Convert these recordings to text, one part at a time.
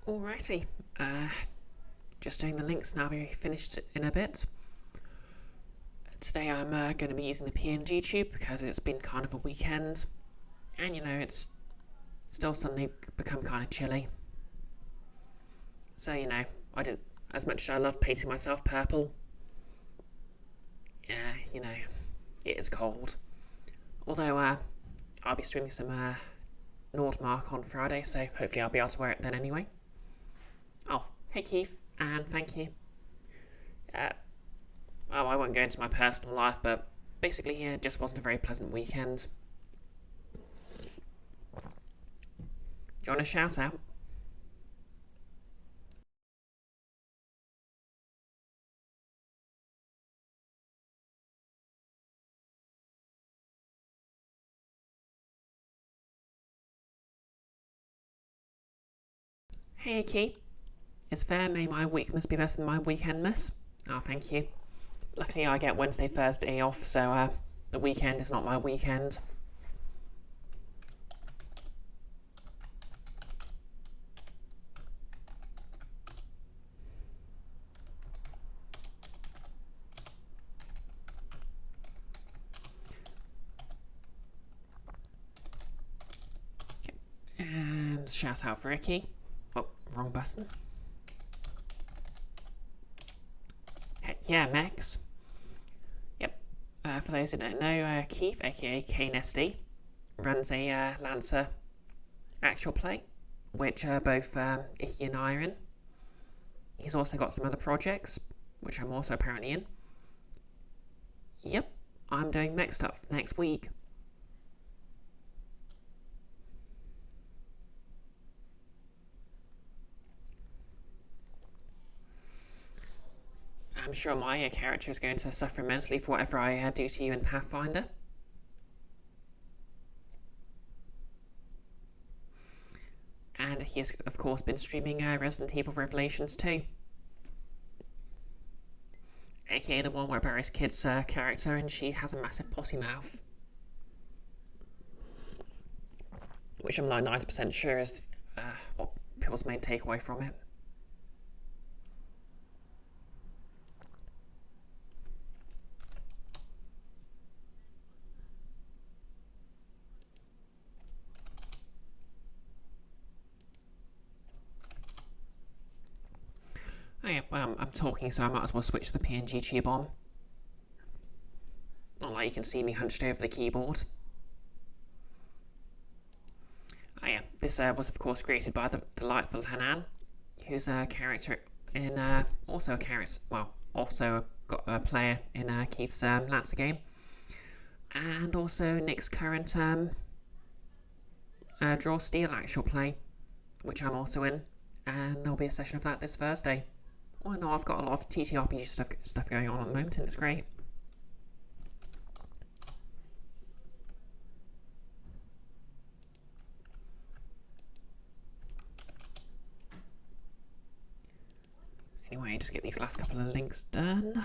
Alrighty, just doing the links now. I'll be finished in a bit. Today I'm going to be using the PNG tube because it's been kind of a weekend, and it's still suddenly become kind of chilly. So I didn't, as much as I love painting myself purple. Yeah, it is cold. Although I'll be streaming some Nordmark on Friday, so hopefully I'll be able to wear it then anyway. Oh, hey Keith, and thank you. I won't go into my personal life, but basically, it just wasn't a very pleasant weekend. Do you want to shout out? Hey Keith, it's fair, may my week must be better than my weekend miss. Oh, thank you. Luckily I get Wednesday, Thursday off, so the weekend is not my weekend. And shout out for Ricky. Oh, wrong button. Heck yeah, Max. Yep. For those who don't know, Keith, aka KNSD, runs a Lancer actual play, which both Icky and I are in. He's also got some other projects, which I'm also apparently in. Yep, I'm doing mech stuff next week. I'm sure my character is going to suffer immensely for whatever I do to you in Pathfinder. And he has, of course, been streaming Resident Evil Revelations 2. AKA the one where Barry's kid's character and she has a massive potty mouth. Which I'm like 90% sure is what people's main takeaway from it. Oh yeah, I'm talking, so I might as well switch the PNG tube on. Not like you can see me hunched over the keyboard. Oh yeah, this was of course created by the delightful Hanan, who's a character in also got a player in Keith's Lancer game, and also Nick's current Draw Steel actual play, which I'm also in, and there'll be a session of that this Thursday. Oh no, I've got a lot of TTRPG stuff going on at the moment, and it's great. Anyway, just get these last couple of links done.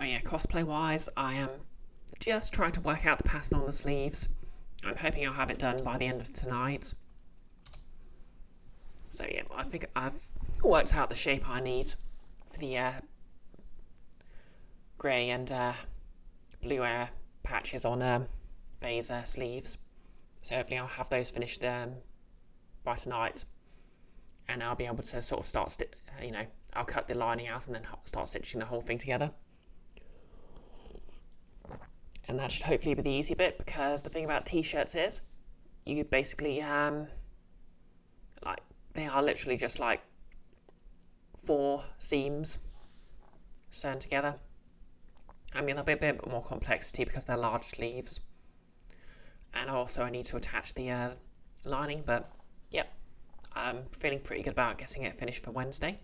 Oh yeah, cosplay wise, I am just trying to work out the pattern on the sleeves. I'm hoping I'll have it done by the end of tonight. So yeah, I think I've worked out the shape I need for the grey and blue patches on Faye's sleeves. So hopefully I'll have those finished by tonight, and I'll be able to sort of start, I'll cut the lining out and then start stitching the whole thing together. And that should hopefully be the easy bit, because the thing about t-shirts is you basically like, they are literally just like 4 seams sewn together. I mean, there'll be a bit more complexity because they're large sleeves, and also I need to attach the lining, but yep, I'm feeling pretty good about getting it finished for Wednesday.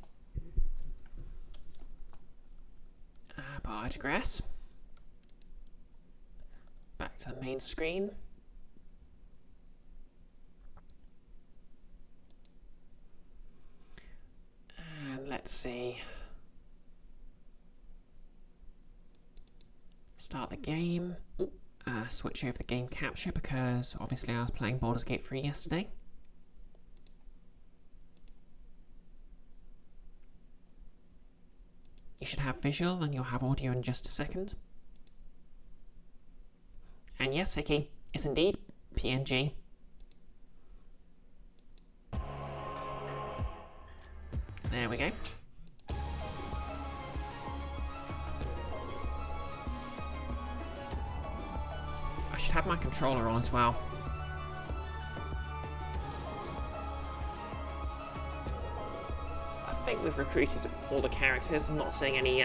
But I digress. back to the main screen. And let's see. Start the game. Switch over the game capture because obviously I was playing Baldur's Gate 3 yesterday. You should have visual and you'll have audio in just a second. And yes, Icky, it's indeed PNG. There we go. I should have my controller on as well. I think we've recruited all the characters. I'm not seeing any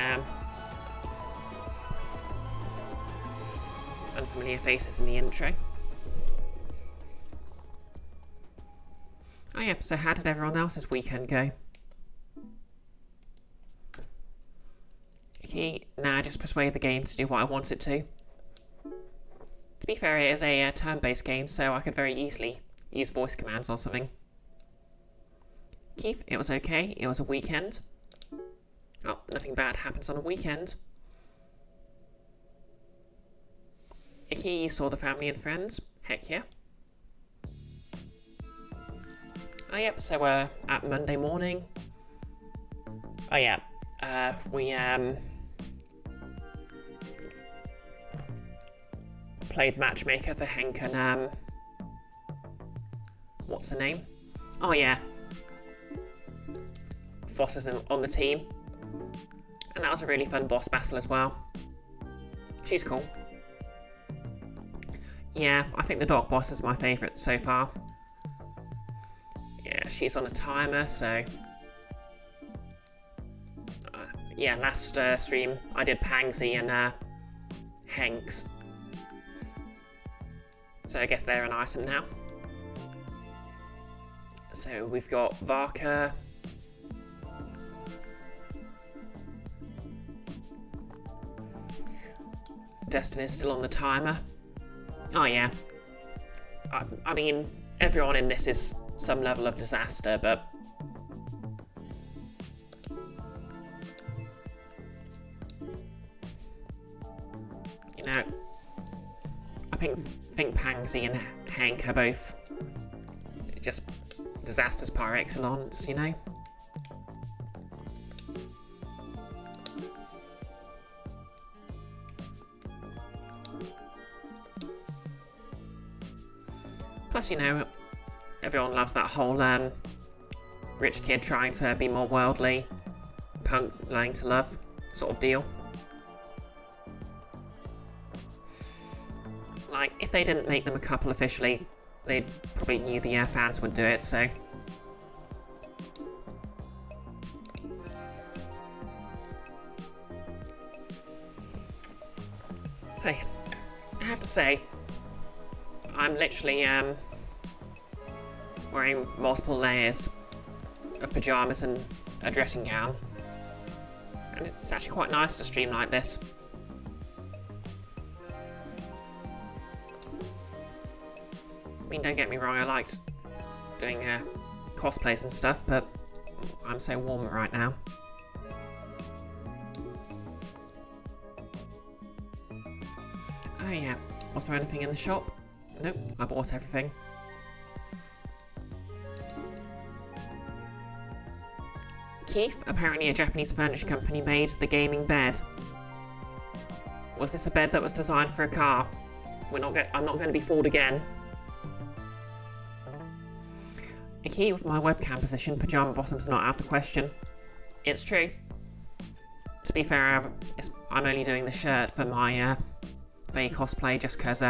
unfamiliar faces in the intro. Oh yeah, so how did everyone else's weekend go? Okay, now I just persuade the game to do what I want it to. To be fair, it is a turn-based game, so I could very easily use voice commands or something. Keith, it was okay. It was a weekend. Oh, nothing bad happens on a weekend. Icky, you saw the family and friends. Heck yeah. Oh yep, so at Monday morning. Oh yeah, we played matchmaker for Henk and what's her name? Oh yeah, Foster's on the team, and that was a really fun boss battle as well. She's cool. Yeah, I think the dog boss is my favourite so far. Yeah, she's on a timer, so yeah, last stream I did Pangsy and Henk's. So I guess they're an item now. So we've got Varka. Destiny's still on the timer. Oh yeah. I mean, everyone in this is some level of disaster, but you know, I think Pangsy and Hank are both just disasters par excellence, you know? Plus, you know, everyone loves that whole rich kid trying to be more worldly, punk learning to love sort of deal. Like, if they didn't make them a couple officially, they probably knew the fans would do it, so. Hey, I have to say, I'm literally wearing multiple layers of pyjamas and a dressing gown, and it's actually quite nice to stream like this. I mean, don't get me wrong, I liked doing cosplays and stuff, but I'm so warm right now. Oh yeah, was there anything in the shop? Nope, I bought everything. Keith, apparently a Japanese furniture company made the gaming bed. Was this a bed that was designed for a car? I'm not going to be fooled again. Icky, with my webcam position, pyjama bottom's not out of the question. It's true. To be fair, I'm only doing the shirt for my Faye cosplay just because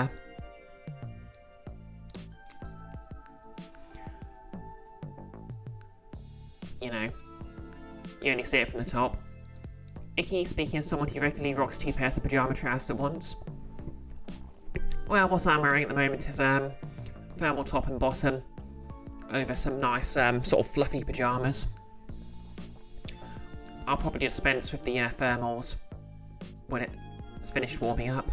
you know, you only see it from the top. Icky, speaking as someone who regularly rocks 2 pairs of pyjama trousers at once. Well, what I'm wearing at the moment is thermal top and bottom over some nice sort of fluffy pyjamas. I'll probably dispense with the thermals when it's finished warming up.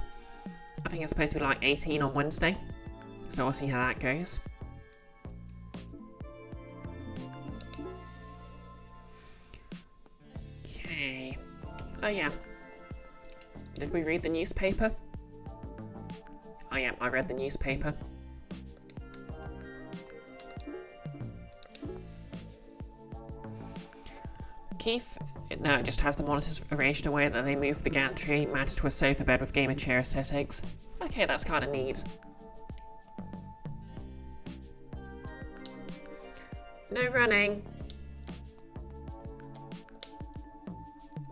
I think it's supposed to be like 18 on Wednesday, so we'll see how that goes. Okay. Oh yeah. Did we read the newspaper? Oh yeah, I read the newspaper. Keith? No, it just has the monitors arranged in a way that they move the gantry mounted to a sofa bed with game and chair aesthetics. Okay, that's kind of neat. No running.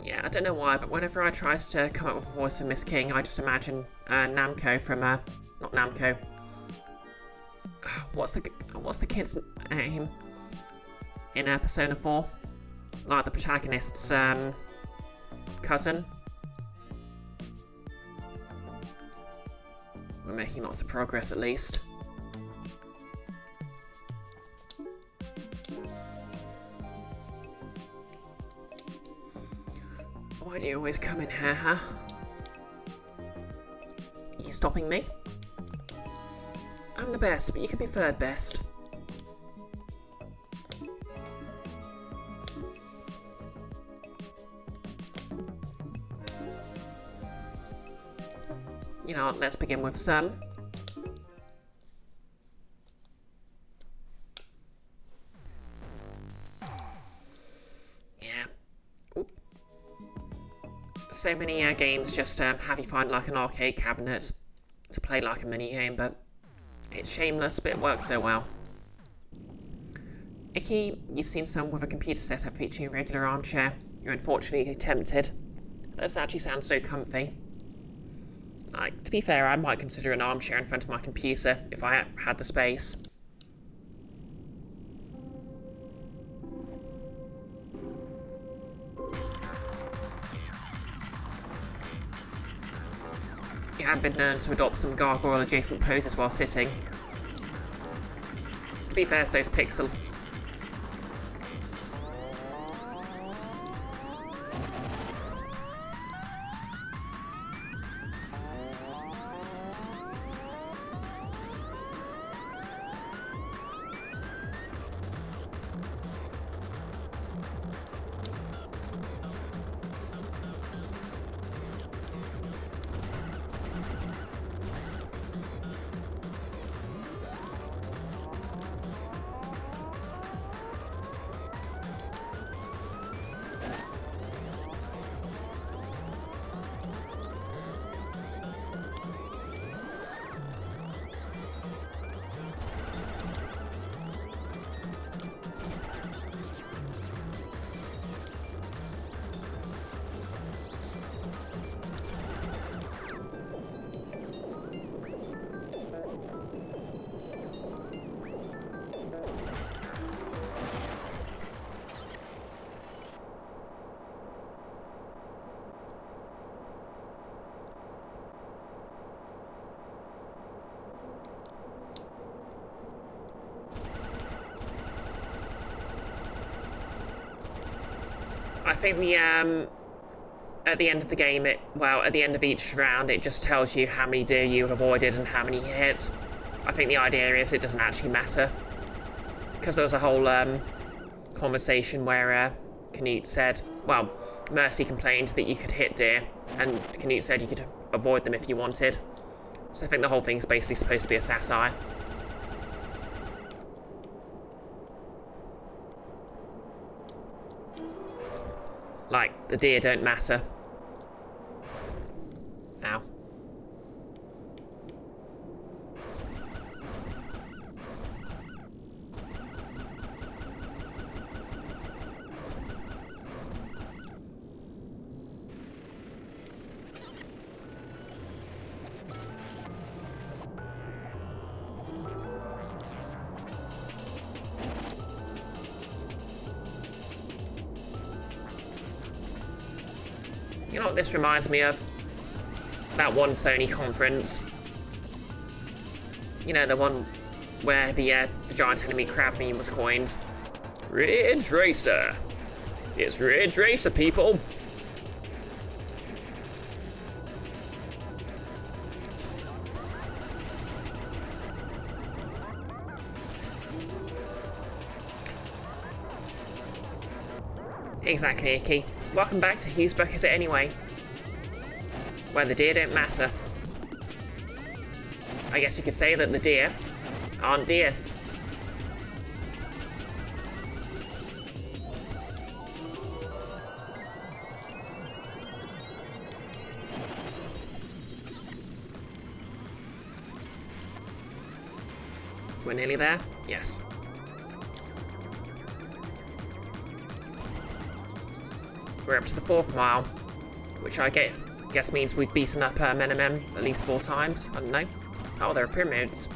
Yeah, I don't know why, but whenever I try to come up with a voice for Miss King, I just imagine Namco from, not Namco. What's the kid's name in Persona 4? Like the protagonist's cousin. We're making lots of progress at least. Why do you always come in here, huh? Are you stopping me? I'm the best, but you could be third best. You know what, let's begin with some. Yeah. Oop. So many games just have you find like an arcade cabinet to play like a mini game, but it's shameless, but it works so well. Icky, you've seen some with a computer setup featuring a regular armchair. You're unfortunately tempted. This actually sounds so comfy. Like, to be fair, I might consider an armchair in front of my computer if I had the space. You have been known to adopt some gargoyle-adjacent poses while sitting. To be fair, so's Pixel. I think the, at the end of the game, at the end of each round, it just tells you how many deer you avoided and how many hits. I think the idea is it doesn't actually matter. Because there was a whole, conversation where, Canute said, well, Mercy complained that you could hit deer, and Canute said you could avoid them if you wanted. So I think the whole thing's basically supposed to be a satire. Like, the deer don't matter. Ow. You know what this reminds me of? That one Sony conference. You know, the one where the giant enemy crab meme was coined. Ridge Racer. It's Ridge Racer, people. Exactly, Icky. Welcome back to Whose Book Is It Anyway? Where the deer don't matter. I guess you could say that the deer aren't deer. We're nearly there? Yes. We're up to the 4th mile, which I guess means we've beaten up Menemem at least 4 times. I don't know. Oh, there are pyramids.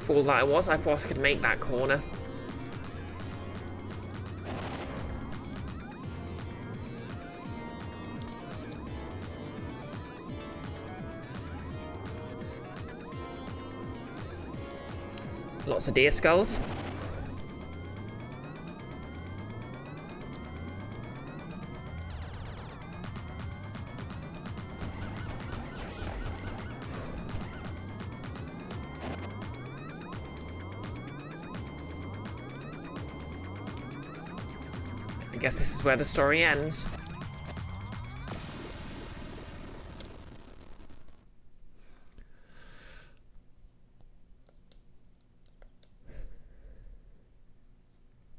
Fool that I was, I thought I could make that corner. Lots of deer skulls. I guess this is where the story ends.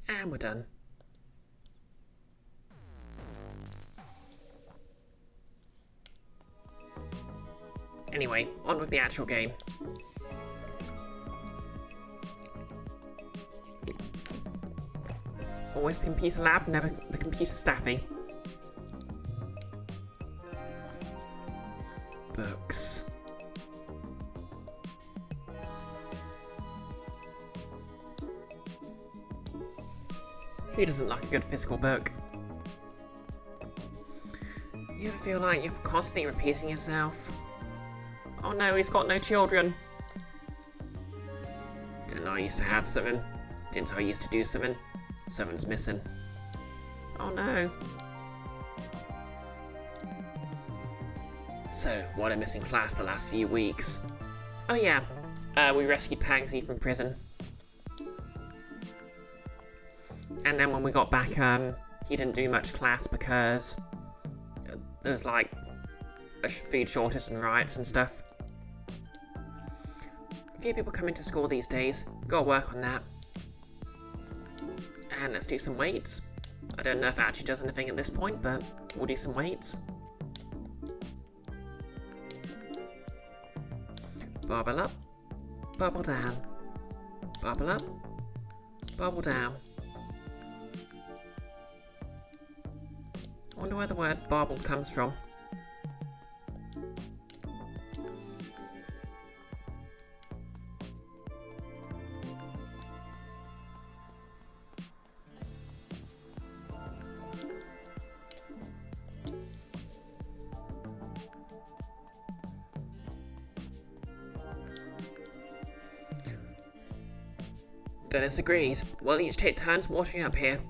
And we're done. Anyway, on with the actual game. Always the computer lab, never the computer staffy. Books. Who doesn't like a good physical book? You ever feel like you're constantly repeating yourself? Oh no, he's got no children. Didn't I used to have something? Didn't I used to do something? Someone's missing. Oh no. So, what a missing class the last few weeks. Oh yeah, we rescued Pagsy from prison. And then when we got back, he didn't do much class because there was like a food shortage and riots and stuff. A few people come into school these days. Gotta work on that. And let's do some weights. I don't know if it actually does anything at this point, but we'll do some weights. Barbell up, barbell down, barbell up, barbell down. I wonder where the word barbell comes from. Dennis agreed. We'll each take turns washing up here.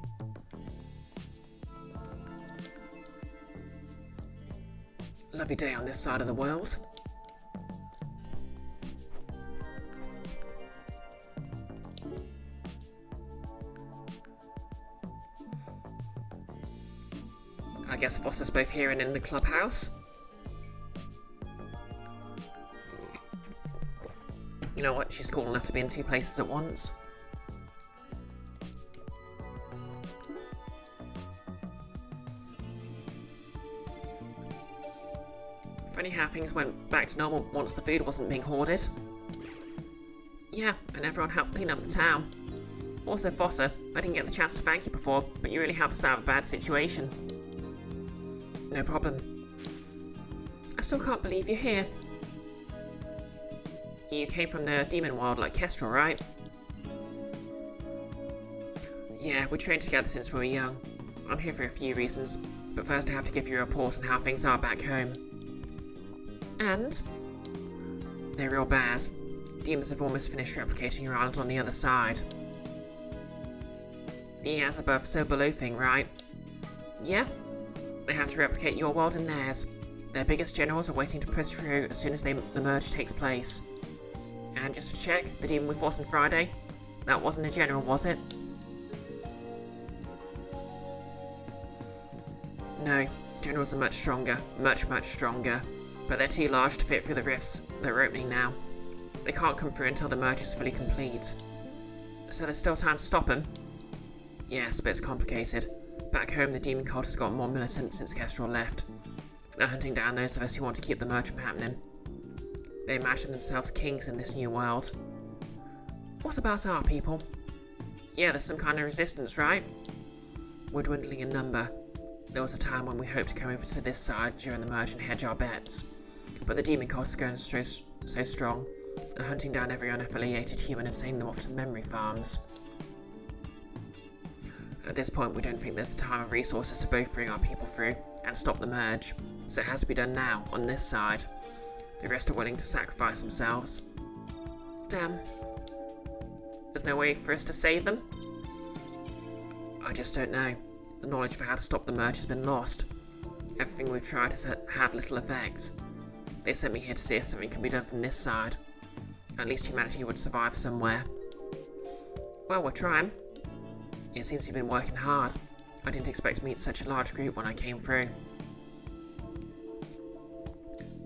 Lovely day on this side of the world. I guess Foster's both here and in the clubhouse. You know what? She's cool enough to be in 2 places at once. Funny how things went back to normal once the food wasn't being hoarded. Yeah, and everyone helped clean up the town. Also, Foster, I didn't get the chance to thank you before, but you really helped us out of a bad situation. No problem. I still can't believe you're here. You came from the demon world like Kestrel, right? Yeah, we trained together since we were young. I'm here for a few reasons, but first I have to give you a report on how things are back home. And? They're real bad. Demons have almost finished replicating your island on the other side. The as above, so below thing, right? Yeah. They have to replicate your world and theirs. Their biggest generals are waiting to push through as soon as the merge takes place. And just to check, the demon we fought on Friday, that wasn't a general, was it? No, generals are much stronger, much stronger, but they're too large to fit through the rifts they're opening now. They can't come through until the merge is fully complete. So there's still time to stop them? Yes, but it's complicated. Back home, the demon cult has gotten more militant since Kestrel left. They're hunting down those of us who want to keep the merge from happening. They imagine themselves kings in this new world. What about our people? Yeah, there's some kind of resistance, right? We're dwindling in number. There was a time when we hoped to come over to this side during the merge and hedge our bets. But the demon cult is going so strong. They're hunting down every unaffiliated human and sending them off to the memory farms. At this point, we don't think there's the time or resources to both bring our people through and stop the merge, so it has to be done now, on this side. The rest are willing to sacrifice themselves. Damn. There's no way for us to save them? I just don't know. The knowledge for how to stop the merge has been lost. Everything we've tried has had little effect. They sent me here to see if something can be done from this side. At least humanity would survive somewhere. Well, we're trying. It seems you've been working hard. I didn't expect to meet such a large group when I came through.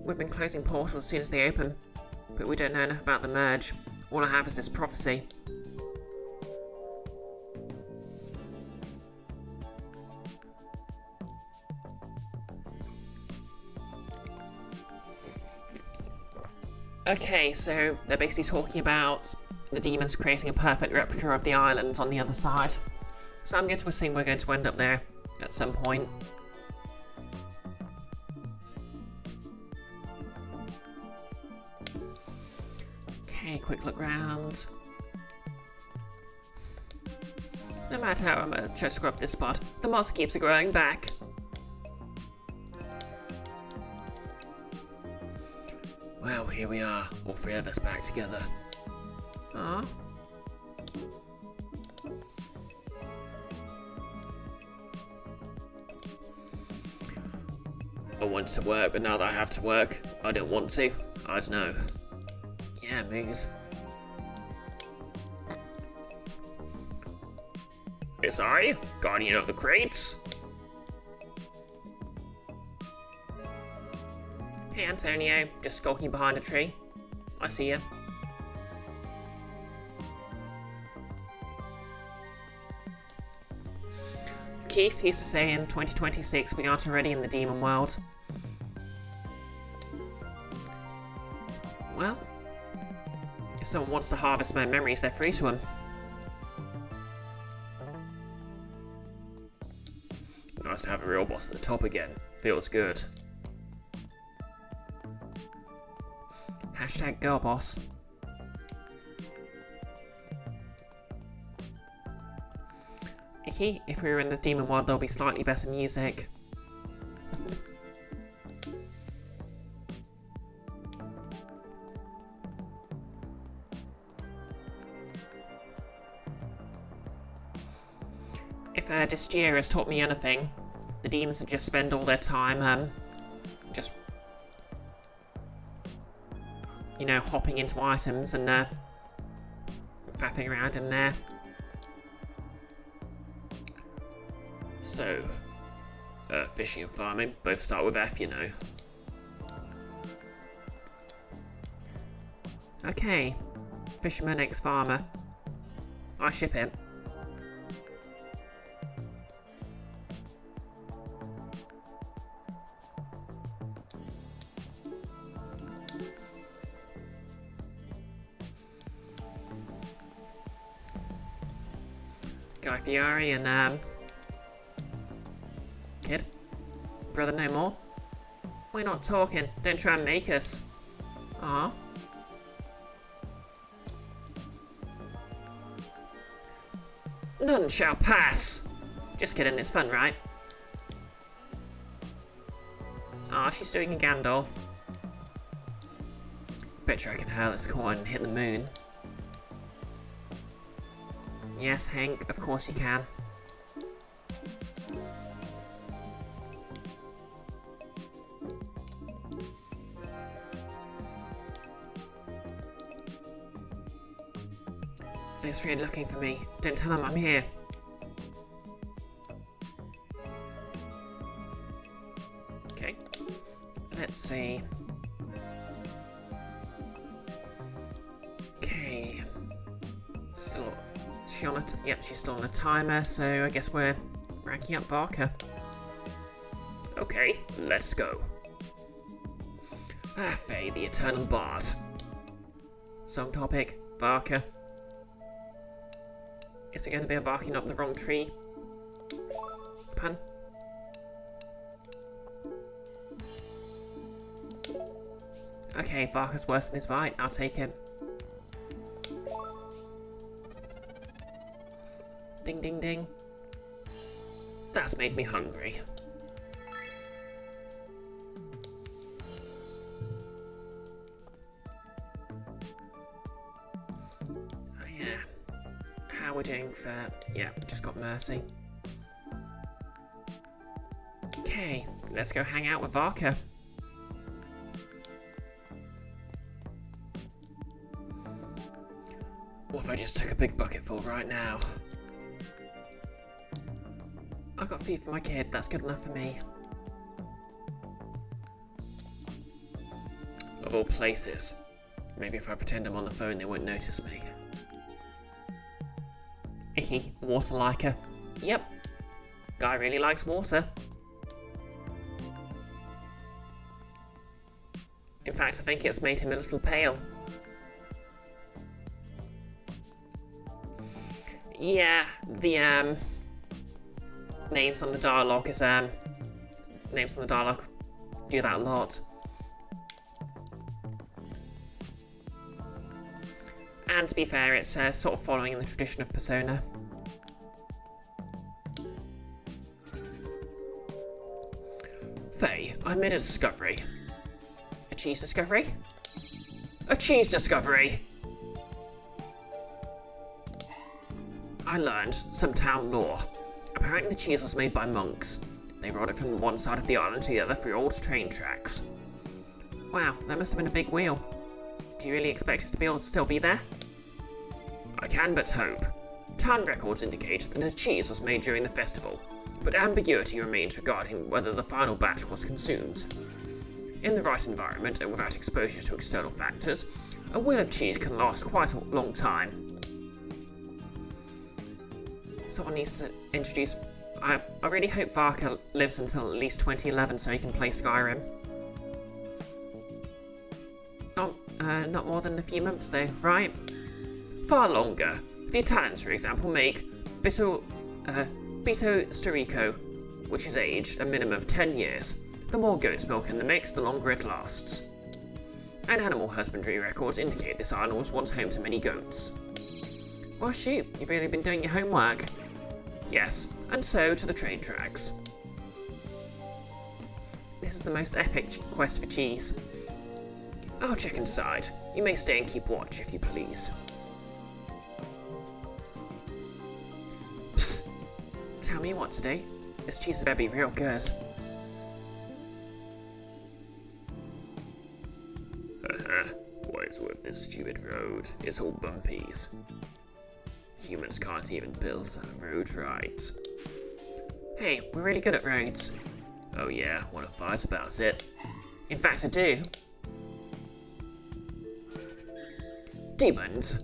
We've been closing portals as soon as they open, but we don't know enough about the merge. All I have is this prophecy. Okay, so they're basically talking about the demons creating a perfect replica of the islands on the other side. So I'm going to assume we're going to end up there at some point. Okay, quick look round. No matter how much I scrub this spot, the moss keeps growing back. Well, here we are, all three of us back together. Aww. I wanted to work, but now that I have to work, I don't want to. I don't know. Yeah, Moose. It's I, Guardian of the Crates. Hey Antonio, just skulking behind a tree. I see ya. Keith used to say in 2026 we aren't already in the demon world. Well, if someone wants to harvest my memories, they're free to them. Nice to have a real boss at the top again. Feels good. Hashtag girl boss. Icky, if we were in the demon world, there'll be slightly better music. If Distia has taught me anything, the demons would just spend all their time, just, you know, hopping into items and, faffing around in there. So, fishing and farming both start with F, you know. Okay, fisherman x farmer. I ship it. Guy Fieri and, Kid? Brother no more? We're not talking, don't try and make us. Aw. None shall pass! Just kidding, it's fun, right? Aw, she's doing a Gandalf. Bet you I can hurl this coin and hit the moon. Yes, Hank, of course you can. Those three are looking for me. Don't tell them I'm here. Okay. Let's see. Okay. So, yep, she's still on a timer, so I guess we're ranking up Varka. Okay, let's go. Faye, the Eternal Bard. Song topic, Varka. Is it going to be a barking up the wrong tree pun? Okay, Varka's worse than his bite. I'll take it. Ding, ding, ding. That's made me hungry. Oh yeah. How we're doing for... yeah, we just got Mercy. Okay, let's go hang out with Varka. What if I just took a big bucketful right now? I've got food for my kid, that's good enough for me. Of all places. Maybe if I pretend I'm on the phone they won't notice me. Icky, water liker. Yep. Guy really likes water. In fact, I think it's made him a little pale. Yeah, the names on the dialogue is names on the dialogue do that a lot. And to be fair, it's sort of following in the tradition of Persona. Faye, I made a discovery. A cheese discovery? A cheese discovery! I learned some town lore. Apparently the cheese was made by monks. They rode it from one side of the island to the other through old train tracks. Wow, that must have been a big wheel. Do you really expect us to be able to still be there? I can but hope. Town records indicate that the cheese was made during the festival, but ambiguity remains regarding whether the final batch was consumed. In the right environment and without exposure to external factors, a wheel of cheese can last quite a long time. Someone needs to introduce... I really hope Varka lives until at least 2011 so he can play Skyrim. Not more than a few months though, right? Far longer. The Italians, for example, make Bito Storico, which is aged a minimum of 10 years. The more goat's milk in the mix, the longer it lasts. And animal husbandry records indicate this island was once home to many goats. Well shoot, you've really been doing your homework. Yes, and so to the train tracks. This is the most epic quest for cheese. I'll check inside. You may stay and keep watch if you please. Psst. Tell me what to do. This cheese better be real good. What is with this stupid road? It's all bumpies. Humans can't even build a road right. Hey, we're really good at roads. Oh yeah, want to fight about it? In fact, I do. Demons!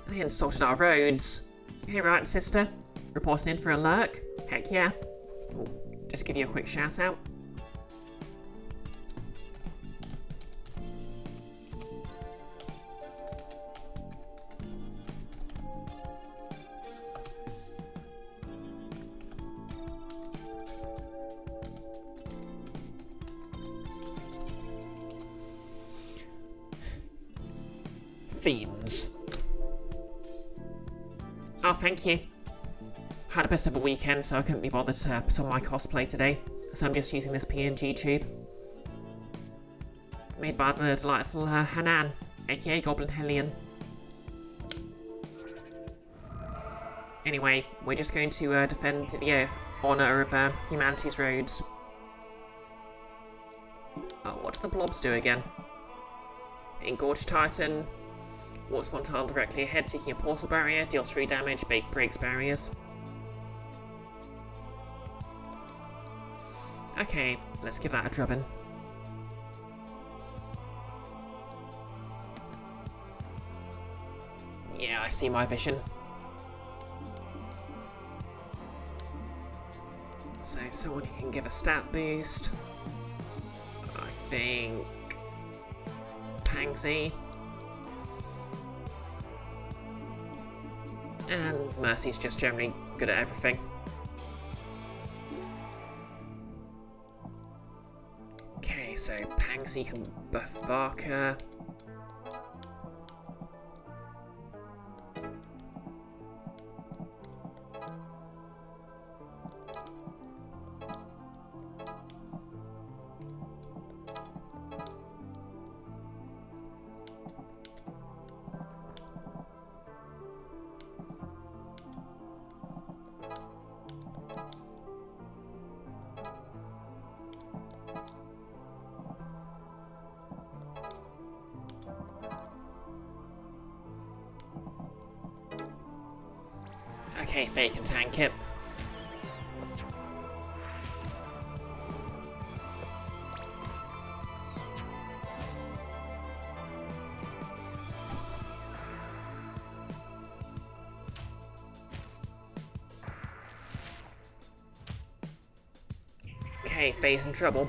They insulted our roads. Hey, right, sister? Reporting in for a lurk? Heck yeah. Ooh, just give you a quick shout out. Fiends. Oh, thank you. Had a bit of a weekend, so I couldn't be bothered to put on my cosplay today, so I'm just using this PNG tube. Made by the delightful Hanan, aka Goblin Hellion. Anyway, we're just going to defend the honour of humanity's roads. Oh, what do the blobs do again? Engorge Titan. Walks one tile directly ahead, seeking a portal barrier, deals 3 damage, breaks barriers. Okay, let's give that a drubbing. Yeah, I see my vision. So someone who can give a stat boost. I think Pangsy. And Mercy's just generally good at everything. Okay, so Pangsy can buff Varka. Okay, Faye can tank it. Okay, Faye's in trouble.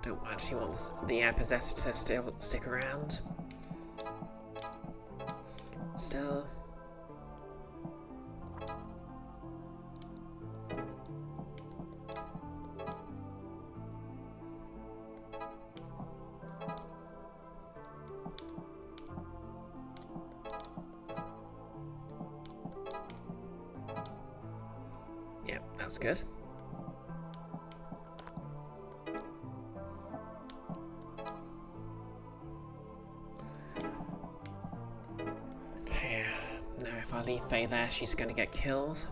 Don't actually want the Possessor to still stick around. Still. Yep, that's good. If I leave Faye there, she's going to get killed.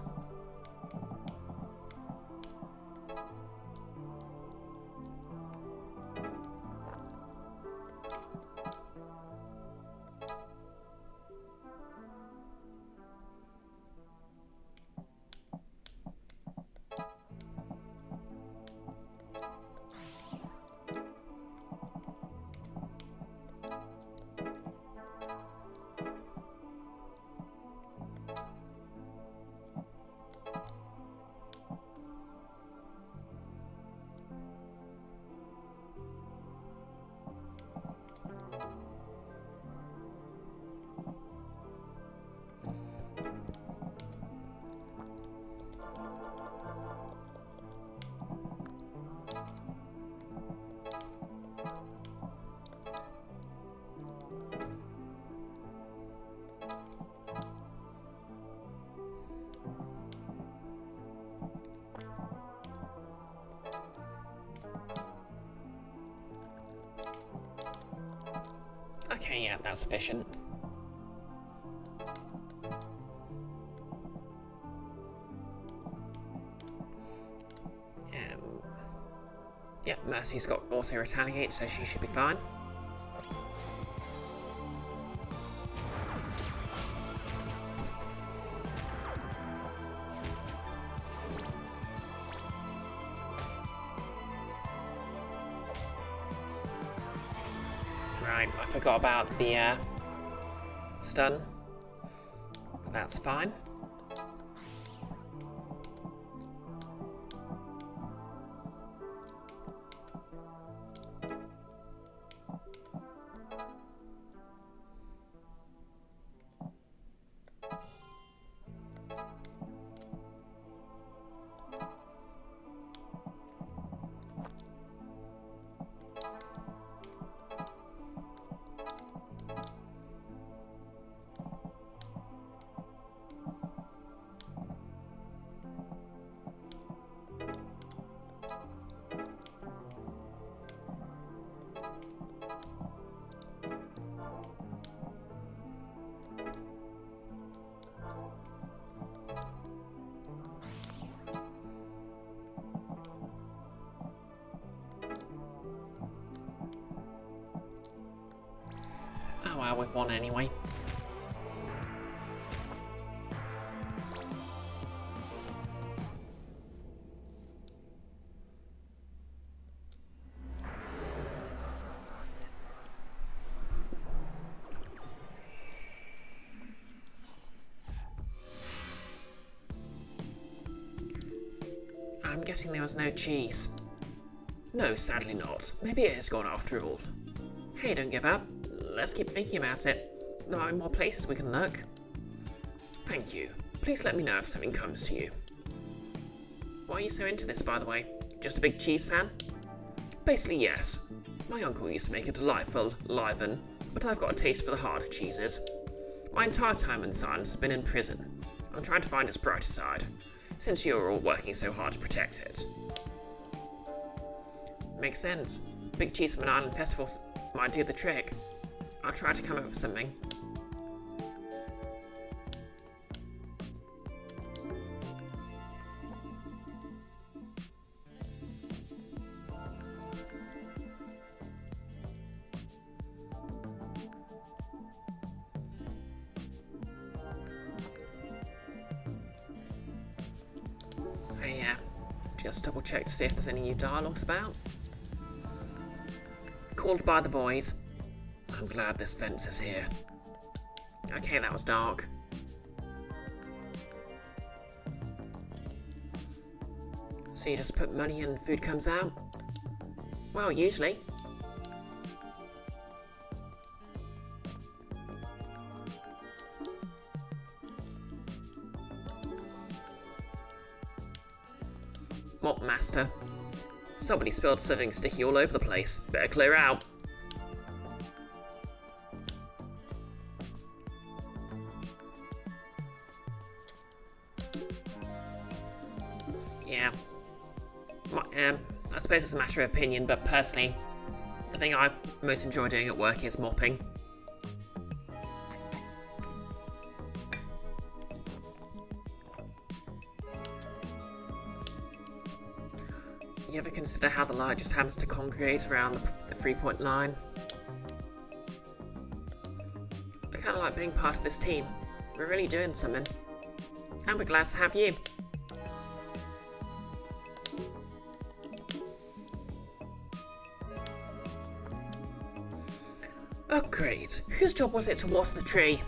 Okay, yeah, that's sufficient. Yeah, Mercy's got auto retaliate, so she should be fine. Right, I forgot about the stun. But that's fine. Well, with one anyway. I'm guessing there was no cheese. No, sadly not. Maybe it has gone after all. Hey, don't give up. Let's keep thinking about it. There might be more places we can look. Thank you. Please let me know if something comes to you. Why are you so into this, by the way? Just a big cheese fan? Basically, yes. My uncle used to make a delightful Liven, but I've got a taste for the harder cheeses. My entire time in science has been in prison. I'm trying to find its brighter side, since you're all working so hard to protect it. Makes sense. Big cheese from an island festival might do the trick. I'll try to come up with something. Just double check to see if there's any new dialogues about. Called by the boys. I'm glad this fence is here. Okay, that was dark. So you just put money in and food comes out? Well, usually. Mop master. Somebody spilled something sticky all over the place. Better clear out. Yeah. I suppose it's a matter of opinion, but personally, the thing I've most enjoyed doing at work is mopping. You ever consider how the light just happens to congregate around the 3-point line? I kind of like being part of this team. We're really doing something. And we're glad to have you. Oh great, whose job was it to water the tree?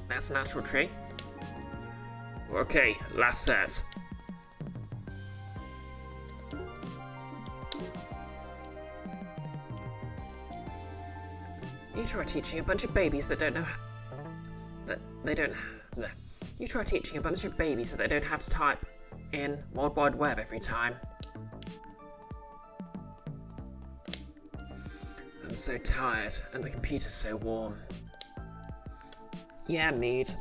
That's a natural tree. Okay, last set. You try teaching a bunch of babies that don't know You try teaching a bunch of babies that they don't have to type in World Wide Web every time. I'm so tired, and the computer's so warm. Yeah, mood.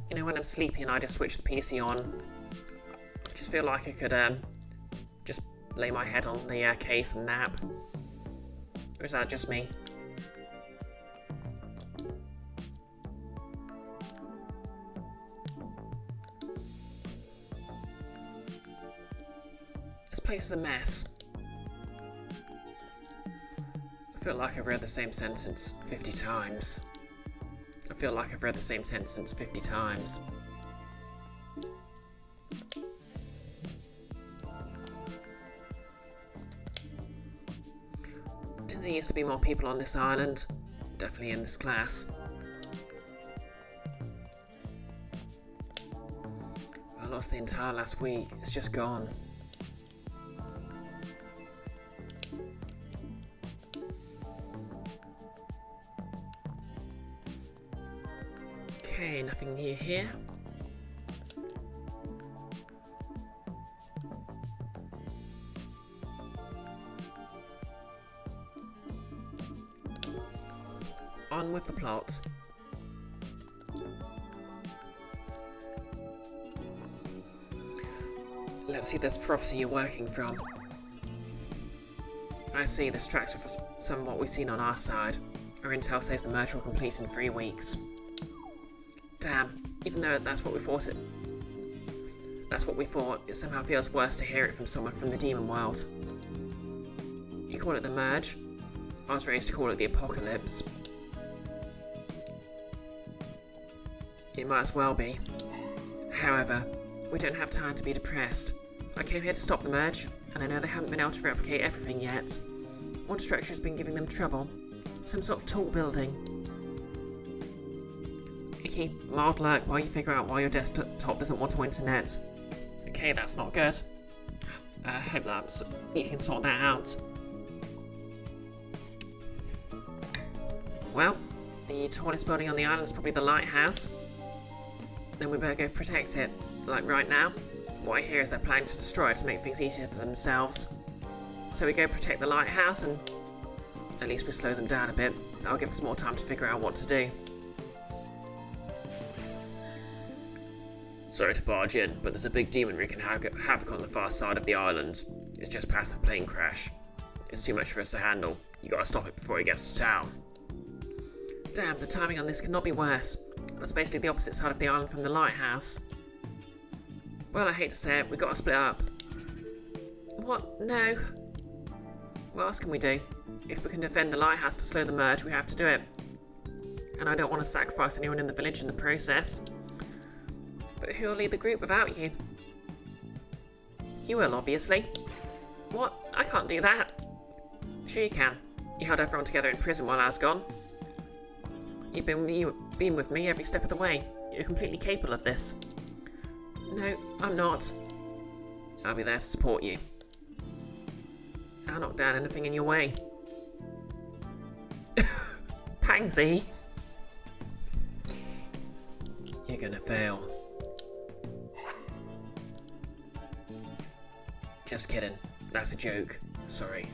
You know, when I'm sleepy and I just switch the PC on, I just feel like I could just lay my head on the case and nap. Or is that just me? This place is a mess. I feel like I've read the same sentence 50 times. I feel like I've read the same sentence 50 times. Didn't there used to be more people on this island? Definitely in this class. I lost the entire last week. It's just gone. Okay, nothing new here. On with the plot. Let's see this prophecy you're working from. I see, this tracks with some of what we've seen on our side. Our intel says the merge will complete in 3 weeks. Damn, even though that's what we thought, it somehow feels worse to hear it from someone from the demon world. You call it the Merge. I was raised to call it the Apocalypse. It might as well be. However, we don't have time to be depressed. I came here to stop the Merge, and I know they haven't been able to replicate everything yet. One structure has been giving them trouble. Some sort of tall building. Okay, mild lurk while you figure out why your desktop doesn't want to internet. Okay, that's not good. Hope that you can sort that out. Well, the tallest building on the island is probably the lighthouse. Then we better go protect it. Like right now, what I hear is they're planning to destroy it to make things easier for themselves. So we go protect the lighthouse and at least we slow them down a bit. That'll give us more time to figure out what to do. Sorry to barge in, but there's a big demon wreaking havoc on the far side of the island. It's just past the plane crash. It's too much for us to handle. You gotta stop it before it gets to town. Damn, the timing on this cannot be worse. That's basically the opposite side of the island from the lighthouse. Well, I hate to say it, we gotta split up. What? No. What else can we do? If we can defend the lighthouse to slow the Merge, we have to do it. And I don't want to sacrifice anyone in the village in the process. But who'll lead the group without you? You will, obviously. What? I can't do that. Sure you can. You held everyone together in prison while I was gone. You've been with me every step of the way. You're completely capable of this. No, I'm not. I'll be there to support you. I'll knock down anything in your way. Pansy! You're gonna fail. Just kidding. That's a joke. Sorry.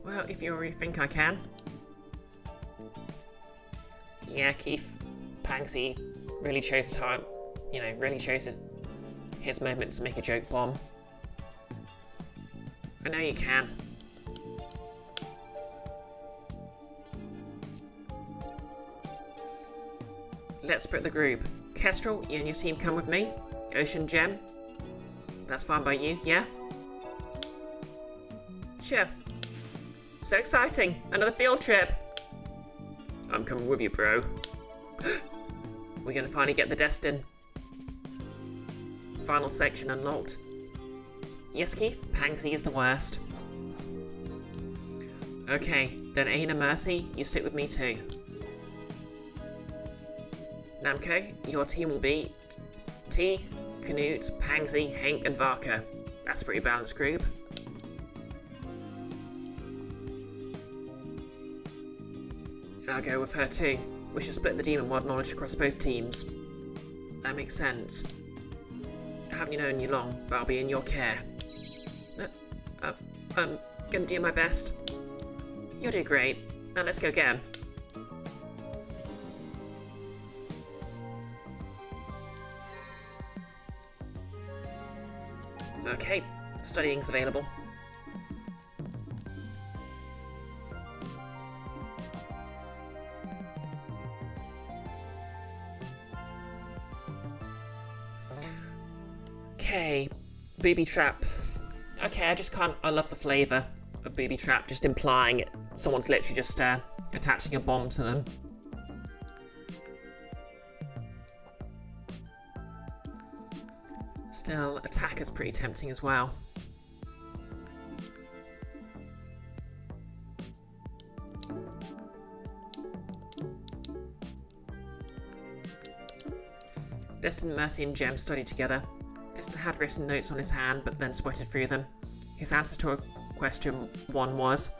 Well, if you already think I can. Yeah, Keith. Pansy really chose time. Really chose his moment to make a joke bomb. I know you can. Let's split the group. Kestrel, you and your team come with me. Ocean Gem. That's fine by you, yeah? Sure. So exciting! Another field trip! I'm coming with you, bro. We're gonna finally get the Destin. Final section unlocked. Yes, Keith, Pansy is the worst. Okay, then Aina Mercy, you stick with me too. Namco, your team will be T, Canute, Pansy, Hank and Varka. That's a pretty balanced group. I'll go with her too. We should split the demon world knowledge across both teams. That makes sense. I haven't known you long, but I'll be in your care. I'm gonna do my best. You'll do great. Now let's go get him. Okay, studying's available. Okay, booby trap. Okay, I love the flavour of booby trap, just implying someone's literally just attaching a bomb to them. Still, attacker's pretty tempting as well. Destin, Mercy and Gem studied together. Destin had written notes on his hand, but then sweated through them. His answer to question 1 was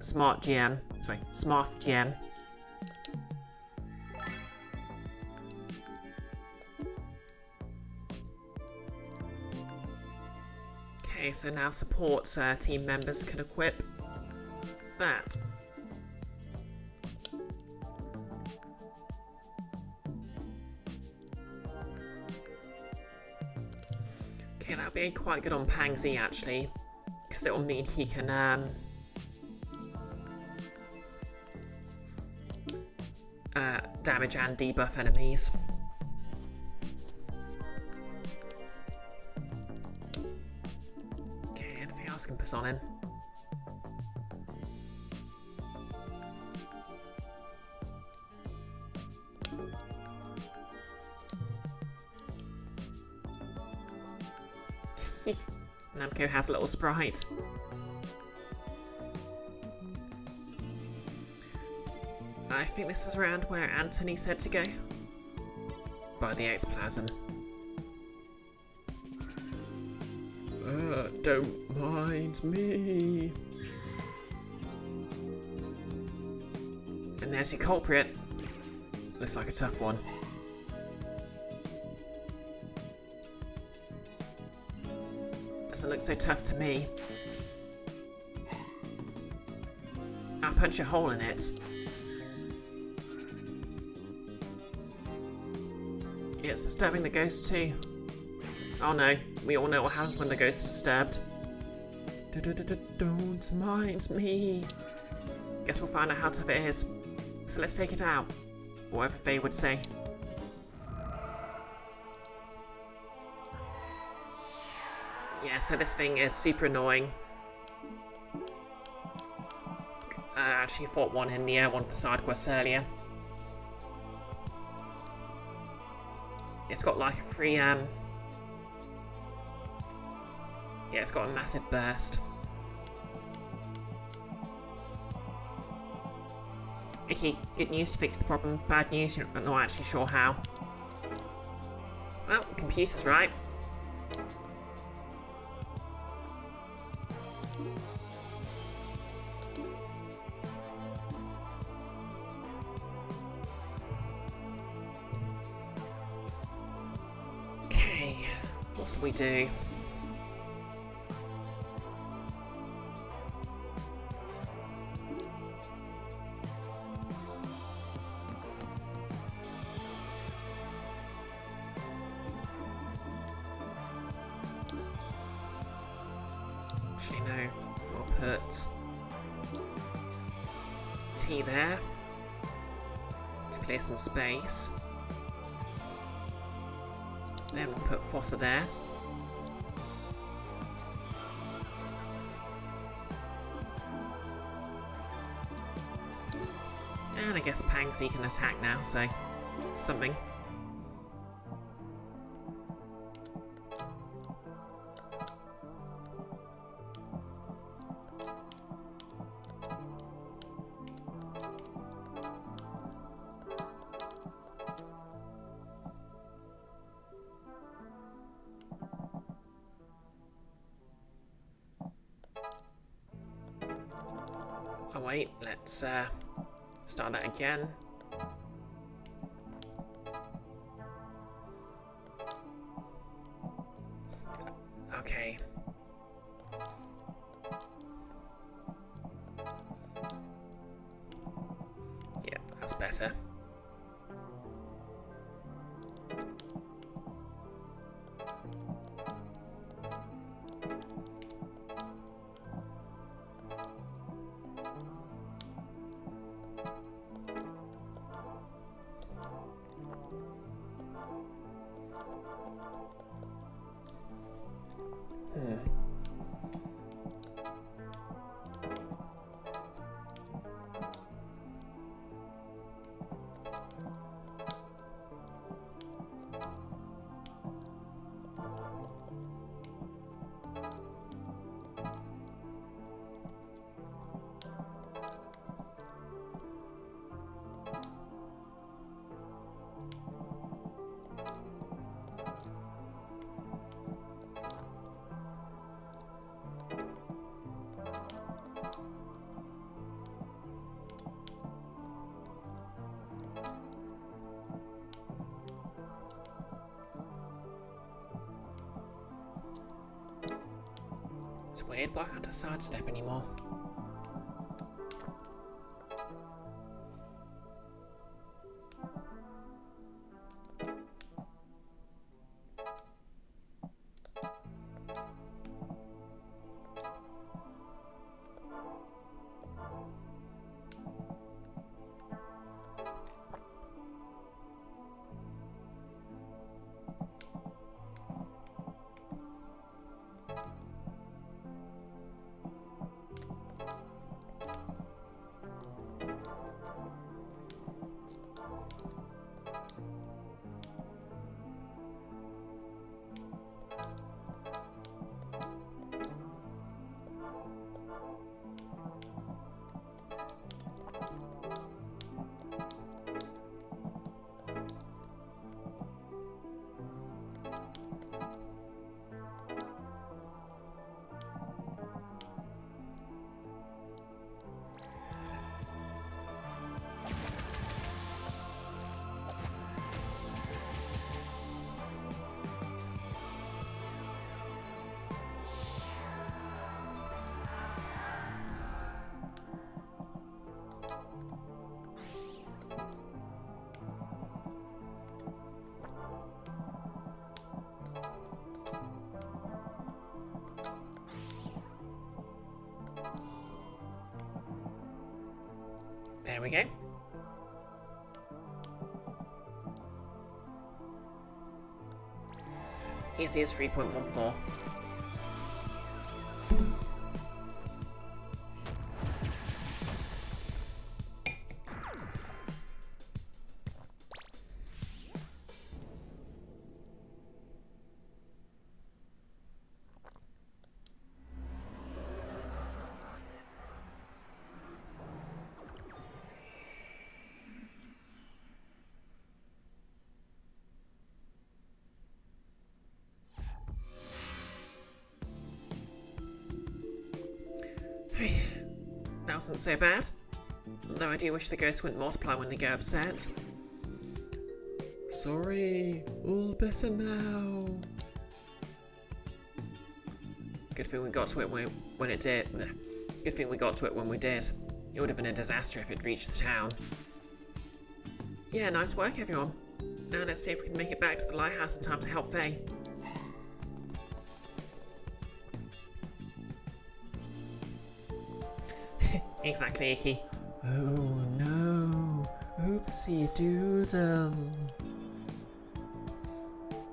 Smart GM. Okay, so now support team members can equip that. Okay, that'll be quite good on Pansy actually, because it will mean he can damage and debuff enemies. else can piss on him. Namco has a little sprite. I think this is around where Anthony said to go. By the ectoplasm. Don't mind me. And there's your culprit. Looks like a tough one. Doesn't look so tough to me. I'll punch a hole in it. It's disturbing the ghost too. Oh no, we all know what happens when the ghost is disturbed. Don't mind me. Guess we'll find out how tough it is. So let's take it out. Whatever Faye would say. Yeah, so this thing is super annoying. I actually fought one in one of the side quests earlier. It's got like a free, yeah, it's got a massive burst. Okay, good news to fix the problem. Bad news, you're not actually sure how. Well, computer's right. Okay, what do we do? Actually, no. We'll put T there. Let's clear some space. Then we'll put Fossa there. And I guess Pangsy can attack now, so something. Oh wait, let's start that again. Okay. Yeah, that's better. It's weird, why can't I sidestep anymore? There we go. Easy as 3.14. That wasn't so bad. Though I do wish the ghosts wouldn't multiply when they get upset. Sorry, all better now. Good thing we got to it when it did. Good thing we got to it when we did. It would have been a disaster if it reached the town. Yeah, nice work everyone. Now let's see if we can make it back to the lighthouse in time to help Faye. Exactly, Icky. Oh no, oopsie doodle.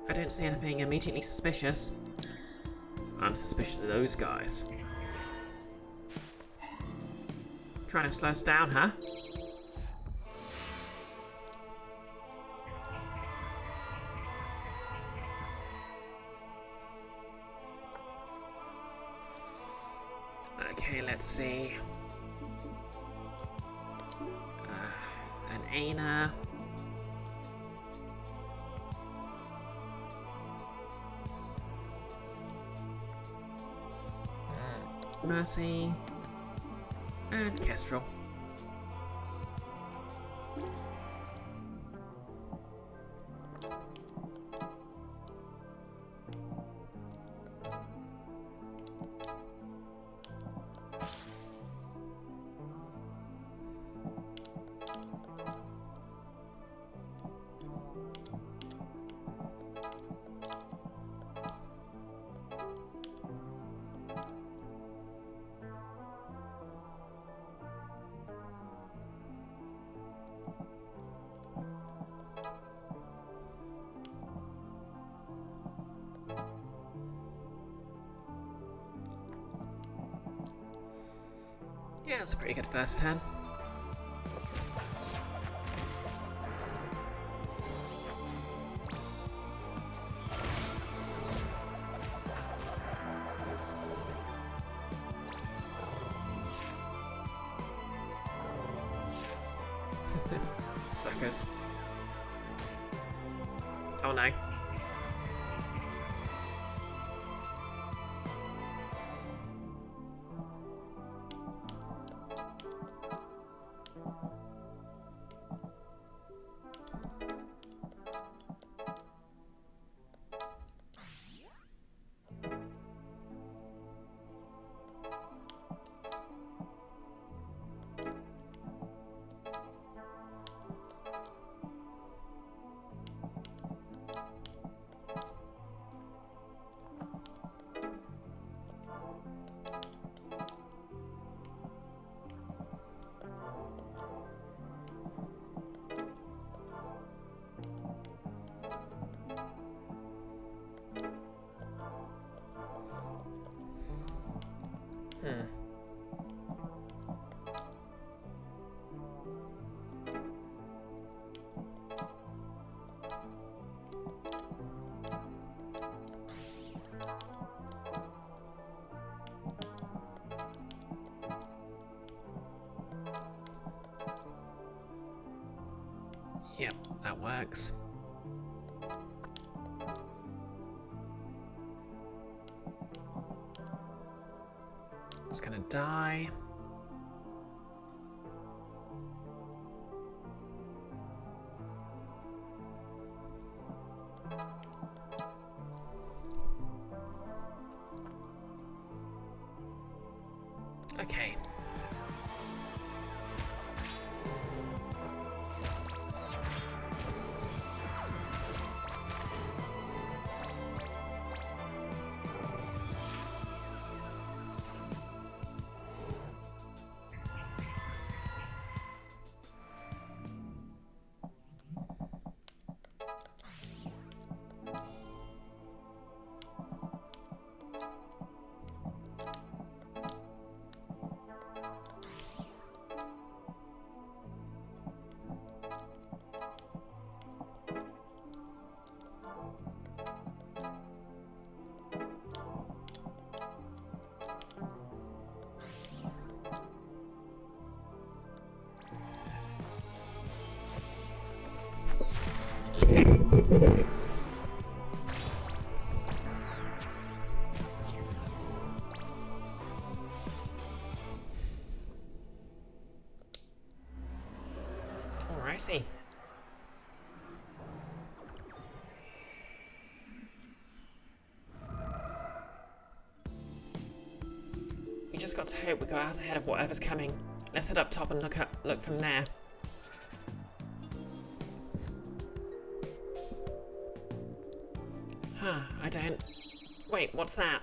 I don't see anything immediately suspicious. I'm suspicious of those guys. Trying to slow us down, huh? Okay, let's see. An Aina. Mercy. And Kestrel. Yeah, that's a pretty good first turn. Suckers. Oh no. Yep, that works. It's gonna die. Okay. I see. We just got to hope we go out ahead of whatever's coming. Let's head up top and look from there. Huh, I don't... Wait, what's that?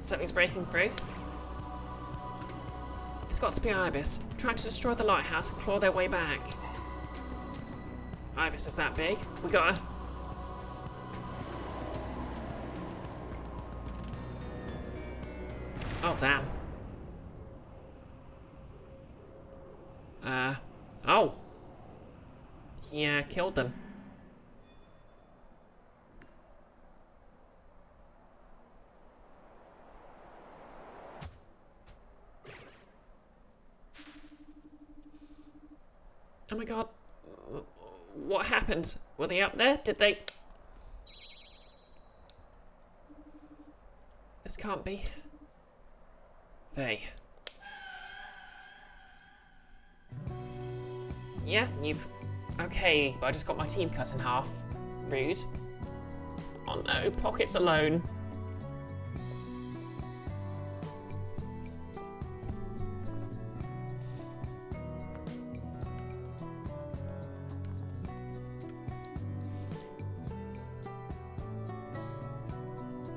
Something's breaking through. It's got to be Ibis, trying to destroy the lighthouse and claw their way back. Ibis is that big. We gotta... Oh, damn. Oh. Yeah, killed them. Oh my god. What happened? Were they up there? Did they... This can't be... Faye. Yeah, okay, but I just got my team cut in half. Rude. Oh no, Pocket's alone.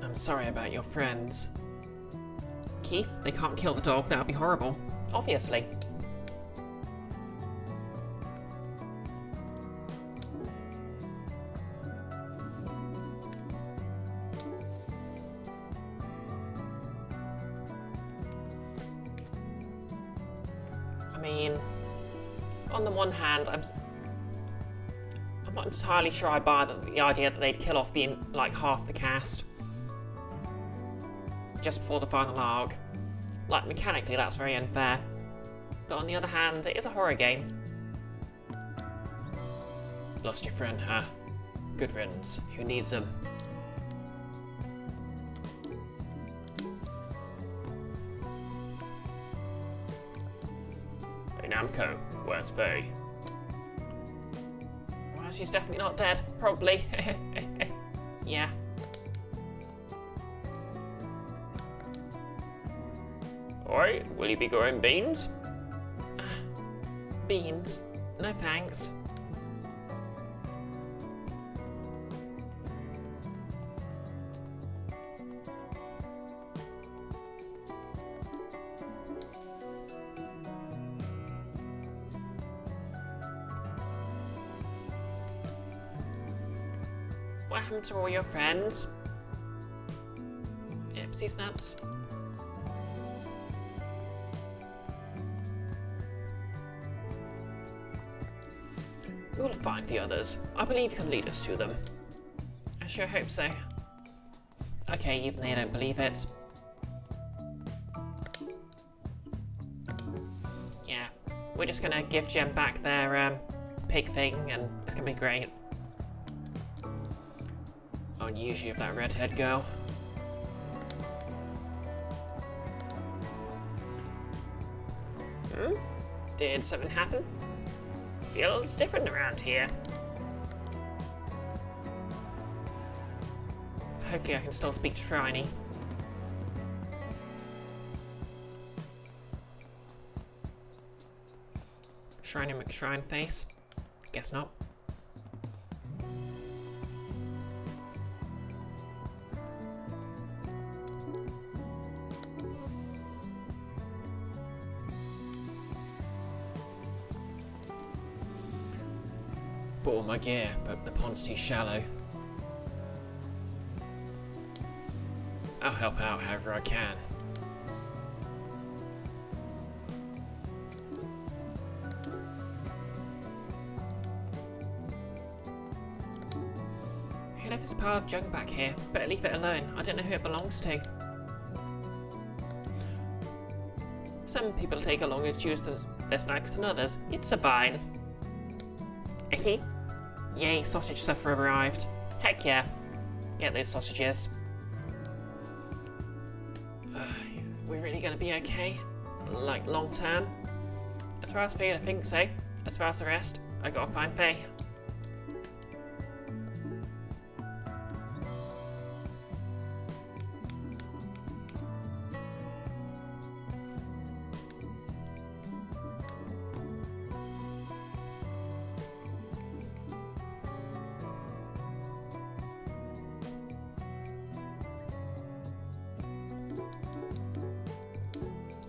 I'm sorry about your friends. Keith, they can't kill the dog, that would be horrible. Obviously. I mean, on the one hand, I'm not entirely sure I buy the idea that they'd kill off half the cast just before the final arc. Like, mechanically, that's very unfair. But on the other hand, it is a horror game. Lost your friend, huh? Good riddance. Who needs them? Hey, Namco, where's Faye? Well, she's definitely not dead. Probably. Yeah. Oi, will you be growing beans? Beans? No thanks. What happened to all your friends? Ipsy's nuts. We'll find the others. I believe you can lead us to them. I sure hope so. Okay, even they don't believe it. Yeah, we're just gonna give Jem back their pig thing and it's gonna be great. I'll use you of that redhead girl. Did something happen? Feels different around here. Hopefully I can still speak to Shriney. Shriney McShrine face? Guess not. Bought all my gear, but the pond's too shallow. I'll help out however I can. Who left this pile of junk back here? Better leave it alone. I don't know who it belongs to. Some people take a longer to choose their snacks than others. It's a vine. Icky? Yay, sausage sufferer arrived. Heck yeah. Get those sausages. We're really gonna be okay? Like, long term? As far as Faye, I think so. As far as the rest, I gotta find Faye.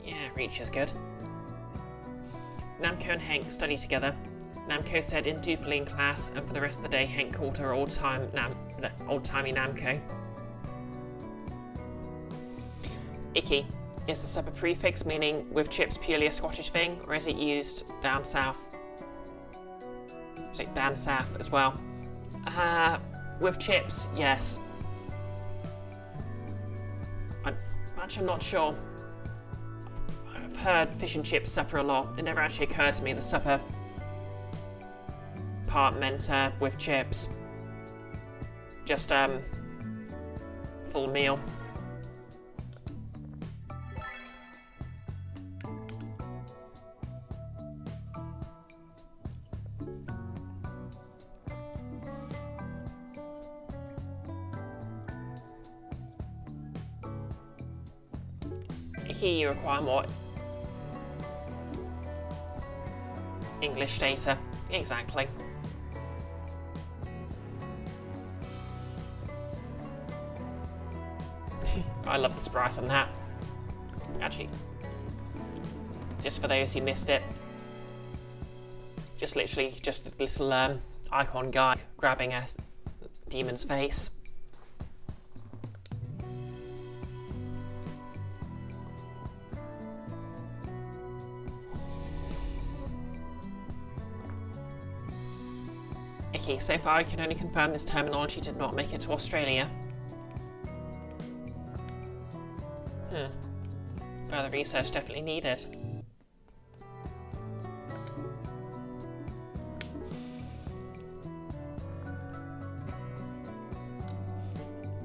Yeah, Reach is good. Namco and Hank study together. Namco said indubitably in class, and for the rest of the day, Hank called her old-timey Namco. Icky. Is the supper prefix meaning with chips purely a Scottish thing, or is it used down south? Is it down south as well? With chips, yes. I'm not sure. I've heard fish and chips supper a lot. It never actually occurred to me the supper part meant with chips. Just full meal. Here you require more English data. Exactly. I love the sprite on that. Actually, just for those who missed it, just literally just a little icon guy grabbing a demon's face. Okay, so far I can only confirm this terminology did not make it to Australia. Further research definitely needed.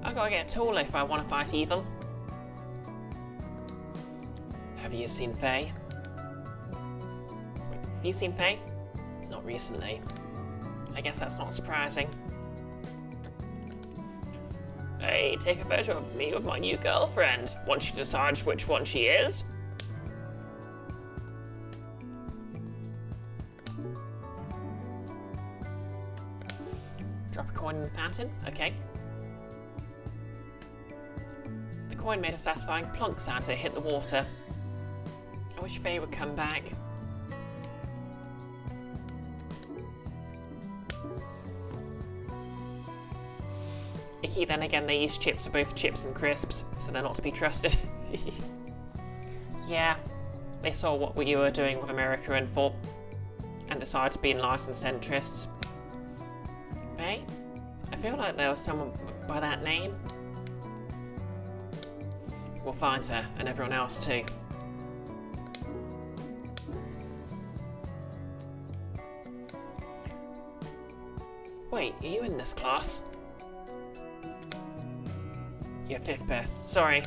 I gotta get a tool if I want to fight evil. Have you seen Faye? Have you seen Faye? Not recently. I guess that's not surprising. Hey, take a photo of me with my new girlfriend. Once she decides which one she is. Drop a coin in the fountain. Okay. The coin made a satisfying plunk sound as it hit the water. I wish Faye would come back. Icky, then again, they use chips for both chips and crisps, so they're not to be trusted. Yeah, they saw what you were doing with America and decided to be enlightened centrists. Hey, I feel like there was someone by that name. We'll find her, and everyone else too. Wait, are you in this class? You're fifth best, sorry.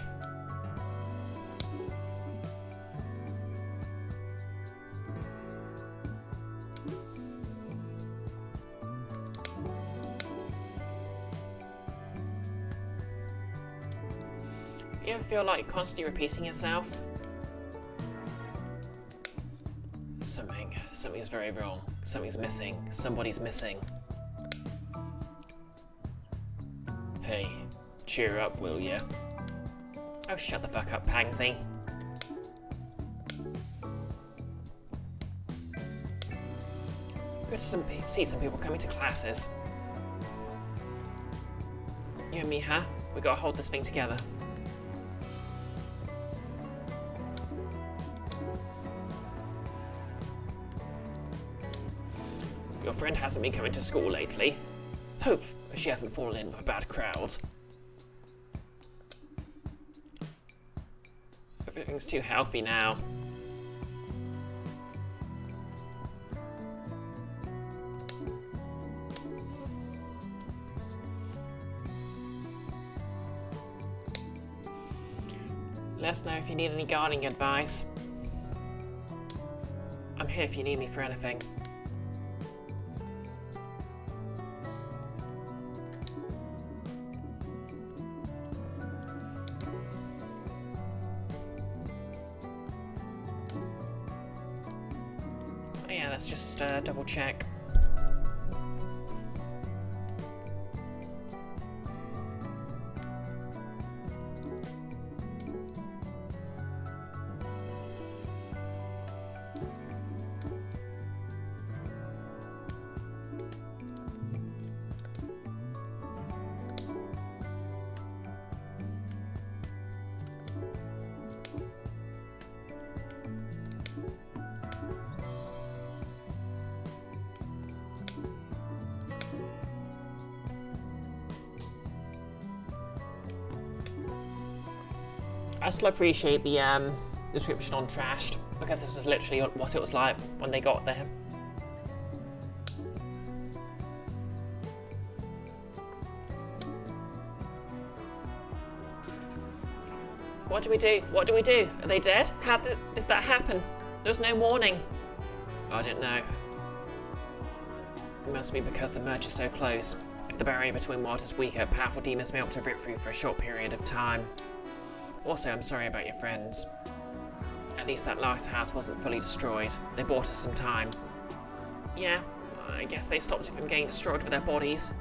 You ever feel like constantly repeating yourself? Something's very wrong. Something's missing. Somebody's missing. Hey. Cheer up, will ya? Oh, shut the fuck up, Pansy. Good to see some people coming to classes. You and me, huh? We gotta hold this thing together. Your friend hasn't been coming to school lately. Hope she hasn't fallen in with a bad crowd. Everything's too healthy now. Let us know if you need any gardening advice. I'm here if you need me for anything. Oh yeah, let's just double check. I still appreciate the description on Trashed, because this is literally what it was like when they got there. What do we do? What do we do? Are they dead? How did that happen? There was no warning. I don't know. It must be because the merge is so close. If the barrier between worlds is weaker, powerful demons may be able to rip through for a short period of time. Also, I'm sorry about your friends. At least that lighthouse wasn't fully destroyed. They bought us some time. Yeah, I guess they stopped it from getting destroyed with their bodies.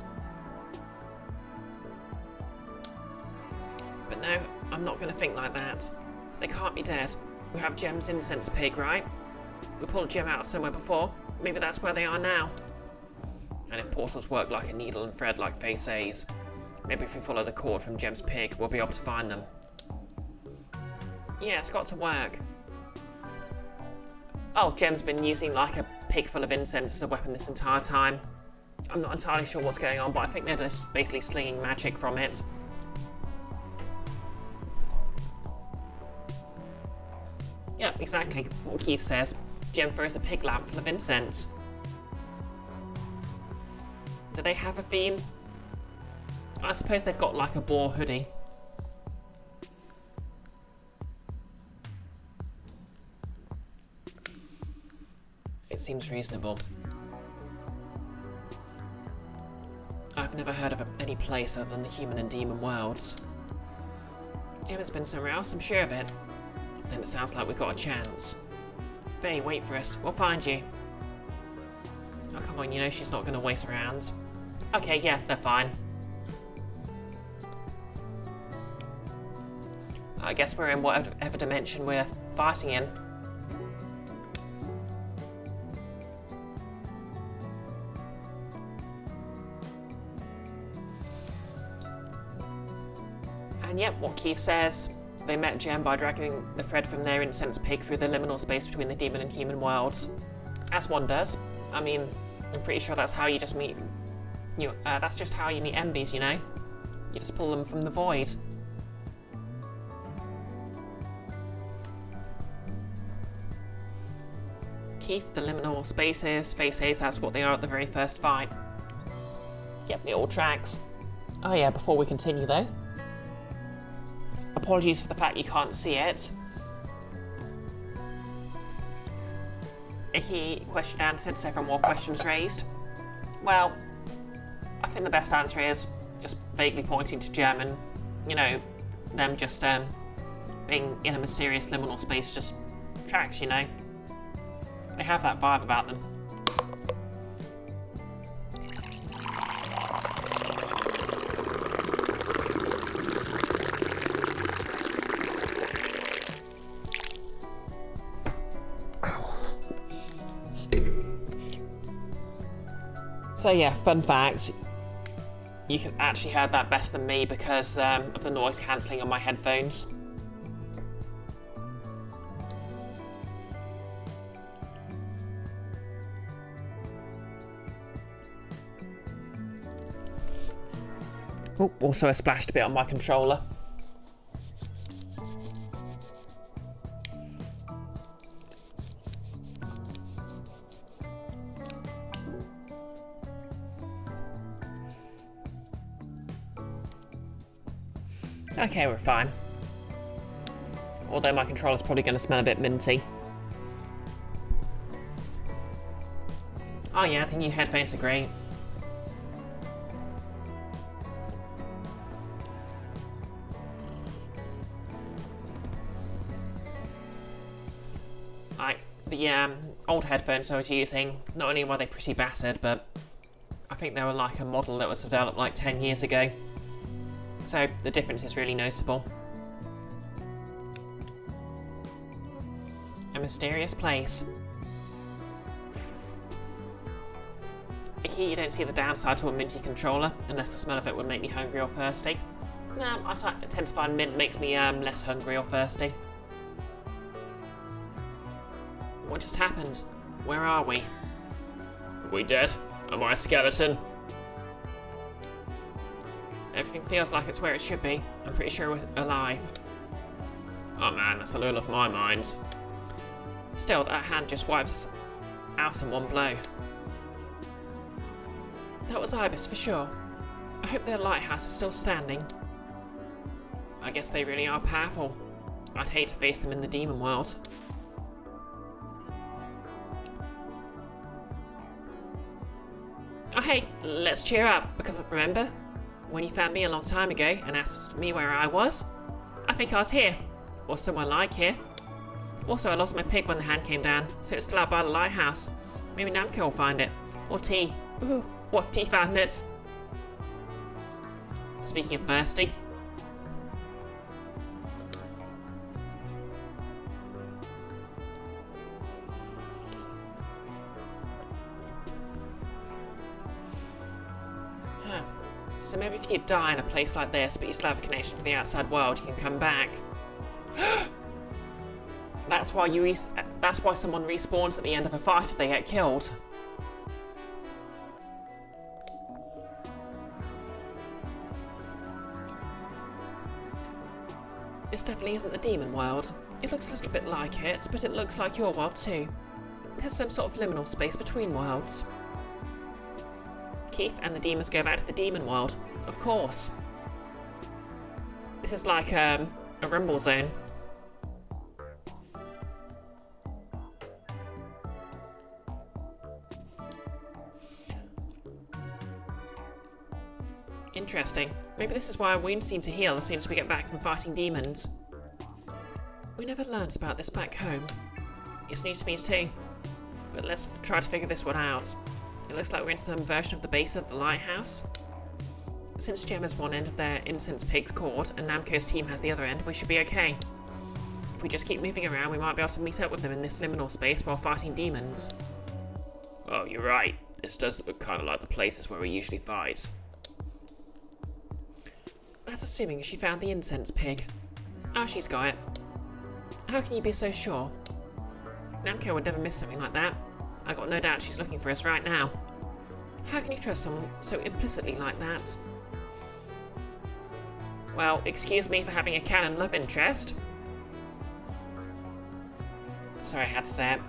But no, I'm not going to think like that. They can't be dead. We have Gem's incense pig, right? We pulled Gem out of somewhere before. Maybe that's where they are now. And if portals work like a needle and thread like Faye says, maybe if we follow the cord from Gem's pig, we'll be able to find them. Yeah, it's got to work. Oh, Gem's been using like a pig full of incense as a weapon this entire time. I'm not entirely sure what's going on, but I think they're just basically slinging magic from it. Yeah, exactly what Keith says. Gem throws a pig lamp full of incense. Do they have a theme? I suppose they've got like a boar hoodie. It seems reasonable. I've never heard of any place other than the human and demon worlds. Gem has been somewhere else, I'm sure of it. Then it sounds like we've got a chance. Faye, wait for us. We'll find you. Oh, come on, you know she's not going to waste around. Okay, yeah, they're fine. I guess we're in whatever dimension we're fighting in. And yep, what Keith says, they met Gem by dragging the thread from their incense pig through the liminal space between the demon and human worlds. As one does. I mean, I'm pretty sure that's how you just meet... that's just how you meet MBs, you know? You just pull them from the void. Keith, the liminal spaces, Faye says that's what they are at the very first fight. Yep, it all tracks. Oh yeah, before we continue though. Apologies for the fact you can't see it. He question answered, several more questions raised. Well, I think the best answer is just vaguely pointing to Gem and, you know, them just being in a mysterious liminal space just tracks, you know. They have that vibe about them. So yeah, fun fact, you can actually hear that better than me because of the noise cancelling on my headphones. Oh, also I splashed a bit on my controller. Okay, we're fine. Although my controller's probably going to smell a bit minty. Oh yeah, the new headphones are great. Like, the old headphones I was using, not only were they pretty battered, but I think they were like a model that was developed like 10 years ago. So the difference is really noticeable. A mysterious place. Here you don't see the downside to a minty controller, unless the smell of it would make me hungry or thirsty. Nah, I tend to find mint makes me less hungry or thirsty. What just happened? Where are we? Are we dead? Am I a skeleton? Everything feels like it's where it should be. I'm pretty sure we're alive. Oh man, that's a little of my mind. Still, that hand just wipes out in one blow. That was Ibis for sure. I hope their lighthouse is still standing. I guess they really are powerful. I'd hate to face them in the demon world. Oh hey, let's cheer up, because remember when you found me a long time ago and asked me where I was? I think I was here, or somewhere like here. Also, I lost my pig when the hand came down, so it's still out by the lighthouse. Maybe Namco will find it. Or T. Ooh, what if T found it? Speaking of thirsty. So maybe if you die in a place like this, but you still have a connection to the outside world, you can come back. That's why someone respawns at the end of a fight if they get killed. This definitely isn't the demon world. It looks a little bit like it, but it looks like your world too. There's some sort of liminal space between worlds. Keith and the demons go back to the demon world, of course. This is like a rumble zone. Interesting. Maybe this is why our wounds seem to heal as soon as we get back from fighting demons. We never learned about this back home. It's new to me too. But let's try to figure this one out. It looks like we're in some version of the base of the lighthouse. Since Gem has one end of their incense pig's court and Namco's team has the other end, we should be okay. If we just keep moving around, we might be able to meet up with them in this liminal space while fighting demons. Oh, you're right. This does look kind of like the places where we usually fight. That's assuming she found the incense pig. Ah, she's got it. How can you be so sure? Namco would never miss something like that. I got no doubt she's looking for us right now. How can you trust someone so implicitly like that? Well, excuse me for having a canon love interest. Sorry, I had to say it.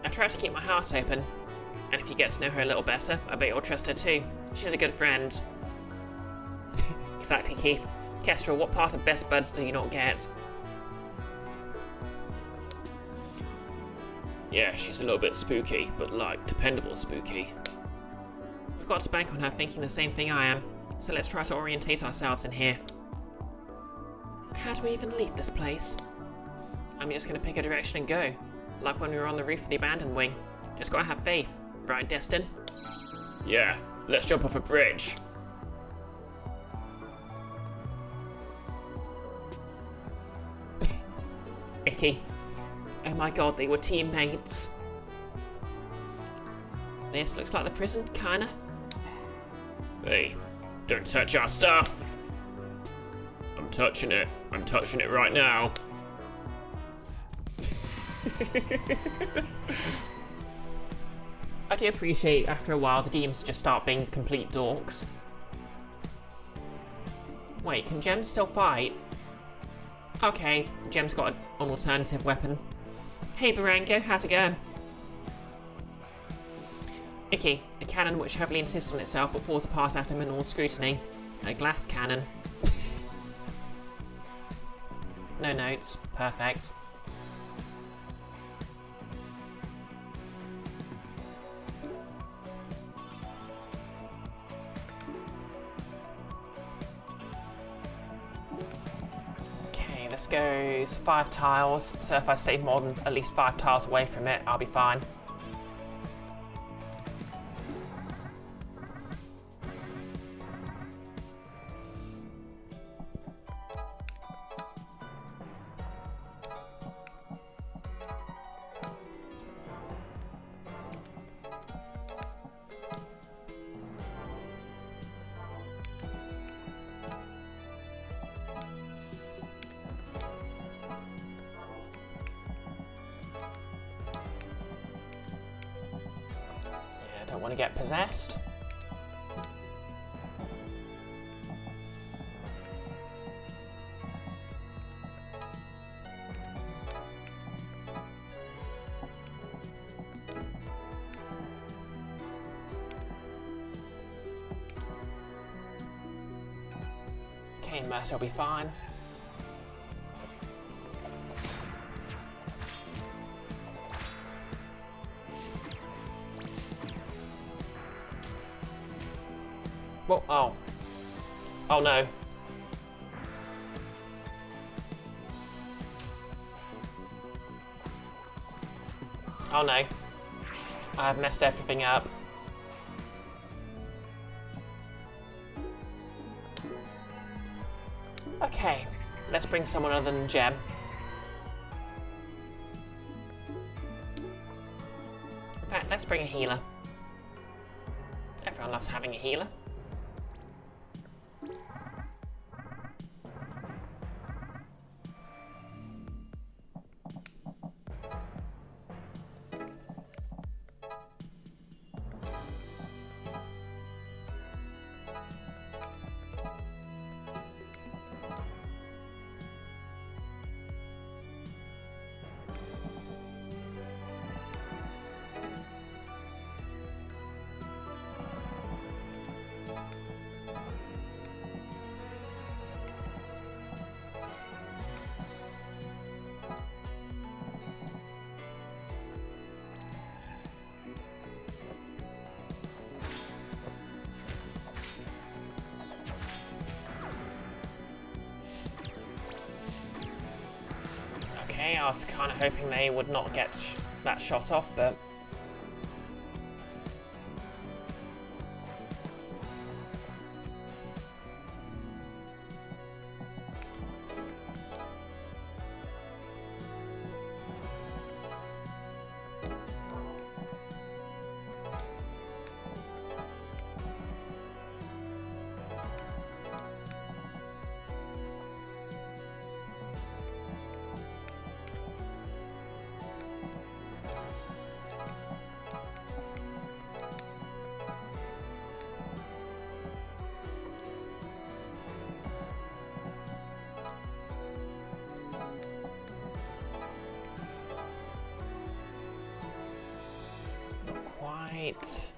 I try to keep my heart open, and if you get to know her a little better, I bet you'll trust her too. She's a good friend. Exactly, Keith. Kestrel, what part of best buds do you not get? Yeah, she's a little bit spooky, but like, dependable spooky. We've got to bank on her thinking the same thing I am, so let's try to orientate ourselves in here. How do we even leave this place? I'm just gonna pick a direction and go, like when we were on the roof of the abandoned wing. Just gotta have faith, right, Destin? Yeah, let's jump off a bridge. Icky. Oh my god, they were teammates. This looks like the prison, kinda. Hey, don't touch our stuff. I'm touching it. I'm touching it right now. I do appreciate after a while the demons just start being complete dorks. Wait, can Gems still fight? Okay, Gem's got an alternative weapon. Hey Barango, how's it going? Icky, a cannon which heavily insists on itself but falls apart after minimal scrutiny. A glass cannon. No notes. Perfect. Okay, this goes 5 tiles, so if I stay more than at least 5 tiles away from it, I'll be fine. Don't want to get possessed. Okay, Mercy will be fine. Whoa, oh. Oh no. Oh no. I've messed everything up. Okay, let's bring someone other than Gem. In fact, let's bring a healer. Everyone loves having a healer. Okay, I was kind of hoping they would not get that shot off, but... Quite.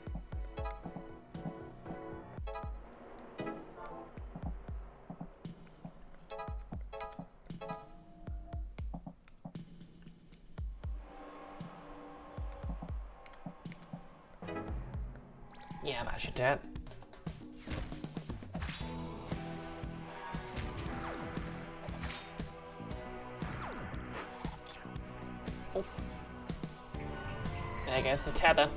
Yeah, that should do it. Oh. There goes the tether.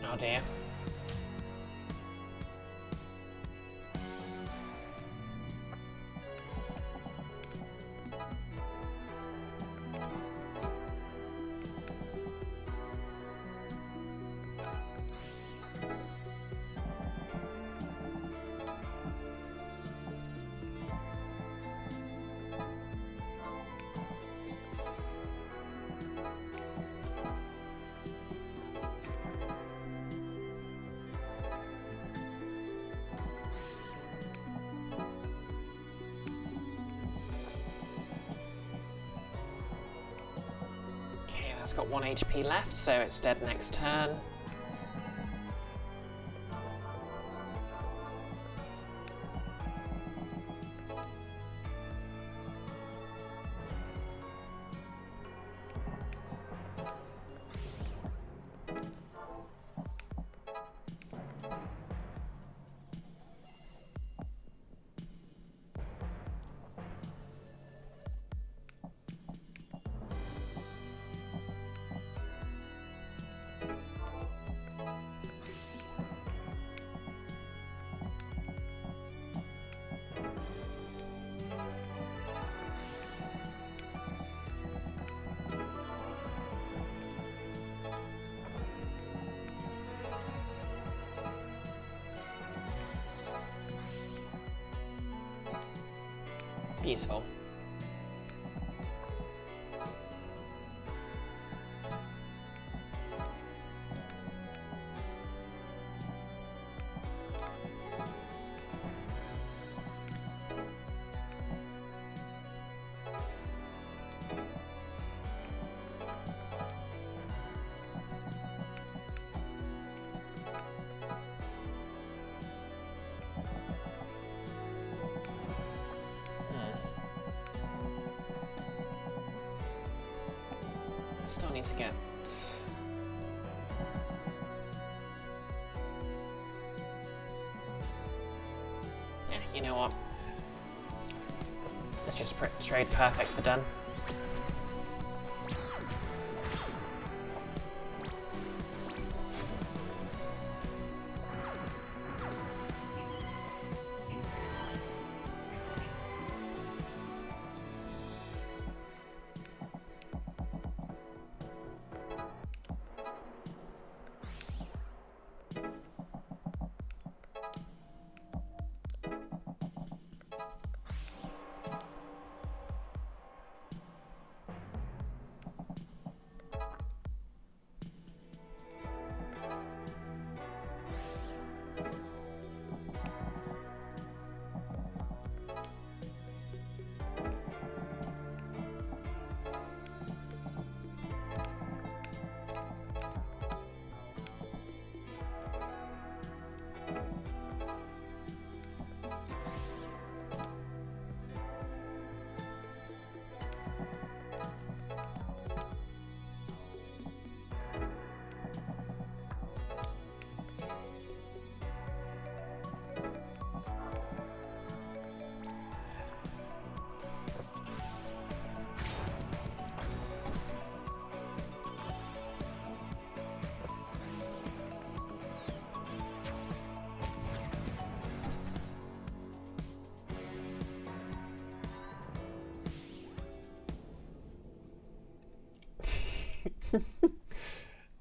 Oh dear. It's got 1 HP left, so it's dead next turn. Beautiful. Still need to get... Yeah, you know what? Let's just trade perfect for done.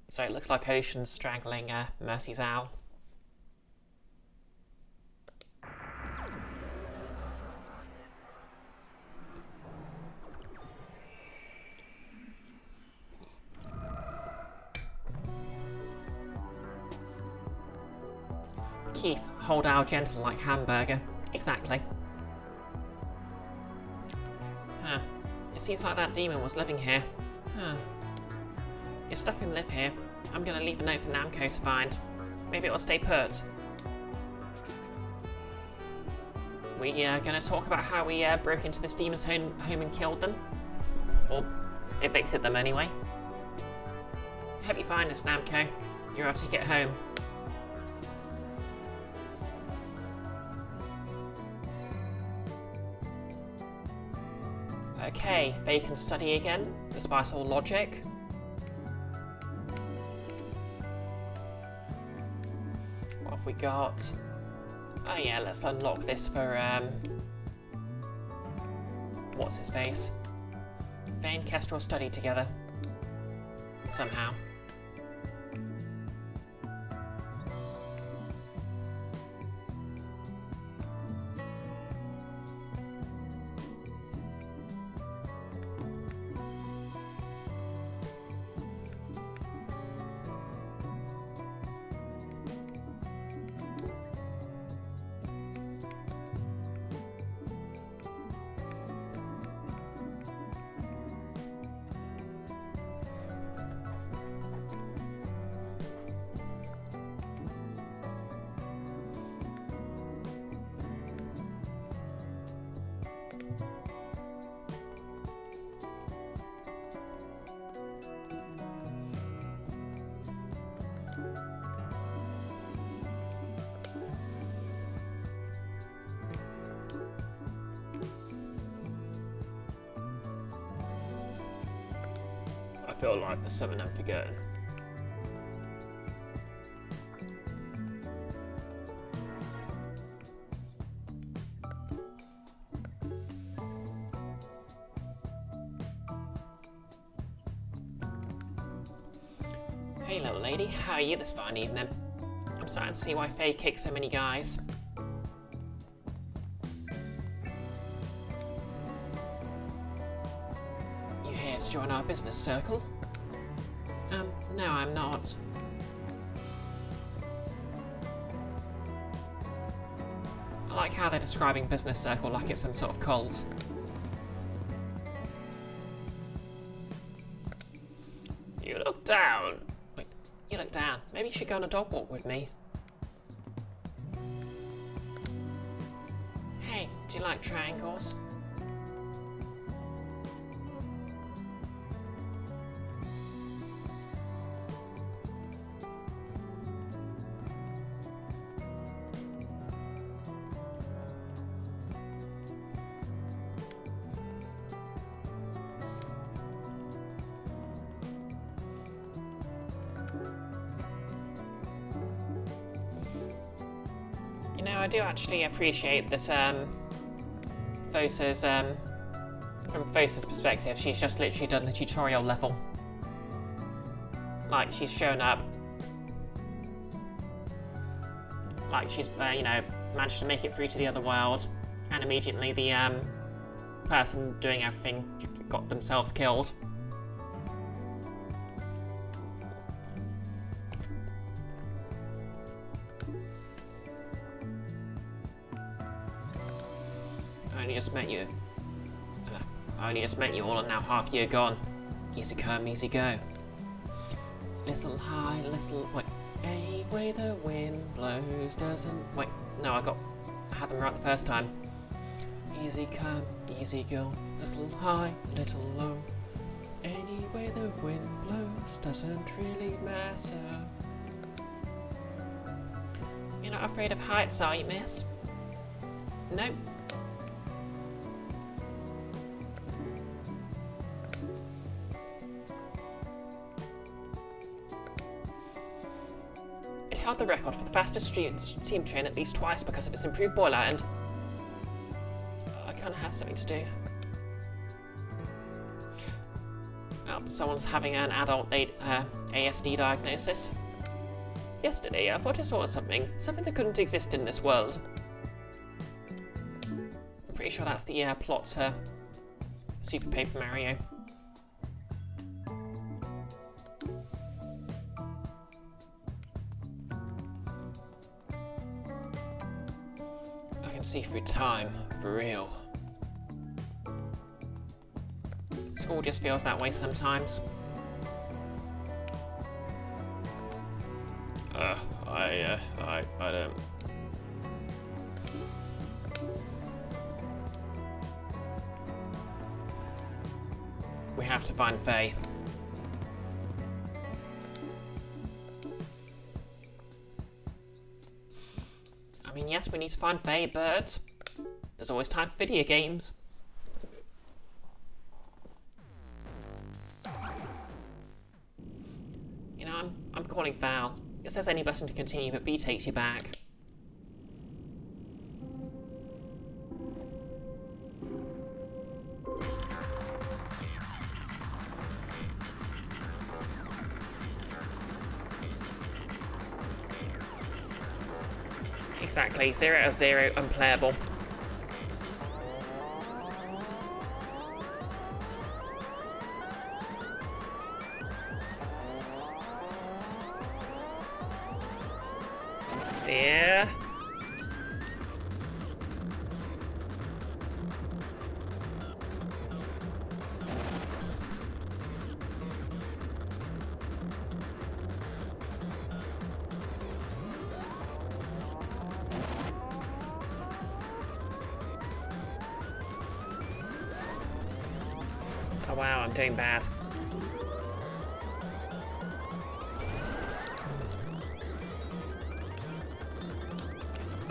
So it looks like Ocean's strangling Mercy's owl. Keith, hold owl gentle like hamburger. Exactly. Huh. It seems like that demon was living here. Huh. If stuff can live here, I'm gonna leave a note for Namco to find. Maybe it'll stay put. We gonna talk about how we broke into this demon's home and killed them? Or evicted them anyway. Hope you find us, Namco. You're our ticket home. Okay, Faye can study again, despite all logic. What have we got? Oh yeah, let's unlock this for, what's his face? Vane Kestrel studied together. Somehow. I feel like there's something I'm forgetting. Hey little lady, how are you this fine evening? I'm starting to see why Faye kicks so many guys. You here to join our business circle? No, I'm not. I like how they're describing business circle like it's some sort of cult. You look down. Wait, you look down. Maybe you should go on a dog walk with me. Hey, do you like triangles? You know, I do actually appreciate this, Fosa's, from Fosa's perspective, she's just literally done the tutorial level. Like, she's shown up. Like, she's, you know, managed to make it through to the other world, and immediately the, person doing everything got themselves killed. I only just met you. I only just met you all and now half year gone. Easy come, easy go. Little high, little... Wait. Any way the wind blows doesn't... Wait, no, I had them right the first time. Easy come, easy go. Little high, little low. Any way the wind blows doesn't really matter. You're not afraid of heights, are you, miss? Nope. It held the record for the fastest steam train at least twice because of its improved boiler, and I kind of has something to do. Oh, someone's having an adult ASD diagnosis. Yesterday, I thought I saw something that couldn't exist in this world. I'm pretty sure that's the plot to Super Paper Mario. I can see through time, for real. School just feels that way sometimes. I don't... We have to find Faye. I mean, yes, we need to find Faye, but there's always time for video games. You know, I'm calling foul. It says any button to continue, but B takes you back. Exactly, 0 out of 0, unplayable. Steer. Oh wow, I'm doing bad.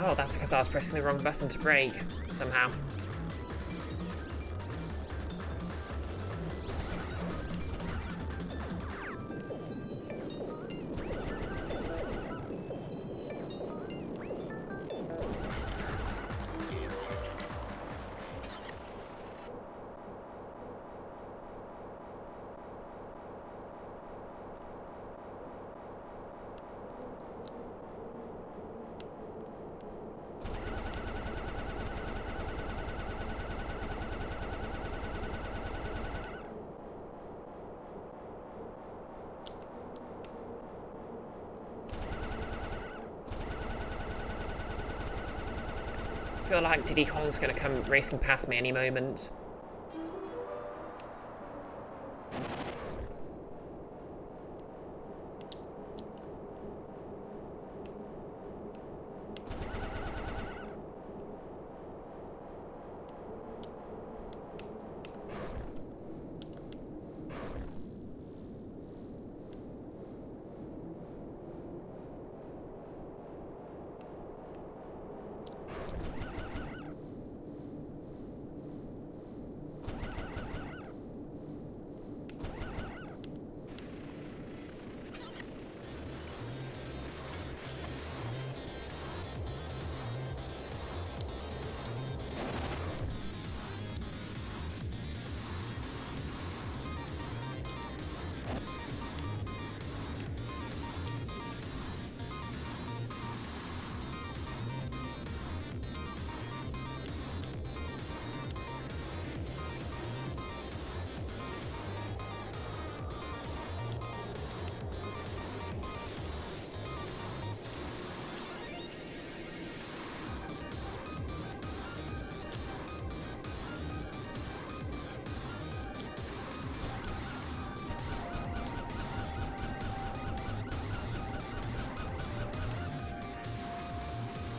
Oh, that's because I was pressing the wrong button to brake, somehow. I feel like Diddy Kong's going to come racing past me any moment.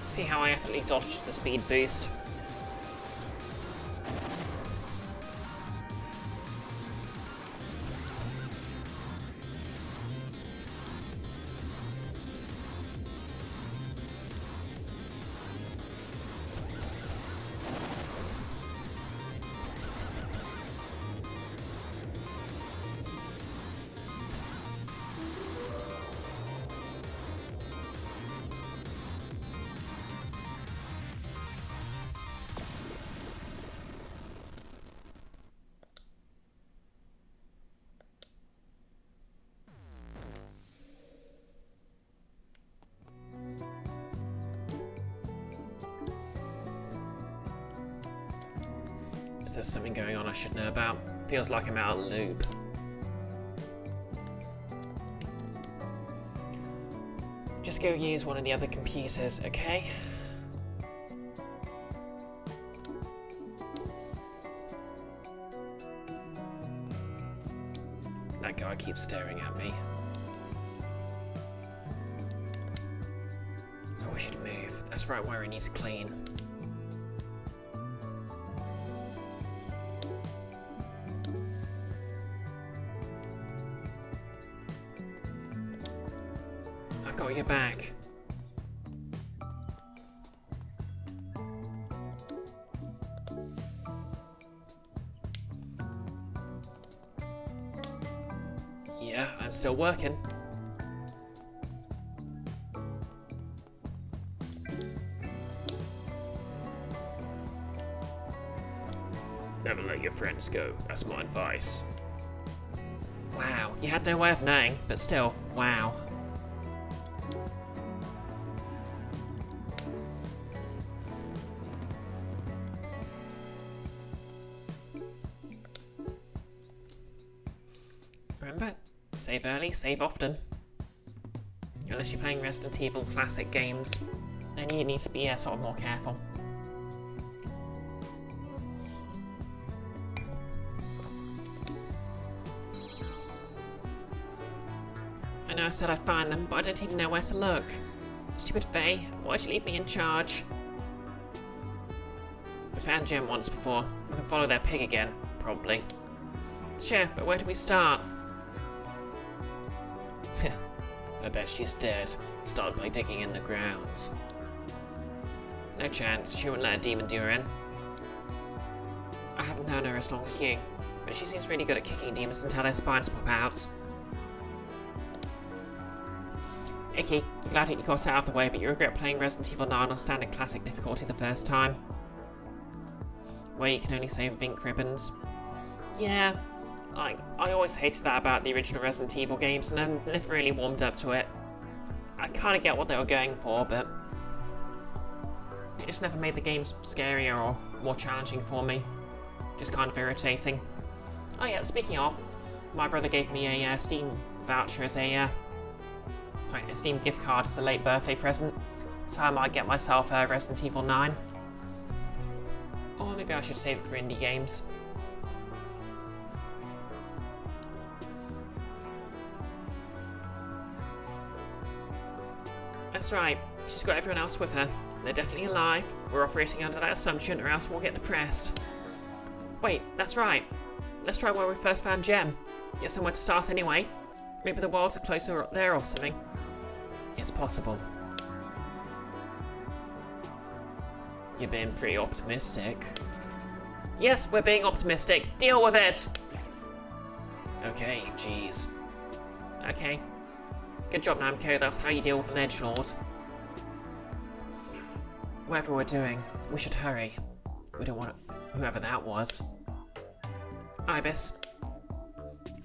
See how I effortlessly dodged the speed boost. Is there something going on I should know about? Feels like I'm out of the loop. Just go use one of the other computers, okay? That guy keeps staring at me. Oh, we should move. That's right where he needs clean. I've got your back. Yeah, I'm still working. Never let your friends go. That's my advice. Wow, you had no way of knowing, but still, wow. Remember, save early, save often. Unless you're playing Resident Evil classic games, then you need to be sort of more careful. I know I said I'd find them, but I don't even know where to look. Stupid Faye, why'd you leave me in charge? We found Gem once before. We can follow their pig again, probably. Sure, but where do we start? I bet she's dead. Start by digging in the ground. No chance, she won't let a demon do her in. I haven't known her as long as you, but she seems really good at kicking demons until their spines pop out. Icky, glad that you got out of the way, but you regret playing Resident Evil 9 on standard classic difficulty the first time. Where you can only save with ink ribbons. Yeah, I always hated that about the original Resident Evil games, and I've never really warmed up to it. I kind of get what they were going for, but it just never made the games scarier or more challenging for me. Just kind of irritating. Oh yeah, speaking of, my brother gave me a Steam voucher as a Steam gift card as a late birthday present, so I might get myself Resident Evil 9. Or maybe I should save it for indie games. That's right, she's got everyone else with her. They're definitely alive. We're operating under that assumption, or else we'll get depressed. Wait, that's right. Let's try where we first found Gem. Get somewhere to start anyway. Maybe the worlds are closer up there or something. It's possible. You're being pretty optimistic. Yes, we're being optimistic. Deal with it! Okay, jeez. Okay. Good job, Namco. That's how you deal with an edgelord. Whatever we're doing, we should hurry. We don't want whoever that was. Ibis.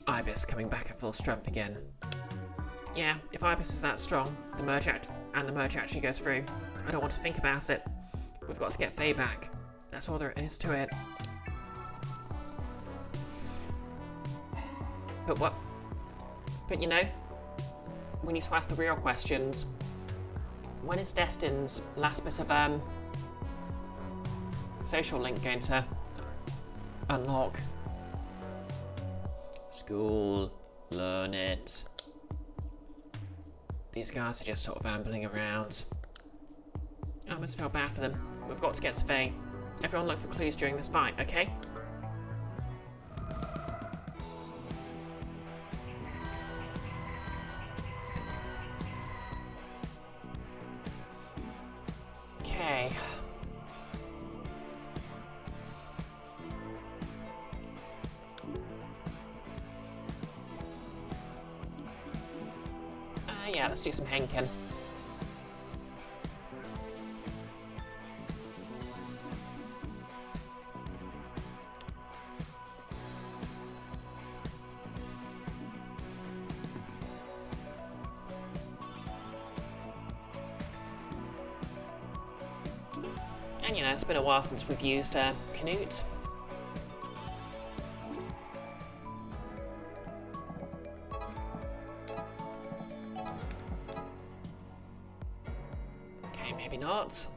Ibis coming back at full strength again. Yeah, if Ibis is that strong, the merge actually goes through. I don't want to think about it. We've got to get Faye back. That's all there is to it. But what? But you know, we need to ask the real questions. When is Destin's last bit of social link going to unlock? School, learn it. These guys are just sort of ambling around. I must feel bad for them. We've got to get to Faye. Everyone look for clues during this fight, okay? Okay. Yeah, let's do some Henken. And you know, it's been a while since we've used Canute. Okay, maybe not.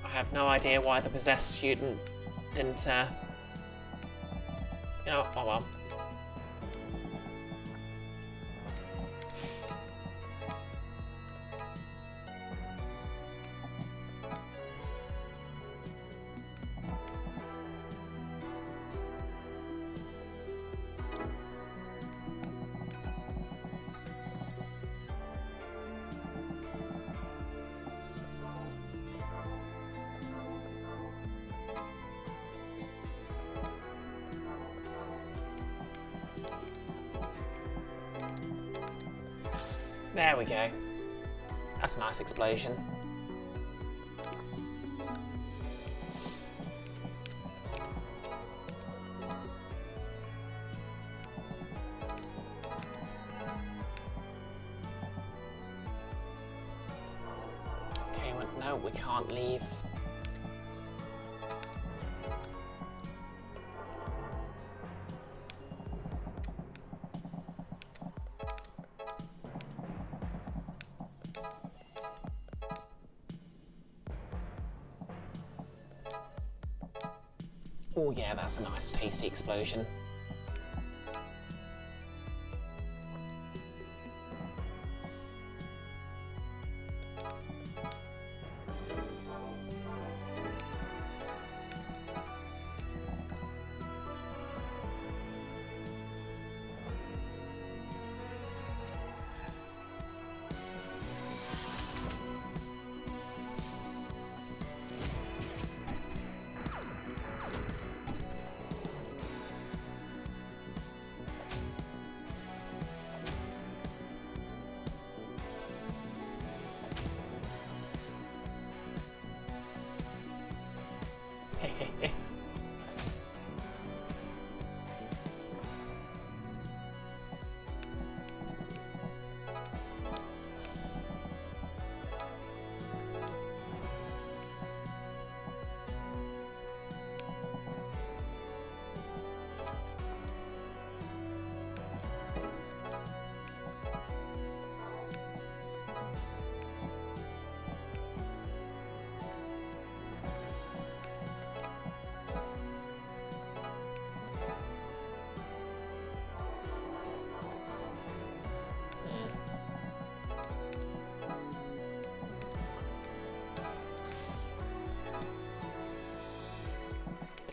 I have no idea why the possessed student didn't, you know, oh well. There we go. That's a nice explosion. Okay, well, no, we can't leave. Oh yeah, that's a nice tasty explosion.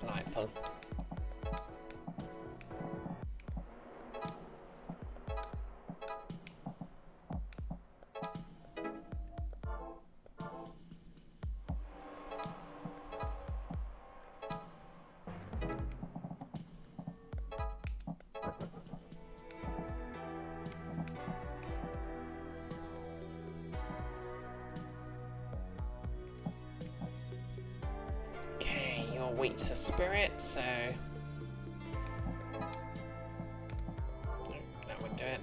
Delightful. Okay, you're weak to spirit, so that would do it.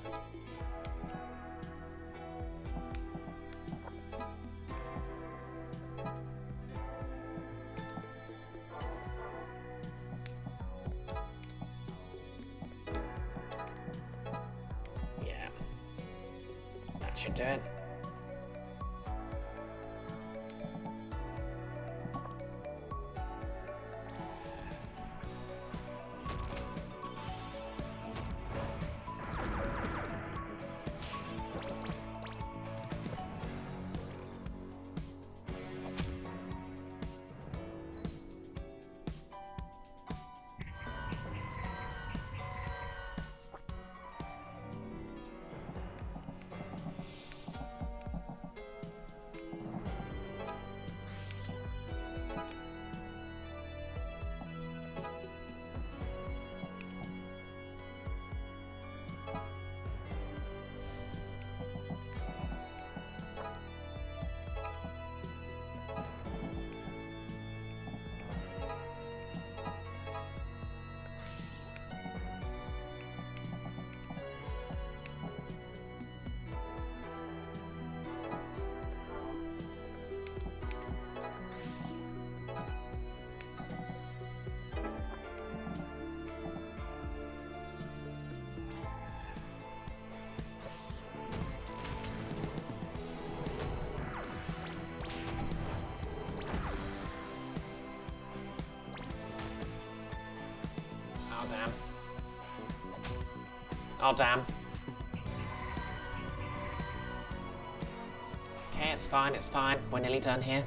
Yeah, that should do it. Oh damn. Oh damn. Okay, it's fine, it's fine. We're nearly done here.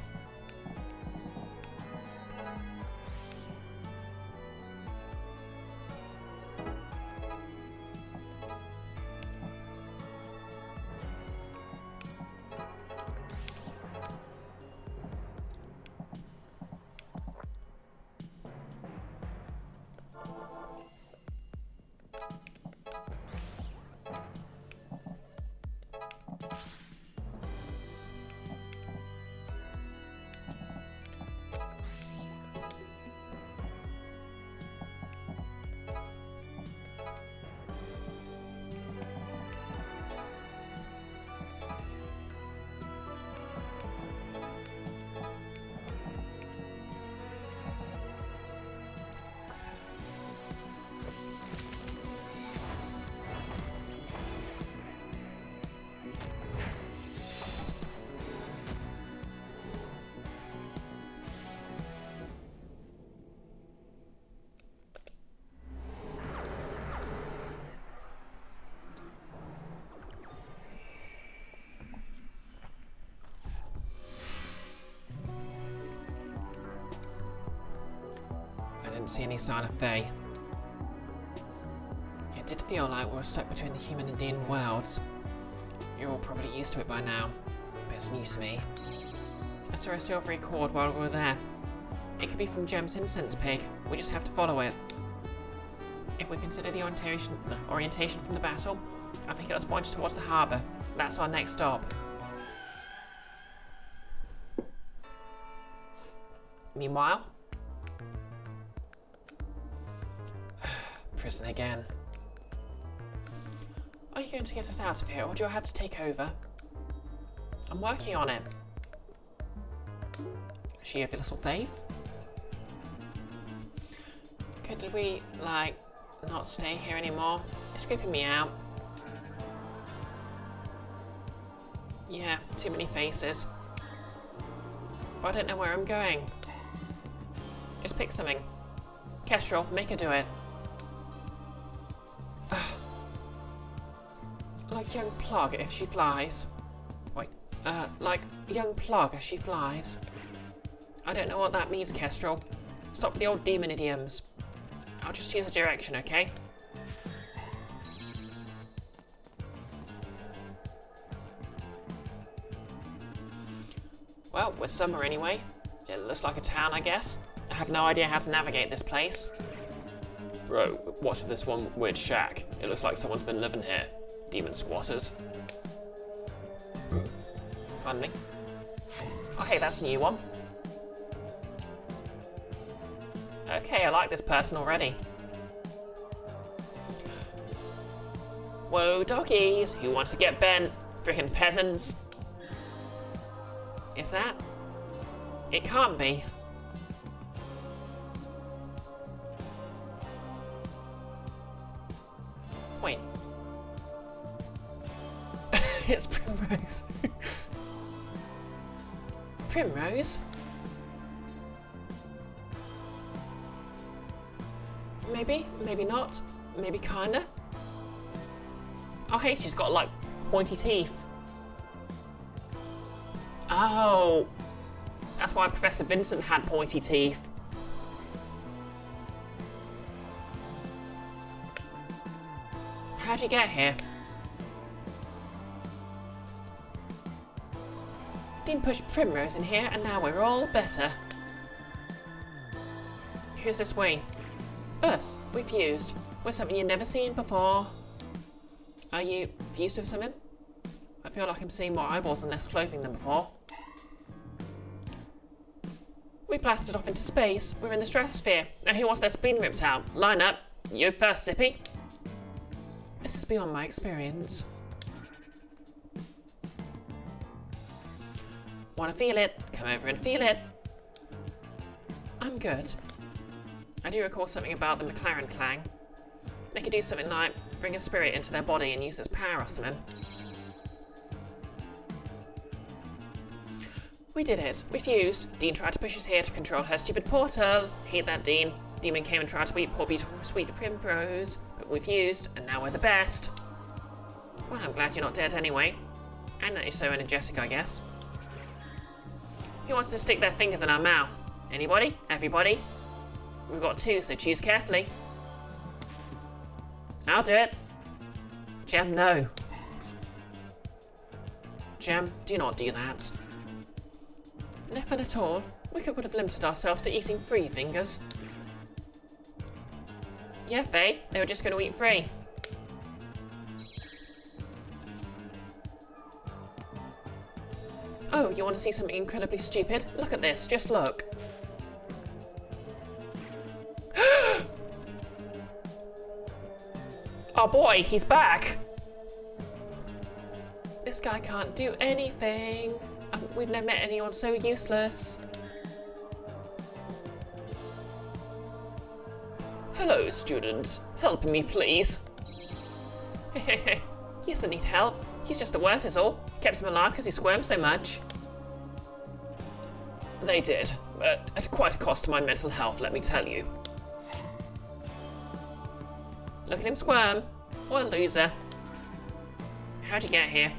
didn't see any sign of Faye. It did feel like we were stuck between the human and demon worlds. You're all probably used to it by now, but it's new to me. I saw a silvery cord while we were there. It could be from Gem's incense pig. We just have to follow it. If we consider the orientation from the battle, I think it was pointed towards the harbour. That's our next stop. Meanwhile... prison again. Are you going to get us out of here, or do I have to take over? I'm working on it. Is she of little faith? Could we, like, not stay here anymore? It's creeping me out. Yeah, too many faces. But I don't know where I'm going. Just pick something. Kestrel, make her do it. Like young Plug if she flies. Wait, like young Plug as she flies. I don't know what that means, Kestrel. Stop with the old demon idioms. I'll just use a direction, okay? Well, we're somewhere anyway. It looks like a town, I guess. I have no idea how to navigate this place. Bro, what's with this one weird shack? It looks like someone's been living here. Demon squatters. Pardon me. Oh, hey, that's a new one. Okay, I like this person already. Whoa, doggies! Who wants to get bent? Frickin' peasants. Is that? It can't be. Wait. It's Primrose. Primrose? Maybe, maybe not, maybe kinda. Oh hey, she's got like pointy teeth. Oh, that's why Professor Vincent had pointy teeth. How'd you get here? Dean pushed Primrose in here and now we're all better. Who's this we? Us. We fused. We're something you've never seen before. Are you fused with something? I feel like I'm seeing more eyeballs and less clothing than before. We blasted off into space. We're in the stratosphere. And who wants their spleen ripped out? Line up. You first, Zippy. This is beyond my experience. Wanna feel it? Come over and feel it. I'm good. I do recall something about the McLaren clang. They could do something like bring a spirit into their body and use its power or something. We did it. We fused. Dean tried to push us here to control her stupid portal. Hate that, Dean. Demon came and tried to eat poor sweet Primrose, but we fused, and now we're the best. Well, I'm glad you're not dead anyway. And that you're so energetic, I guess. Who wants to stick their fingers in our mouth? Anybody? Everybody? We've got two, so choose carefully. I'll do it. Gem, no. Gem, do not do that. Nothing at all. We would have limited ourselves to eating 3 fingers. Yeah, Faye, they were just going to eat 3. Oh, you want to see something incredibly stupid? Look at this, just look. Oh boy, he's back! This guy can't do anything. We've never met anyone so useless. Hello, student. Help me, please. He doesn't need help. He's just the worst is all. Kept him alive because he squirmed so much. They did, but at quite a cost to my mental health, let me tell you. Look at him squirm. What a loser. How'd you get here?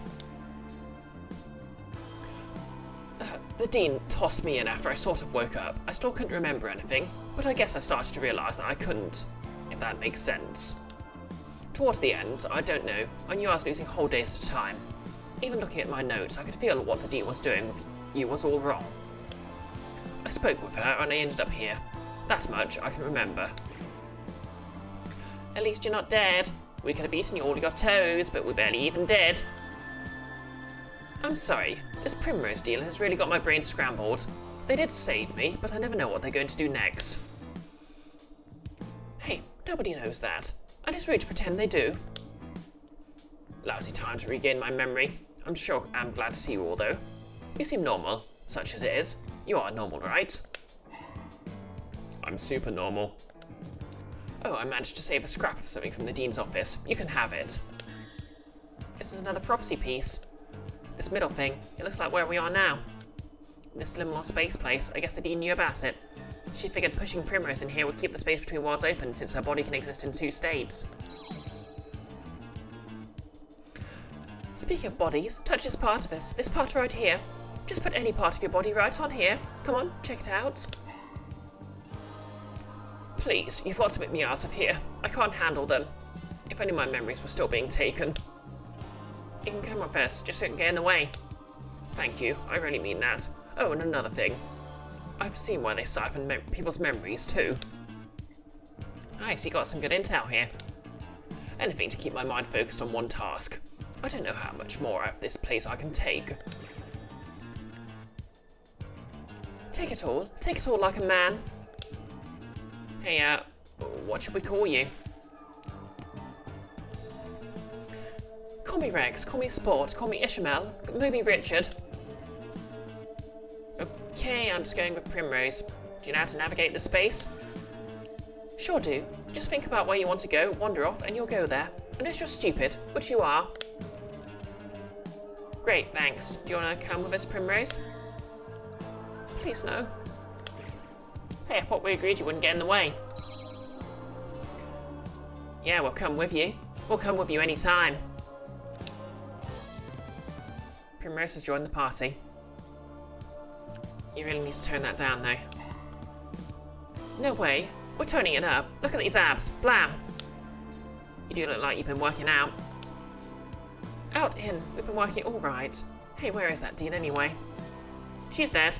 The Dean tossed me in after I sort of woke up. I still couldn't remember anything. but I guess I started to realise that I couldn't, if that makes sense. Towards the end, I don't know, I knew I was losing whole days at a time. Even looking at my notes, I could feel what the Dean was doing with you was all wrong. I spoke with her and I ended up here. That much I can remember. At least you're not dead. We could have eaten you all your toes, but we barely even did. I'm sorry, this Primrose deal has really got my brain scrambled. They did save me, but I never know what they're going to do next. Hey, nobody knows that. And it's rude to pretend they do. Lousy time to regain my memory. I'm glad to see you all, though. You seem normal, such as it is. You are normal, right? I'm super normal. Oh, I managed to save a scrap of something from the Dean's office. You can have it. This is another prophecy piece. This middle thing, it looks like where we are now. This liminal space place, I guess the Dean knew about it. She figured pushing Primrose in here would keep the space between worlds open since her body can exist in 2 states. Speaking of bodies, touch this part of us, this part right here. Just put any part of your body right on here. Come on, check it out. Please, you've got to get me out of here. I can't handle them. If only my memories were still being taken. You can come with us, just don't get in the way. Thank you, I really mean that. Oh, and another thing. I've seen why they siphon people's memories too. Nice, you got some good intel here. Anything to keep my mind focused on one task. I don't know how much more out of this place I can take. Take it all like a man. Hey, what should we call you? Call me Rex, call me Sport, call me Ishmael, maybe Richard. Okay, I'm just going with Primrose. Do you know how to navigate the space? Sure do. Just think about where you want to go, wander off, and you'll go there. Unless you're stupid, which you are. Great, thanks. Do you want to come with us, Primrose? Please no. Hey, I thought we agreed you wouldn't get in the way. Yeah, we'll come with you. We'll come with you anytime. Primrose has joined the party. You really need to tone that down, though. No way. We're toning it up. Look at these abs. Blam! You do look like you've been working out. Out, in. We've been working all right. Hey, where is that Dean anyway? She's dead.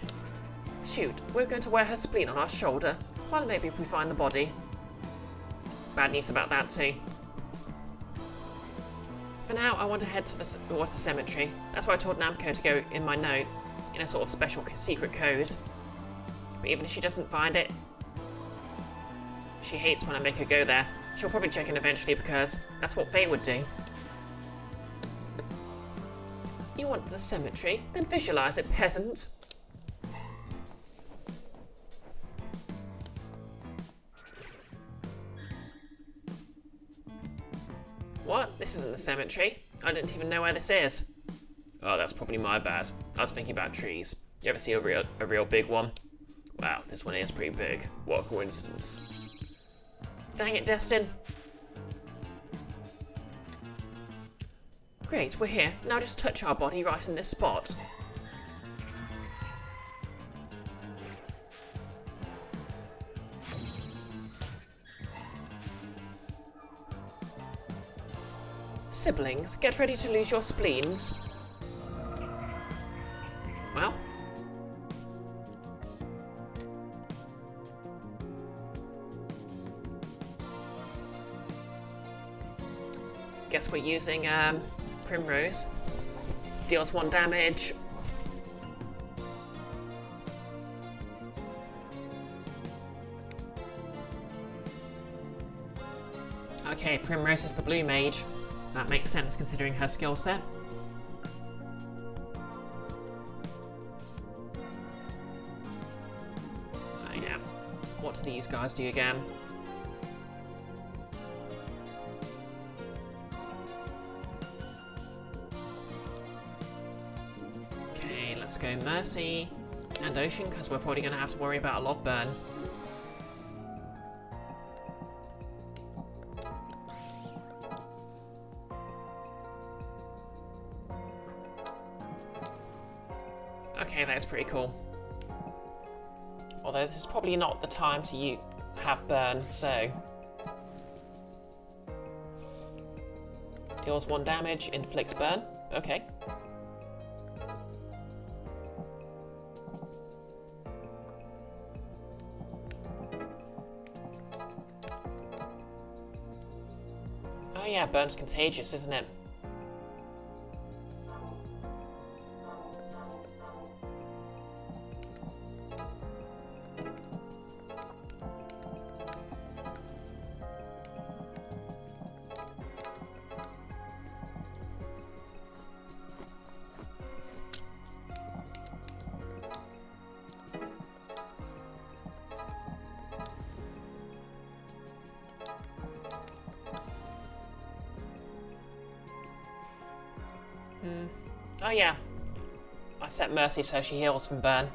Shoot, we're going to wear her spleen on our shoulder. Well, maybe if we find the body. Bad news about that too. For now, I want to head to the cemetery. That's where I told Namco to go in my note, in a sort of special secret code. But even if she doesn't find it, she hates when I make her go there. She'll probably check in eventually because that's what Faye would do. You want the cemetery? Then visualize it, peasant. What? This isn't the cemetery. I didn't even know where this is. Oh, that's probably my bad. I was thinking about trees. You ever see a real big one? Wow, this one is pretty big. What a coincidence. Dang it, Destin. Great, we're here. Now just touch our body right in this spot. Siblings, get ready to lose your spleens. Well. Guess we're using Primrose. Deals 1 damage. Okay, Primrose is the blue mage. That makes sense considering her skill set. Yeah. What do these guys do again? Okay, let's go Mercy and Ocean because we're probably going to have to worry about a lot of burn. Okay, that's pretty cool. Although although this is probably not the time to have burn, so... Deals 1 damage, inflicts burn. Okay. Oh yeah, burn's contagious, isn't it? Oh yeah, I've set Mercy so she heals from burn.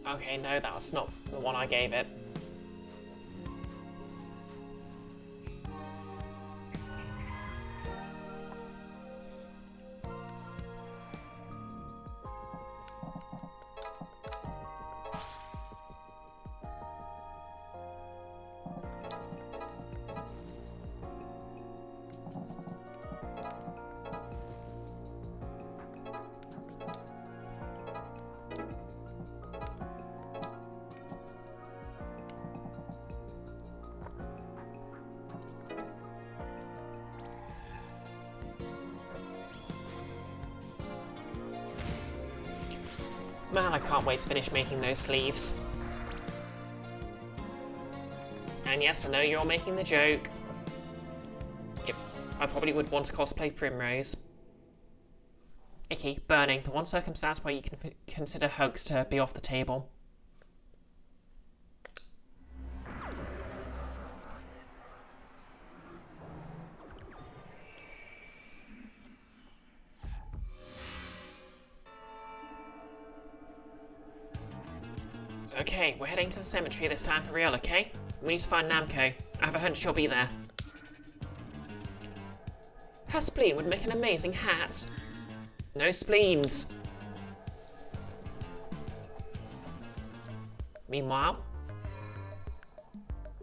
Okay, no, that was not the one I gave it. Man, I can't wait to finish making those sleeves. And yes, I know you're all making the joke. I probably would want to cosplay Primrose. Icky, burning, the one circumstance where you can consider hugs to be off the table. Okay, we're heading to the cemetery this time for real, okay? We need to find Namco. I have a hunch she'll be there. Her spleen would make an amazing hat. No spleens. Meanwhile...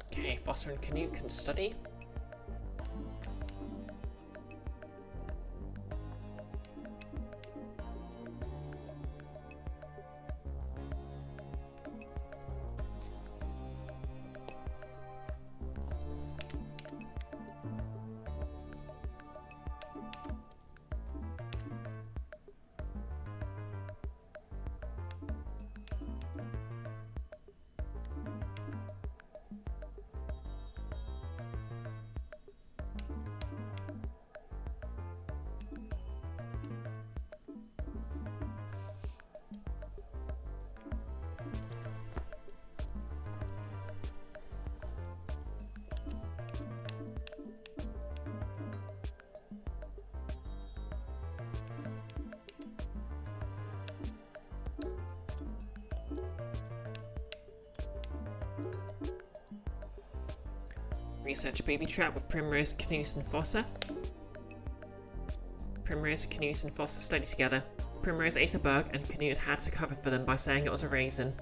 Okay, Foster and Canute can study. Research baby trap with Primrose, Canute and Foster. Primrose, Canute and Foster study together. Primrose ate a bug and Canute had to cover for them by saying it was a raisin.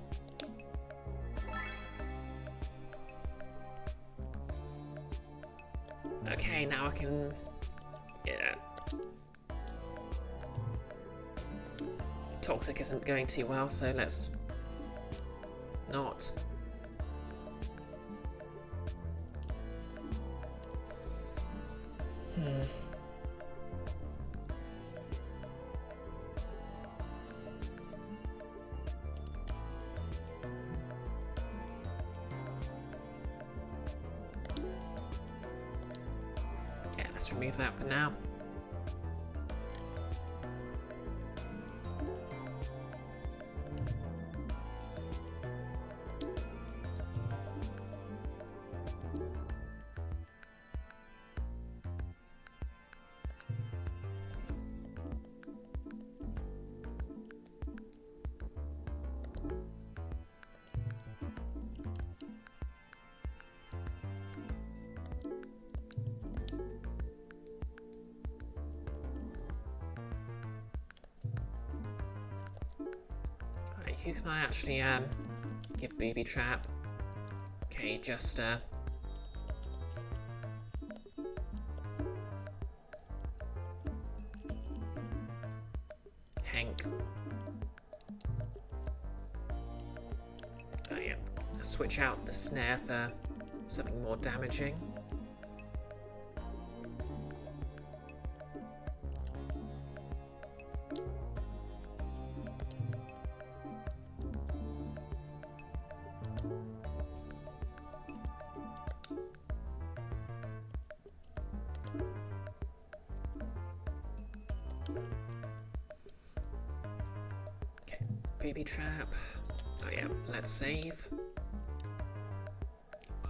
Okay, now I can... Yeah. Toxic isn't going too well, so let's... not. Yeah, let's remove that for now. Who can I actually give booby trap? Okay, just Hank. Oh yeah, let's switch out the snare for something more damaging. Booby trap. Oh yeah, let's save.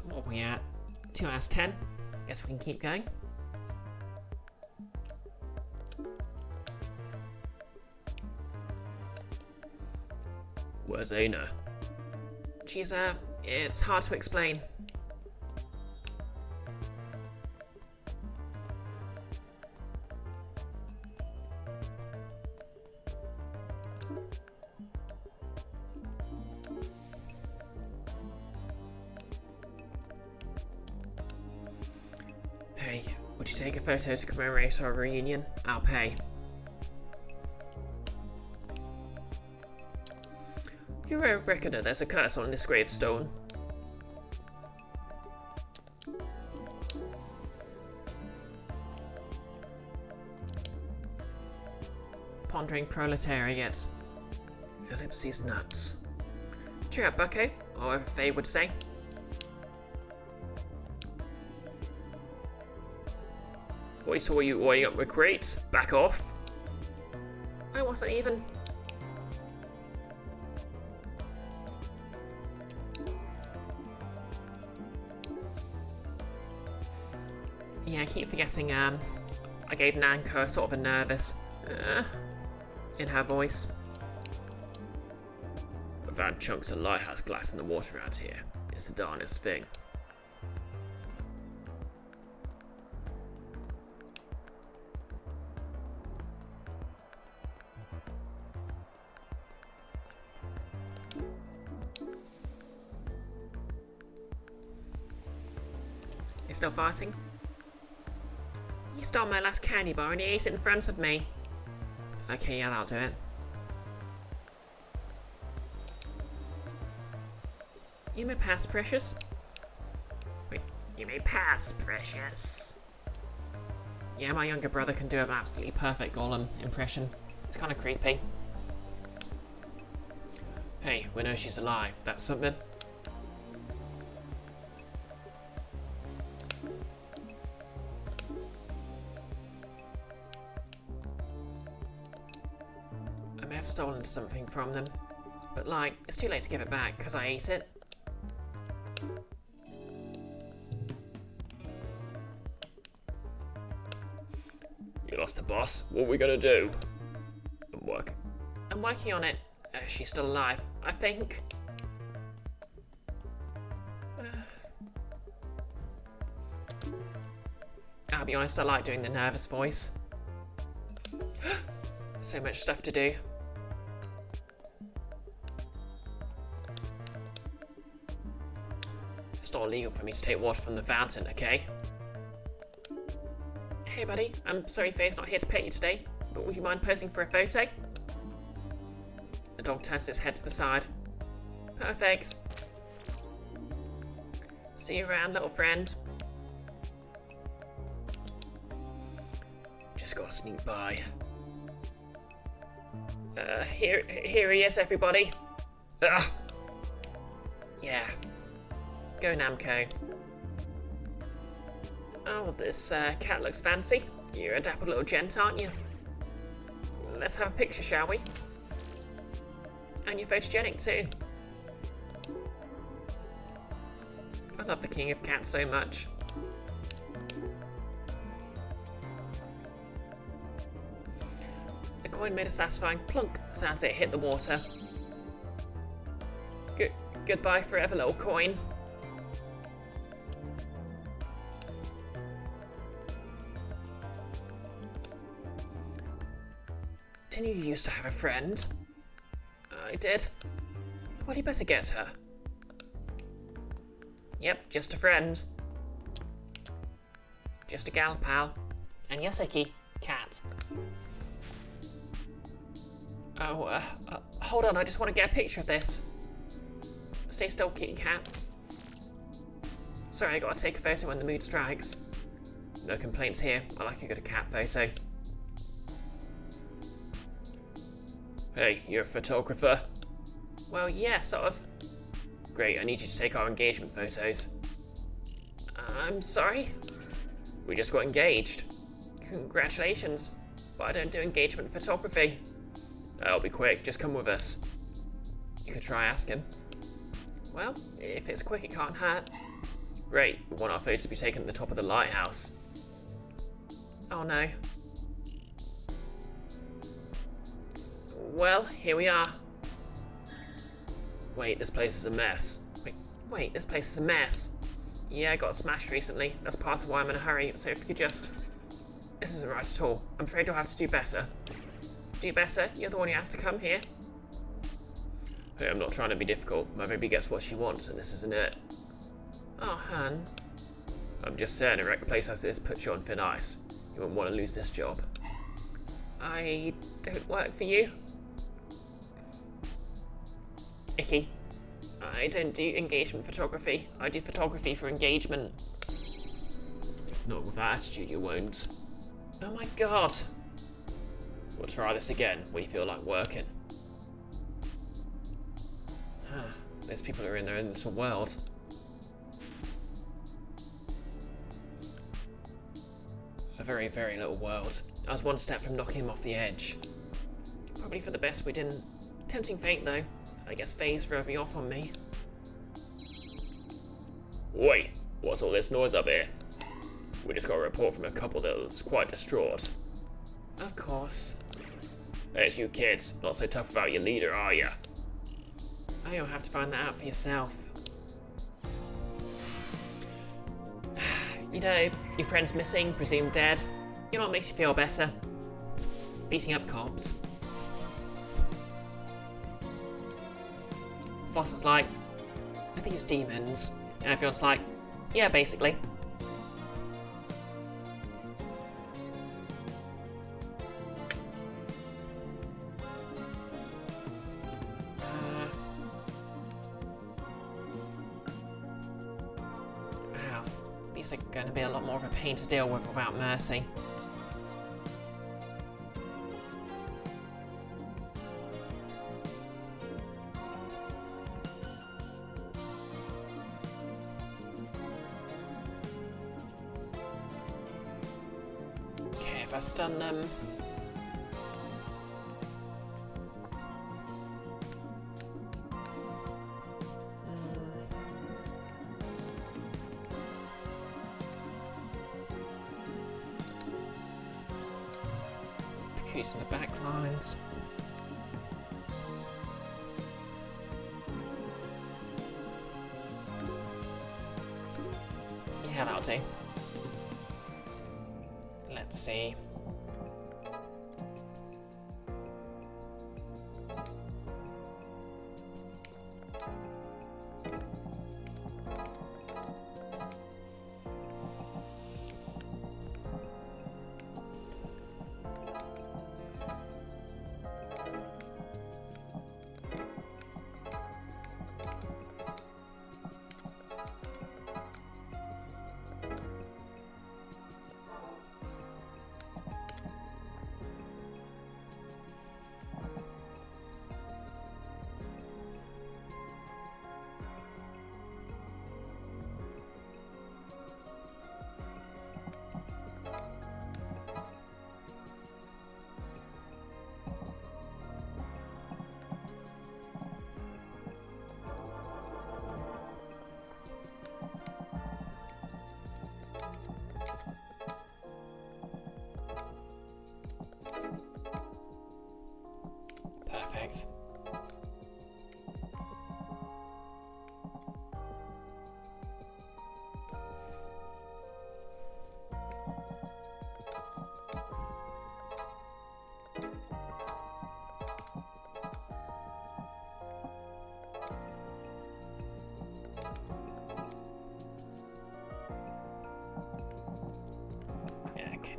What are we at? 2 hours 10. Guess we can keep going. Where's Aina? She's it's hard to explain. Hey, would you take a photo to commemorate our reunion? I'll pay. You're a reckoner, there's a curse on this gravestone. Pondering proletariat. Ellipses nuts. Cheer up, bucko, or whatever Faye would say. I saw you oiling up the crates. Back off. I wasn't even. Yeah, I keep forgetting, I gave Nanko sort of a nervous, in her voice. I found chunks of lighthouse glass in the water out here. It's the darnest thing. You're still farting? You stole my last candy bar and you ate it in front of me. Okay, yeah, that'll do it. You may pass, Precious. Wait, you may pass, Precious. Yeah, my younger brother can do an absolutely perfect Gollum impression. It's kind of creepy. Hey, we know she's alive. That's something. I may have stolen something from them, but like, it's too late to give it back because I ate it. You lost the boss. What are we gonna do? I'm working on it. She's still alive, I think. I'll be honest, I like doing the nervous voice. So much stuff to do. It's not illegal for me to take water from the fountain, okay? Hey buddy, I'm sorry Faye's not here to pet you today, but would you mind posing for a photo? The dog turns his head to the side. Perfect. See you around, little friend. Just gotta sneak by. Here he is, everybody. Ugh. Yeah. Go, Namco. Oh, this cat looks fancy. You're a dapper little gent, aren't you? Let's have a picture, shall we? And you're photogenic too. I love the King of Cats so much. The coin made a satisfying plunk sound as it hit the water. Goodbye forever, little coin. Didn't you used to have a friend? I did. Well, you better get her. Yep, just a friend. Just a gal pal. And yes, Icky, cat. Oh, hold on, I just want to get a picture of this. Stay still, kitty cat. Sorry, I gotta take a photo when the mood strikes. No complaints here, I like a good cat photo. Hey, you're a photographer? Well, yeah, sort of. Great, I need you to take our engagement photos. I'm sorry? We just got engaged. Congratulations, but I don't do engagement photography. I'll be quick, just come with us. You could try asking. Well, if it's quick, it can't hurt. Great, we want our photos to be taken at the top of the lighthouse. Oh no. Well, here we are. Wait, this place is a mess. Wait, this place is a mess. Yeah, I got smashed recently. That's part of why I'm in a hurry, so if you could just... This isn't right at all. I'm afraid you'll have to do better. Do better? You're the one who has to come here. Hey, I'm not trying to be difficult. My baby gets what she wants, and this isn't it. Oh, hun. I'm just saying, a wrecked place like this puts you on thin ice. You wouldn't want to lose this job. I don't work for you. Icky. I don't do engagement photography. I do photography for engagement. Not with that attitude, you won't. Oh my god. We'll try this again when you feel like working. Those people are in their own little world. A very, very little world. I was one step from knocking him off the edge. Probably for the best we didn't. Tempting fate, though. I guess Faye's rubbing off on me. Wait, what's all this noise up here? We just got a report from a couple that was quite distraught. Of course. Hey, it's you kids. Not so tough about your leader, are ya? Oh, you'll have to find that out for yourself. You know, your friend's missing, presumed dead. You know what makes you feel better? Beating up cops. Foster's like, I think it's demons. And everyone's like, yeah, basically. Wow, these are going to be a lot more of a pain to deal with without Mercy. If I stun them... Using the back lines. Yeah, that'll do. Let's see.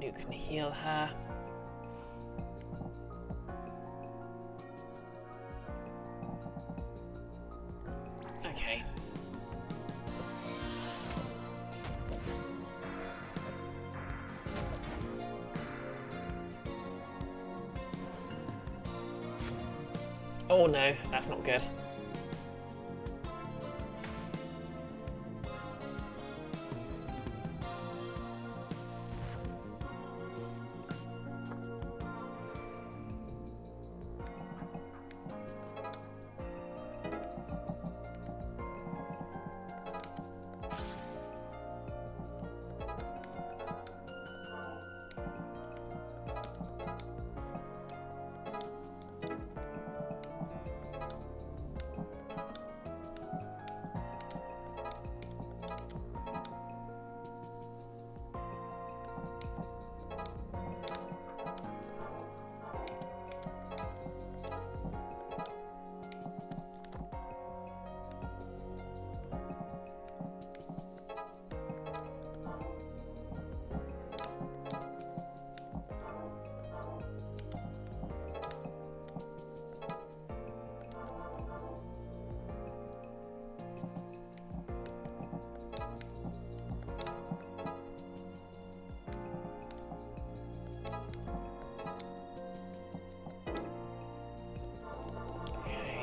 You can heal her. Okay. Oh no, that's not good.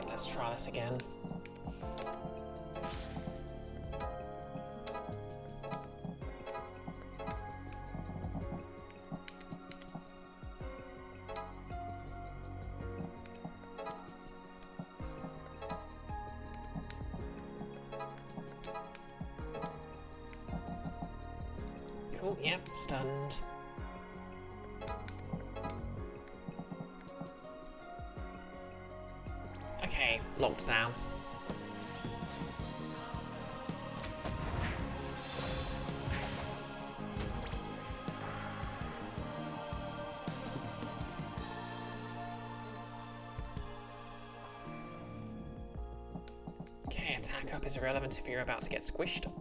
Let's try this again. Cool, yep, stunned. Okay, locked down. Okay, attack up is irrelevant if you're about to get squished.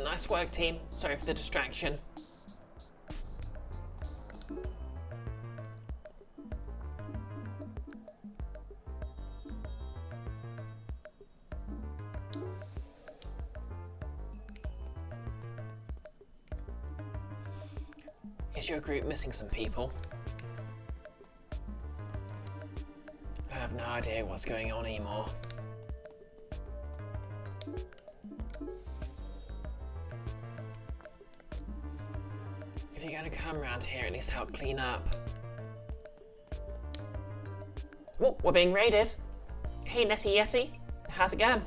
Nice work, team. Sorry for the distraction. Is your group missing some people? I have no idea what's going on anymore. If you're going to come around here, at least help clean up. Oh, we're being raided. Hey, Nessie Yessie. How's it going?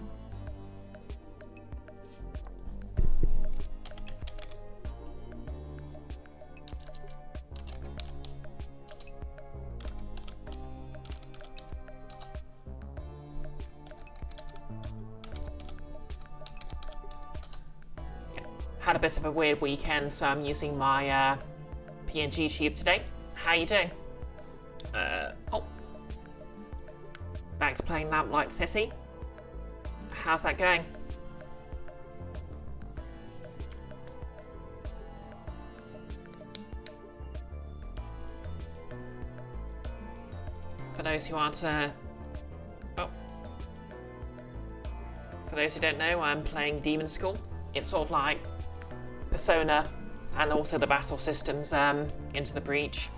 Had a bit of a weird weekend, so I'm using my PNG tube today. How you doing? Oh. Back to playing Lamplight City. how's that going? For those who aren't, for those who don't know, I'm playing Demonschool. It's sort of like Persona and also the battle systems into the Breach.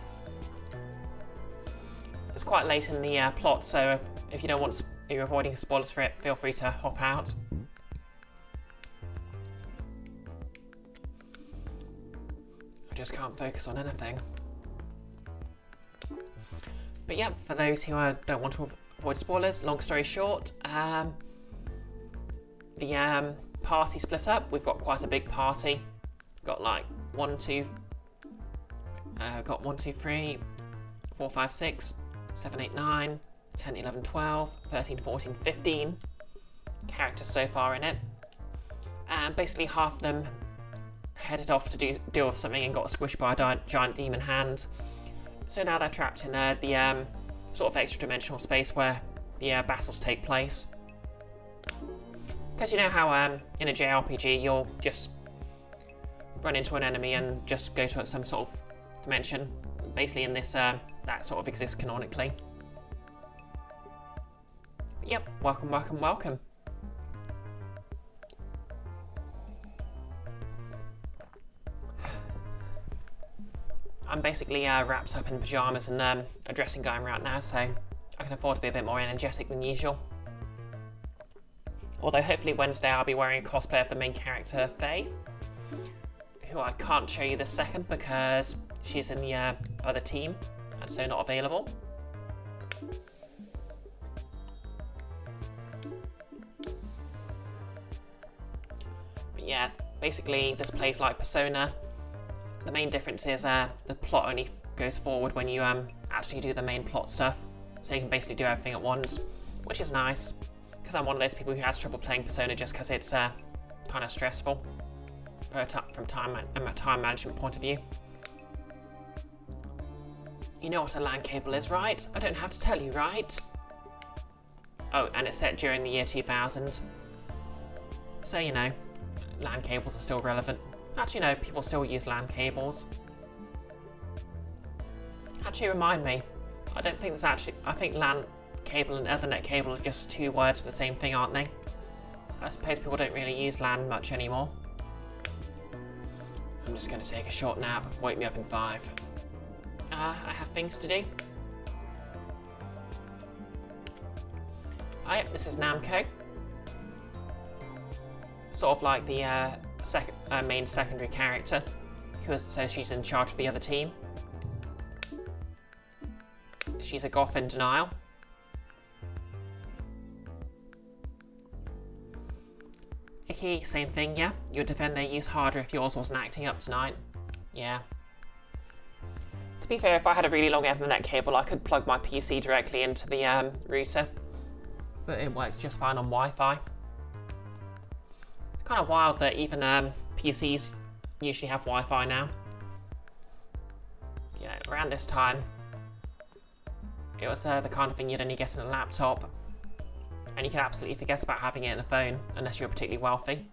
It's quite late in the plot, so if you don't want, you're avoiding spoilers for it, feel free to hop out. I just can't focus on anything. But yeah, for those who don't want to avoid spoilers, long story short, the party split up. We've got quite a big party. Got like 1, 2, 3, 4, 5, 6, 7, 8, 9, 10, 11, 12, 13, 14, 15 characters so far in it. And basically half of them headed off to deal with something and got squished by a giant demon hand. So now they're trapped in the sort of extra-dimensional space where the battles take place. Because you know how in a JRPG you'll just run into an enemy and just go to some sort of dimension. Basically in this, that sort of exists canonically. But yep, welcome, welcome, welcome. I'm basically wrapped up in pyjamas and a dressing gown right now, so I can afford to be a bit more energetic than usual. Although hopefully Wednesday I'll be wearing a cosplay of the main character, Faye, who I can't show you this second because she's in the other team and so not available. But yeah, basically this plays like Persona. The main difference is the plot only goes forward when you actually do the main plot stuff, so you can basically do everything at once, which is nice, because I'm one of those people who has trouble playing Persona just because it's kind of stressful from time management point of view. You know what a LAN cable is, right? I don't have to tell you, right? Oh, and it's set during the year 2000, so you know, LAN cables are still relevant. Actually, no, people still use LAN cables. Actually, remind me, I don't think there's actually, I think LAN cable and Ethernet cable are just two words for the same thing, aren't they? I suppose people don't really use LAN much anymore. I'm just going to take a short nap, wake me up in 5. I have things to do. Oh, yep, this is Namco. Sort of like the main secondary character, so she's in charge of the other team. She's a goth in denial. Icky, same thing, yeah? You'd defend their use harder if yours wasn't acting up tonight. Yeah. To be fair, if I had a really long Ethernet cable, I could plug my PC directly into the router, but it works just fine on Wi-Fi. It's kind of wild that even PCs usually have Wi-Fi now. You know, around this time, it was the kind of thing you'd only get in a laptop, and you could absolutely forget about having it in a phone unless you're particularly wealthy.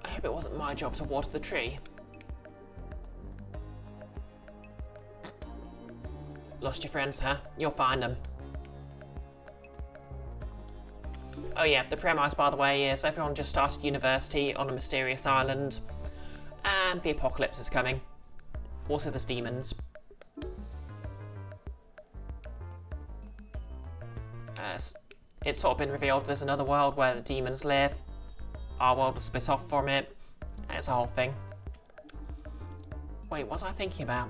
I hope it wasn't my job to water the tree. Lost your friends, huh? You'll find them. Oh yeah, the premise, by the way, is everyone just started university on a mysterious island, and the apocalypse is coming. Also, there's demons. It's sort of been revealed there's another world where the demons live. Our world was split off from it, and it's a whole thing. Wait, what was I thinking about?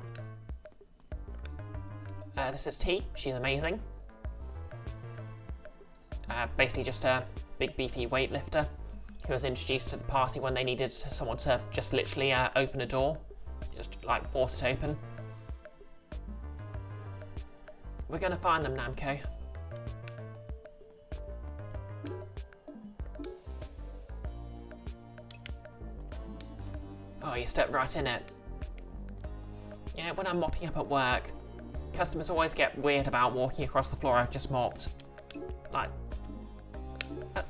This is T. She's amazing. Basically just a big beefy weightlifter who was introduced to the party when they needed someone to just literally open a door. Just like force it open. We're gonna find them, Namco. Oh, you stepped right in it. Yeah, when I'm mopping up at work, customers always get weird about walking across the floor I've just mopped. Like,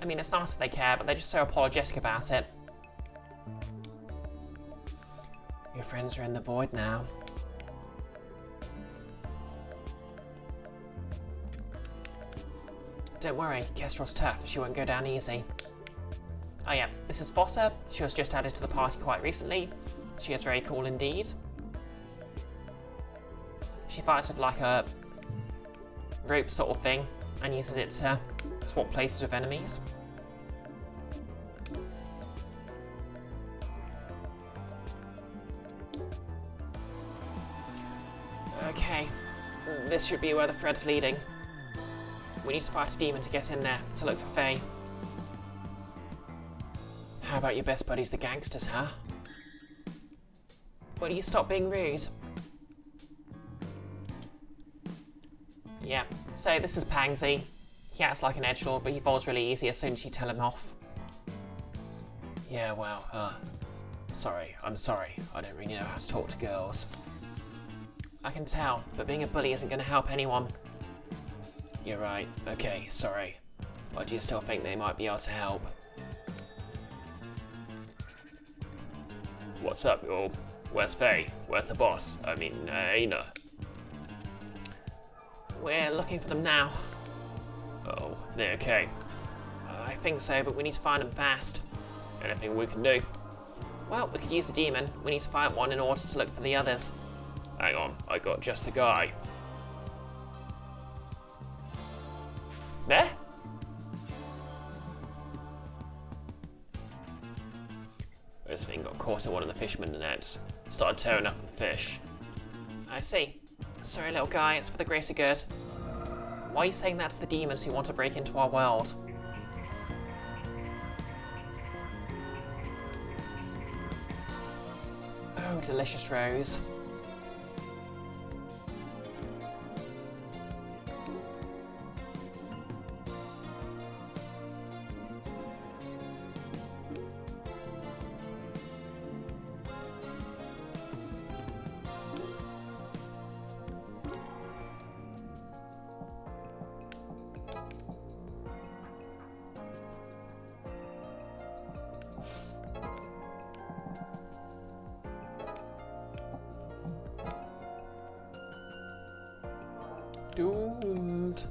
I mean, it's nice that they care, but they're just so apologetic about it. Your friends are in the void now. Don't worry, Kestrel's tough. She won't go down easy. Oh yeah, this is Fossa. She was just added to the party quite recently. She is very cool indeed. She fights with like a rope sort of thing and uses it to swap places with enemies. Okay, this should be where the thread's leading. We need to fight a demon to get in there, to look for Faye. How about your best buddies, the gangsters, huh? Will you stop being rude? Yeah, so this is Pangsy. He acts like an edgelord, but he falls really easy as soon as you tell him off. Yeah, well, sorry, I'm sorry. I don't really know how to talk to girls. I can tell, but being a bully isn't going to help anyone. You're right. Okay, sorry. But do you still think they might be able to help? What's up, y'all? Where's Faye? Where's the boss? I mean, Aina. We're looking for them now. Oh, they're okay. I think so, but we need to find them fast. Anything we can do? Well, we could use a demon. We need to find one in order to look for the others. Hang on, I got just the guy. There? This thing got caught in one of the fisherman's nets. Started tearing up the fish. I see. Sorry, little guy, it's for the greater good. Why are you saying that to the demons who want to break into our world? Oh, delicious rose. Doomed.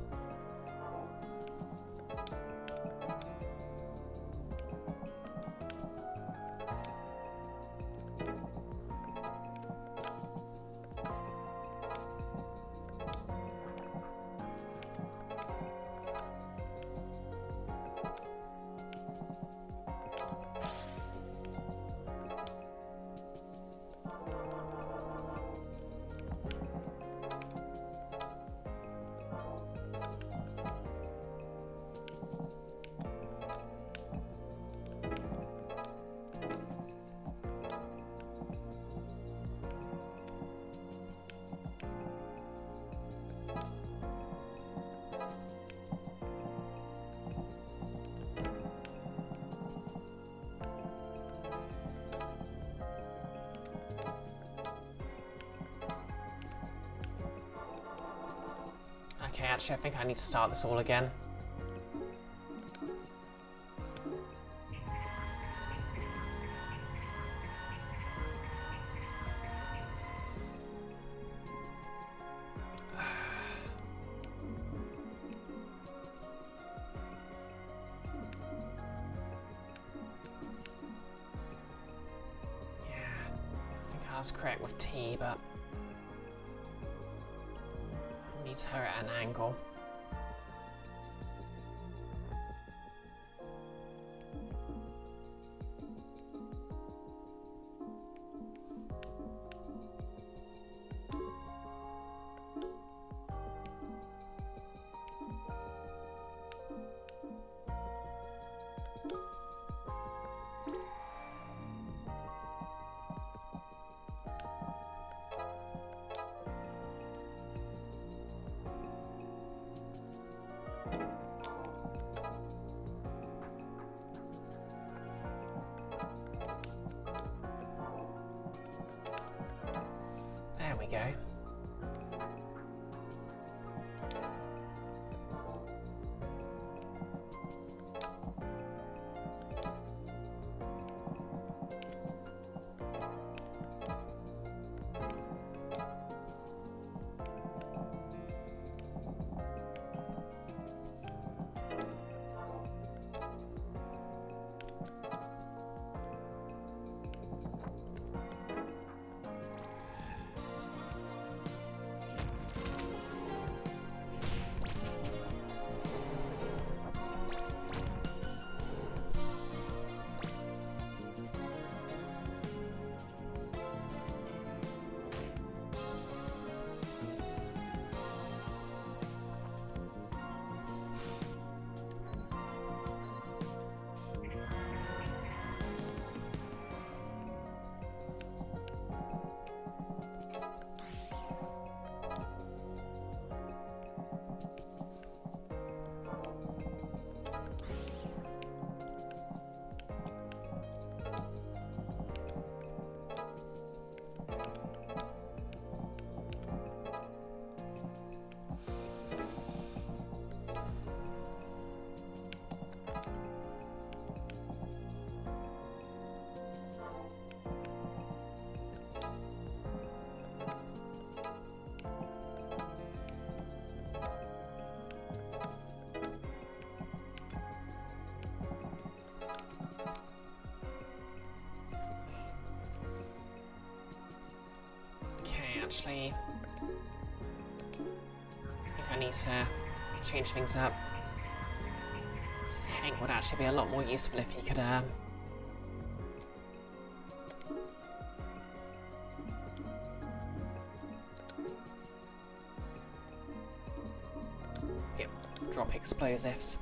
Okay, actually, I think I need to start this all again. I was correct with T, but I need her at an angle. There we go. actually, I think I need to change things up. Hank would actually be a lot more useful if he could, yep, drop explosives.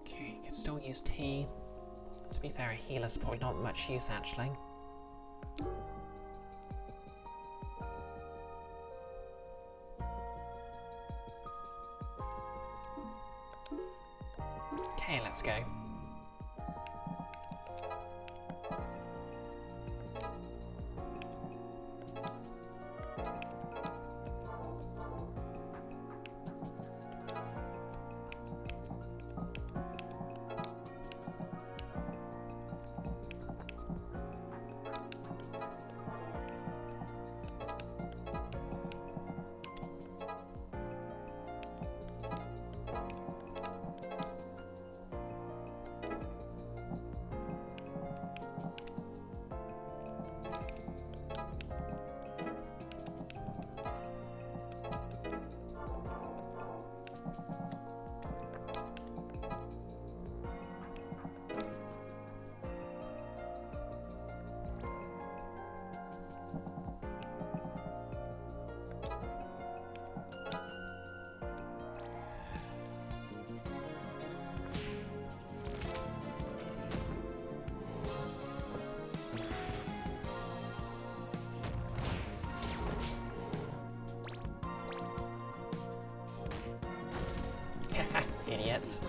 Okay, could still use tea. To be fair, a healer's probably not much use, actually. Okay, let's go. Idiots.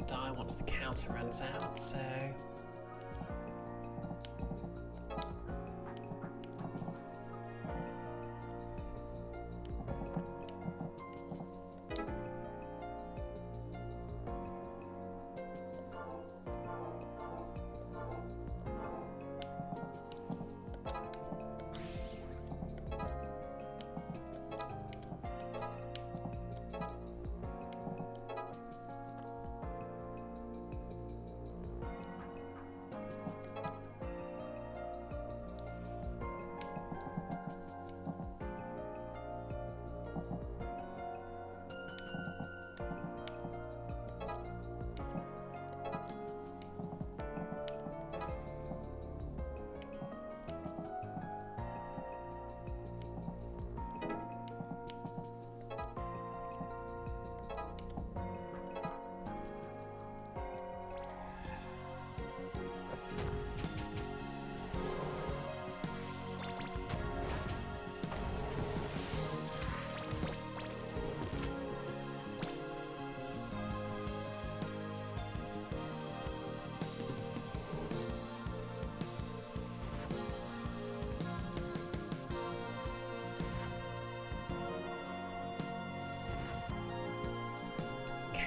Die once the counter runs out, so...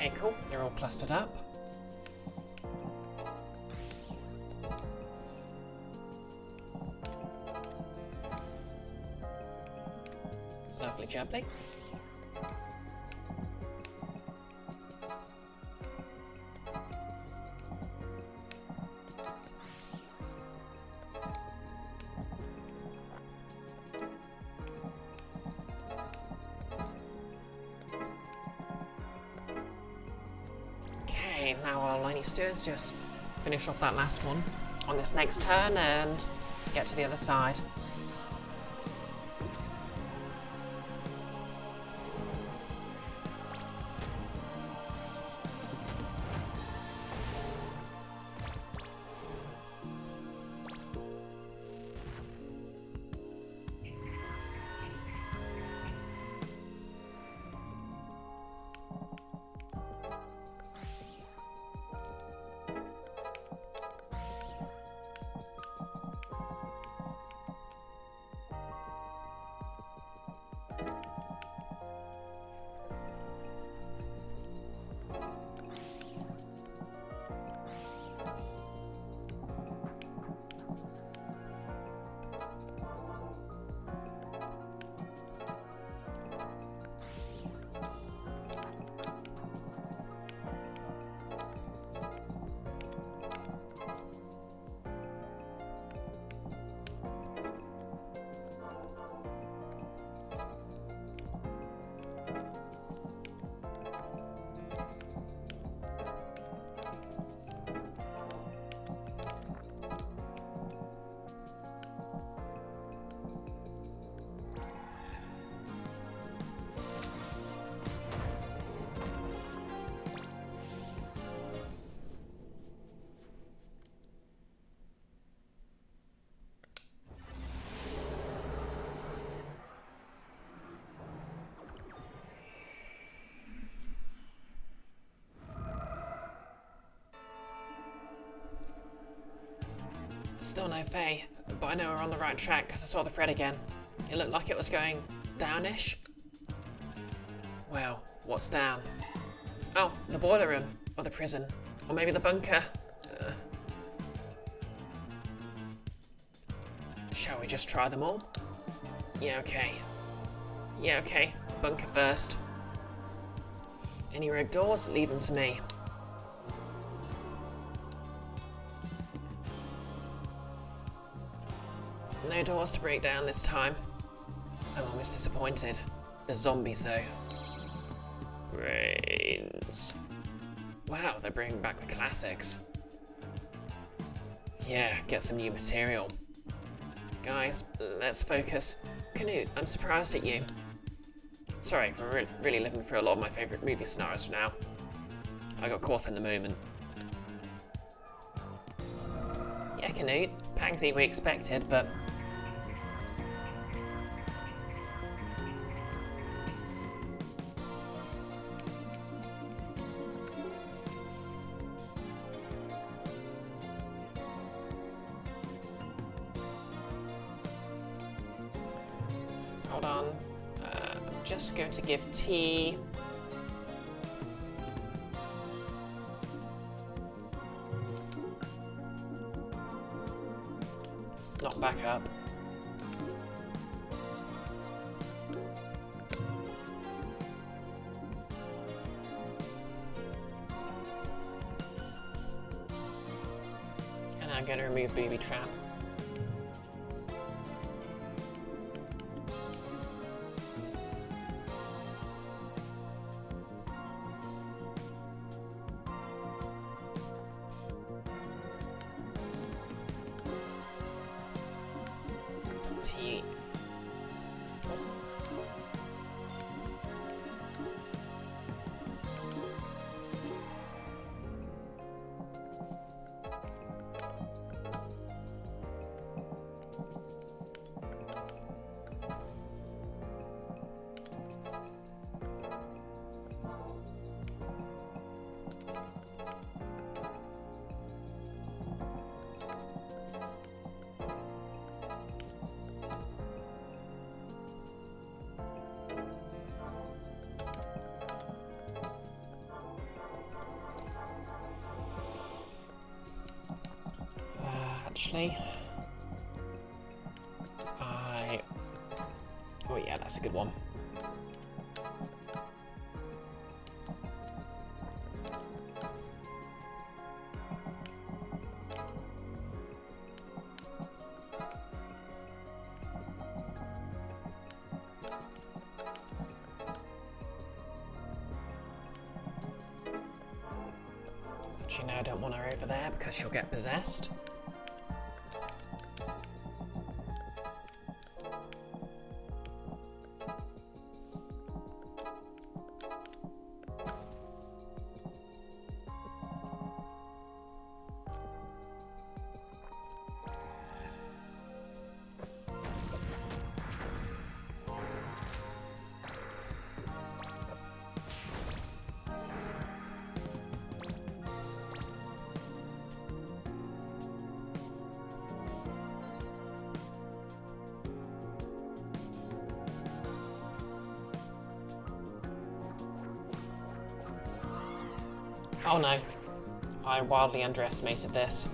Okay, cool. They're all clustered up. Lovely jubbly. Okay, now all I need to do is just finish off that last one on this next turn and get to the other side. Still no Faye, but I know we're on the right track because I saw the thread again. It looked like it was going downish. Well, what's down? Oh, the boiler room, or the prison, or maybe the bunker. Shall we just try them all? Yeah, okay. Yeah, okay. Bunker first. Any rig doors? Leave them to me. No doors to break down this time. I'm almost disappointed. There's zombies though. Brains. Wow, they're bringing back the classics. Yeah, get some new material. Guys, let's focus. Canute, I'm surprised at you. Sorry, we're really living through a lot of my favourite movie scenarios now. I got caught in the moment. Yeah, Canute, Pangsy we expected, but... Hold on, I'm just going to give T... Not back up. And I'm going to remove Booby Trap. T. Actually, oh yeah, that's a good one. Actually, no, I don't want her over there because she'll get possessed. Oh no, I wildly underestimated this.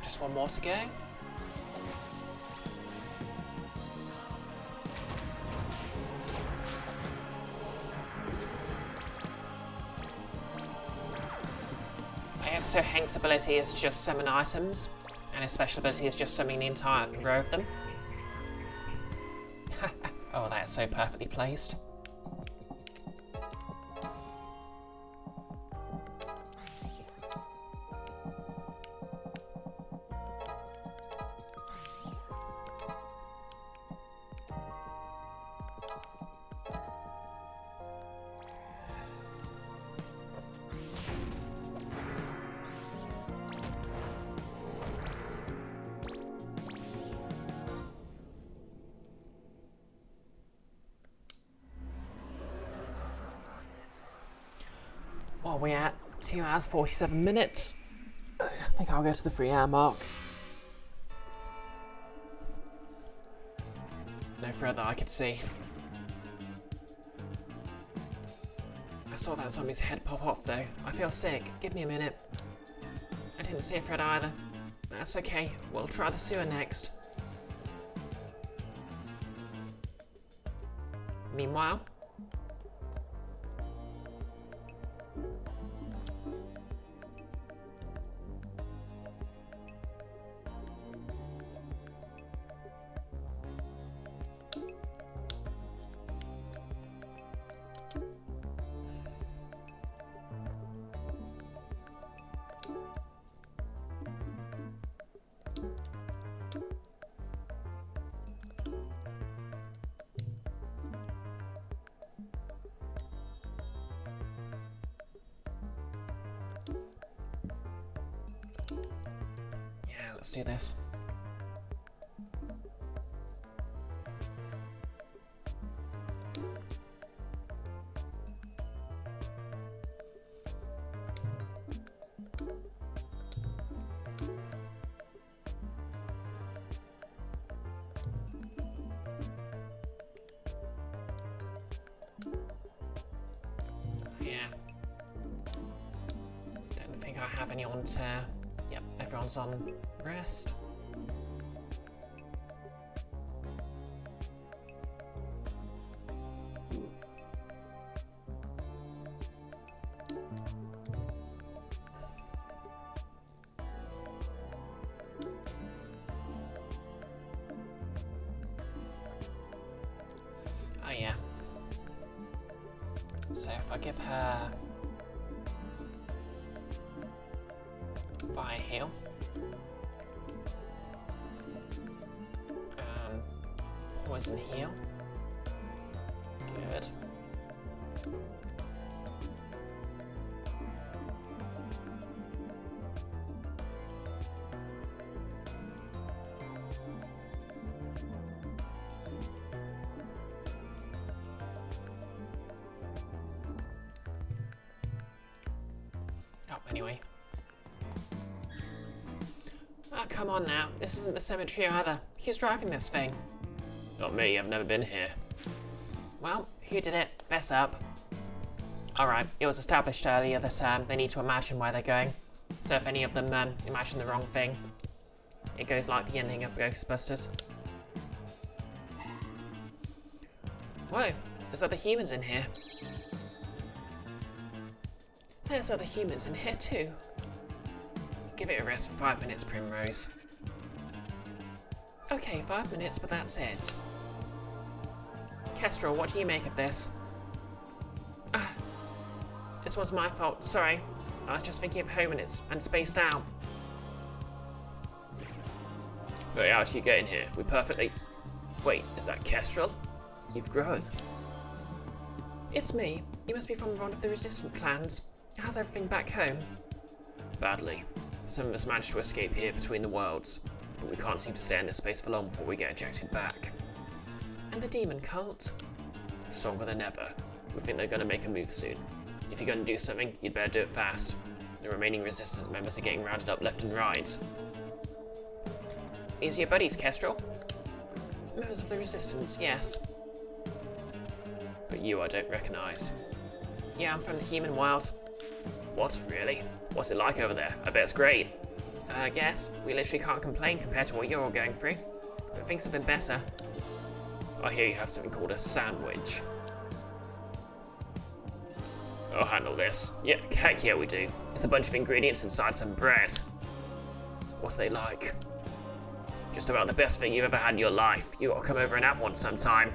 Just one more to go. Yep, so Hank's ability is just summon items, and his special ability is just summoning the entire row of them. Oh, that's so perfectly placed. Well, we're at 2 hours 47 minutes. I think I'll go to the 3-hour mark. No threat that I could see. I saw that zombie's head pop off though. I feel sick. Give me a minute. I didn't see a threat either. That's okay. We'll try the sewer next. Meanwhile, Yeah, let's do this. I have anyone to... Yep, everyone's on rest. Oh yeah. So if I give her... Fire heal. Poison heal. Good. Oh, anyway. Oh, come on now. This isn't the cemetery either. Who's driving this thing? Not me, I've never been here. Well, who did it? Fess up. Alright, it was established earlier that they need to imagine where they're going. So if any of them imagine the wrong thing, it goes like the ending of Ghostbusters. Whoa, there's other humans in here. There's other humans in here too. Give it a rest for 5 minutes, Primrose. Okay, 5 minutes, but that's it. Kestrel, what do you make of this? This one's my fault, sorry. I was just thinking of home and spaced out. Wait, how did you get in here? We perfectly... Wait, is that Kestrel? You've grown. It's me. You must be from one of the resistant clans. How's everything back home? Badly. Some of us managed to escape here between the worlds, but we can't seem to stay in this space for long before we get ejected back. And the demon cult? Stronger than ever. We think they're going to make a move soon. If you're going to do something, you'd better do it fast. The remaining resistance members are getting rounded up left and right. These are your buddies, Kestrel? Members of the resistance, yes. But you I don't recognise. Yeah, I'm from the human world. What, really? What's it like over there? I bet it's great. I guess. We literally can't complain compared to what you're all going through. But things have been better. I hear you have something called a sandwich. I'll handle this. Yeah, heck yeah we do. It's a bunch of ingredients inside some bread. What's they like? Just about the best thing you've ever had in your life. You gotta come over and have one sometime.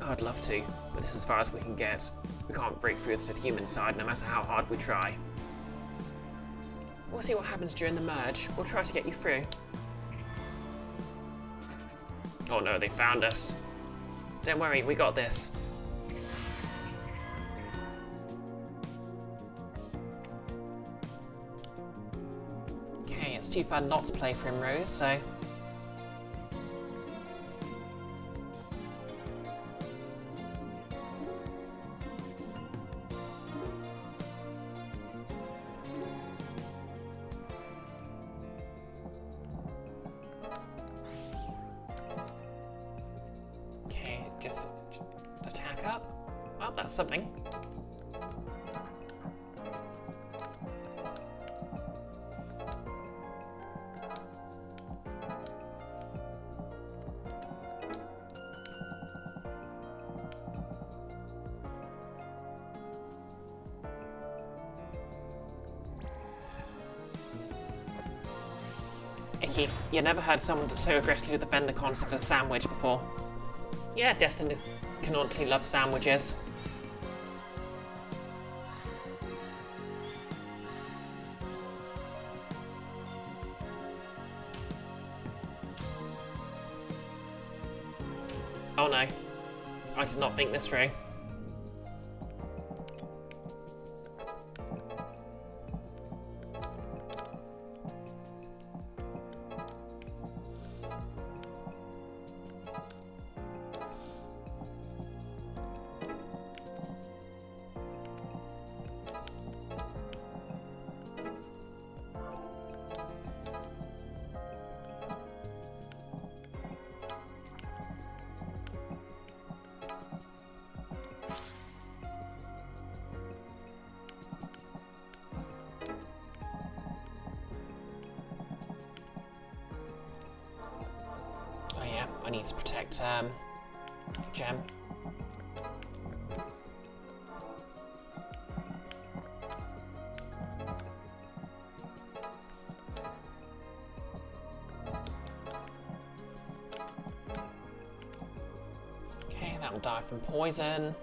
I'd love to, but this is as far as we can get. We can't break through to the human side no matter how hard we try. We'll see what happens during the merge. We'll try to get you through. Oh no, they found us. Don't worry, we got this. Okay, it's too fun not to play Primrose, so... Just attack up. Well, that's something. Icky, you never heard someone so aggressively defend the concept of a sandwich before. Yeah, Destin canonically loves sandwiches. Oh no, I did not think this through. I need to protect Gem. Okay, that will die from poison.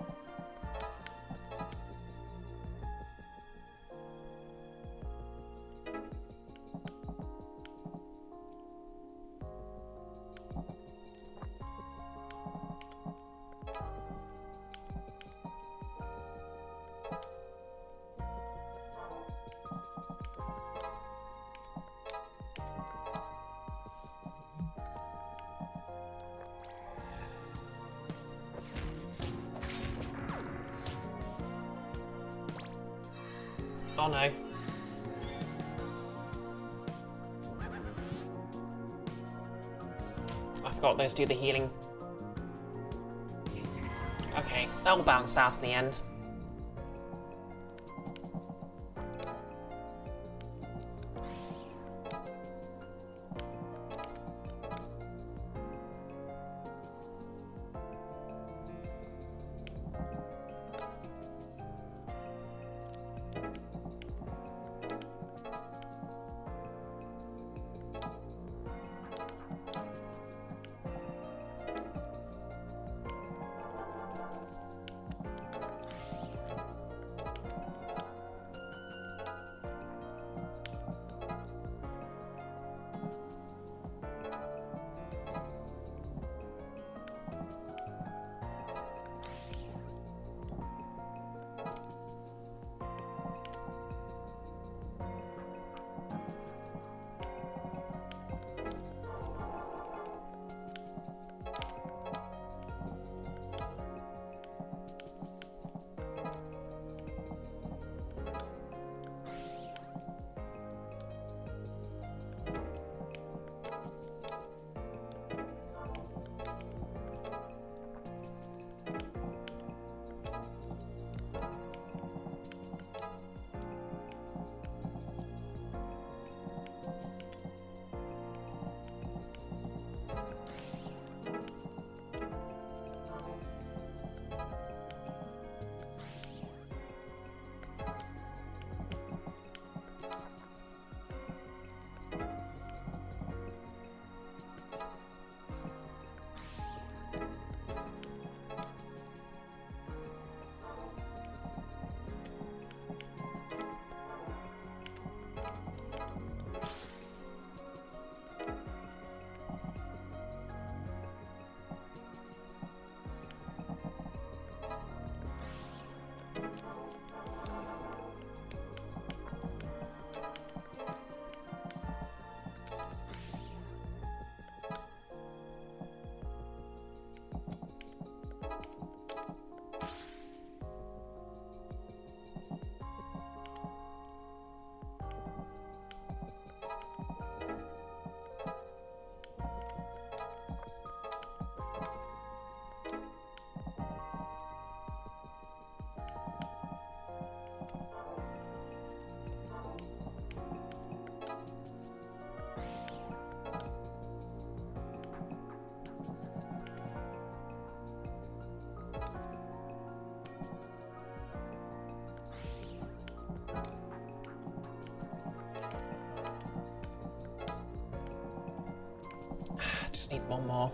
Oh no. I forgot those do the healing. Okay, that will balance out in the end. Just need one more.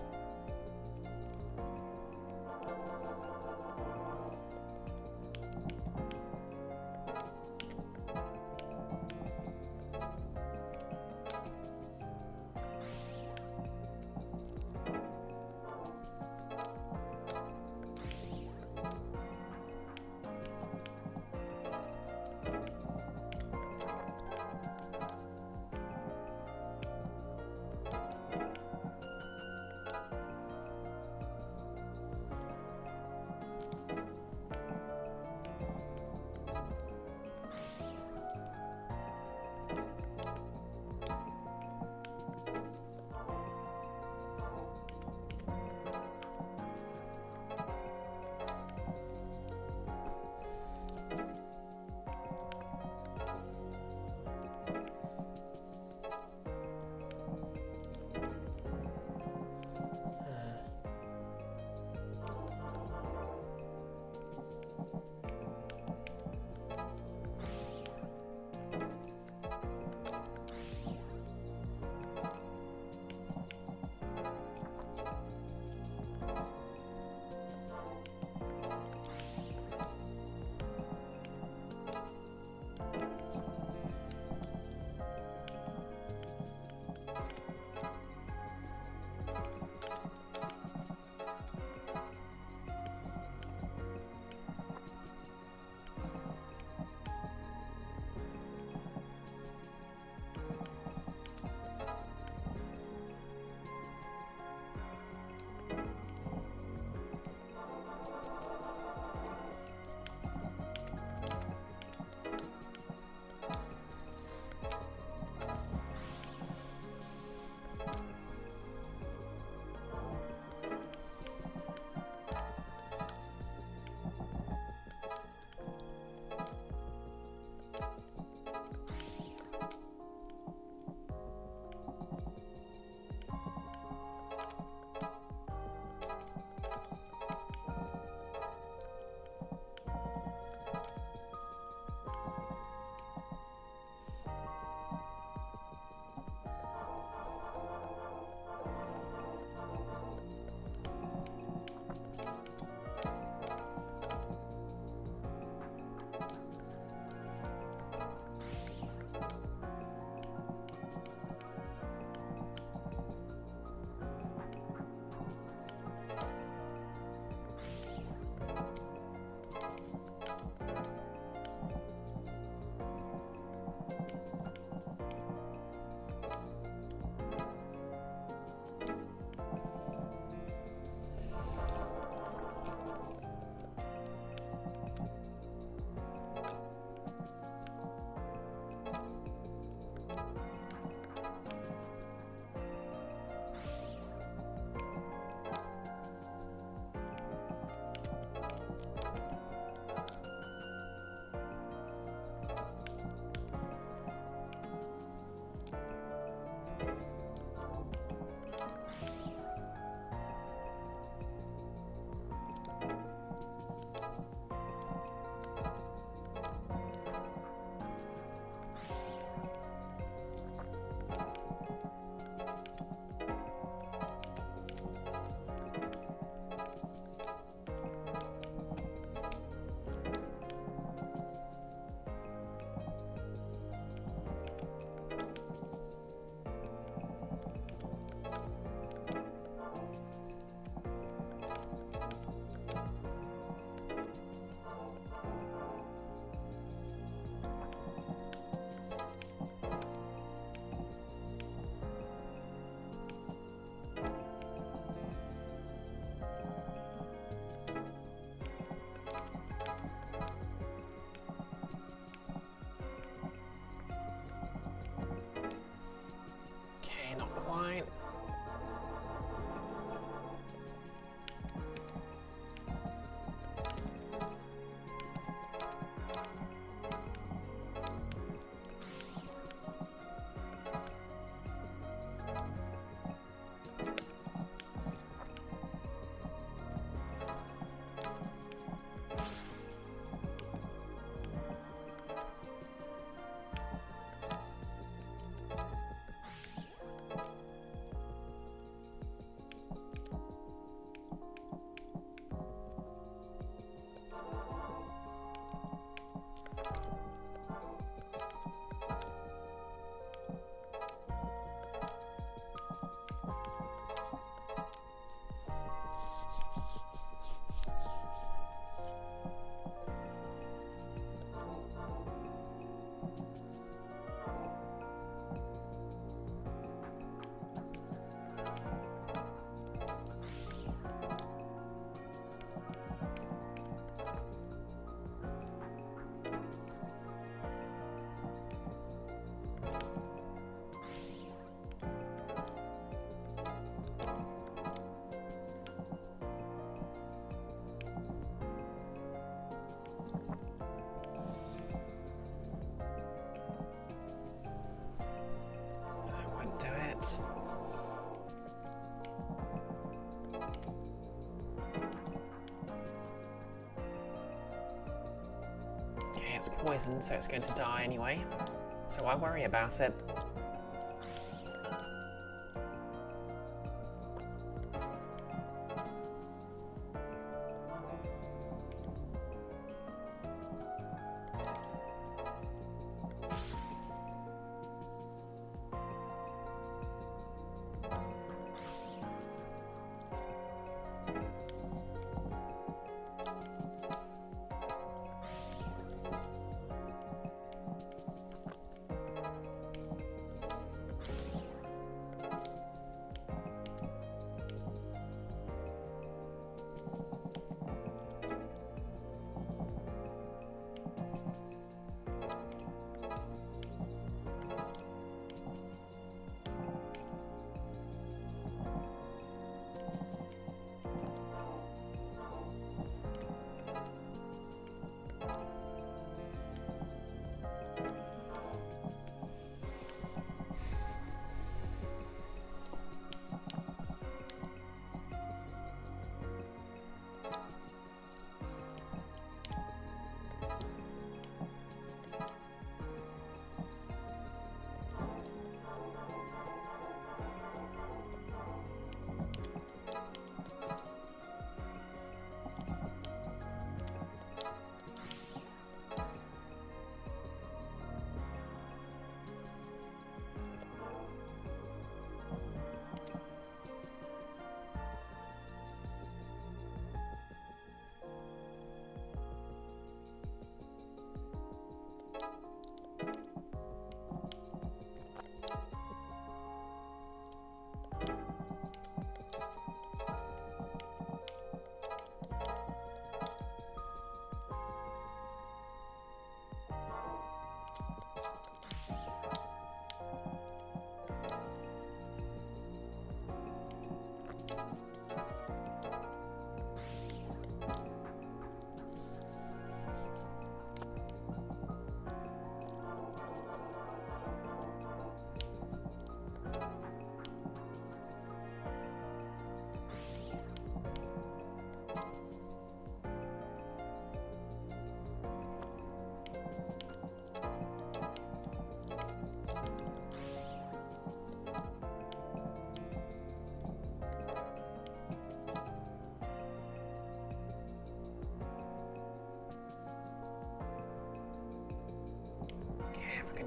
it's poisoned, so it's going to die anyway. So I worry about it.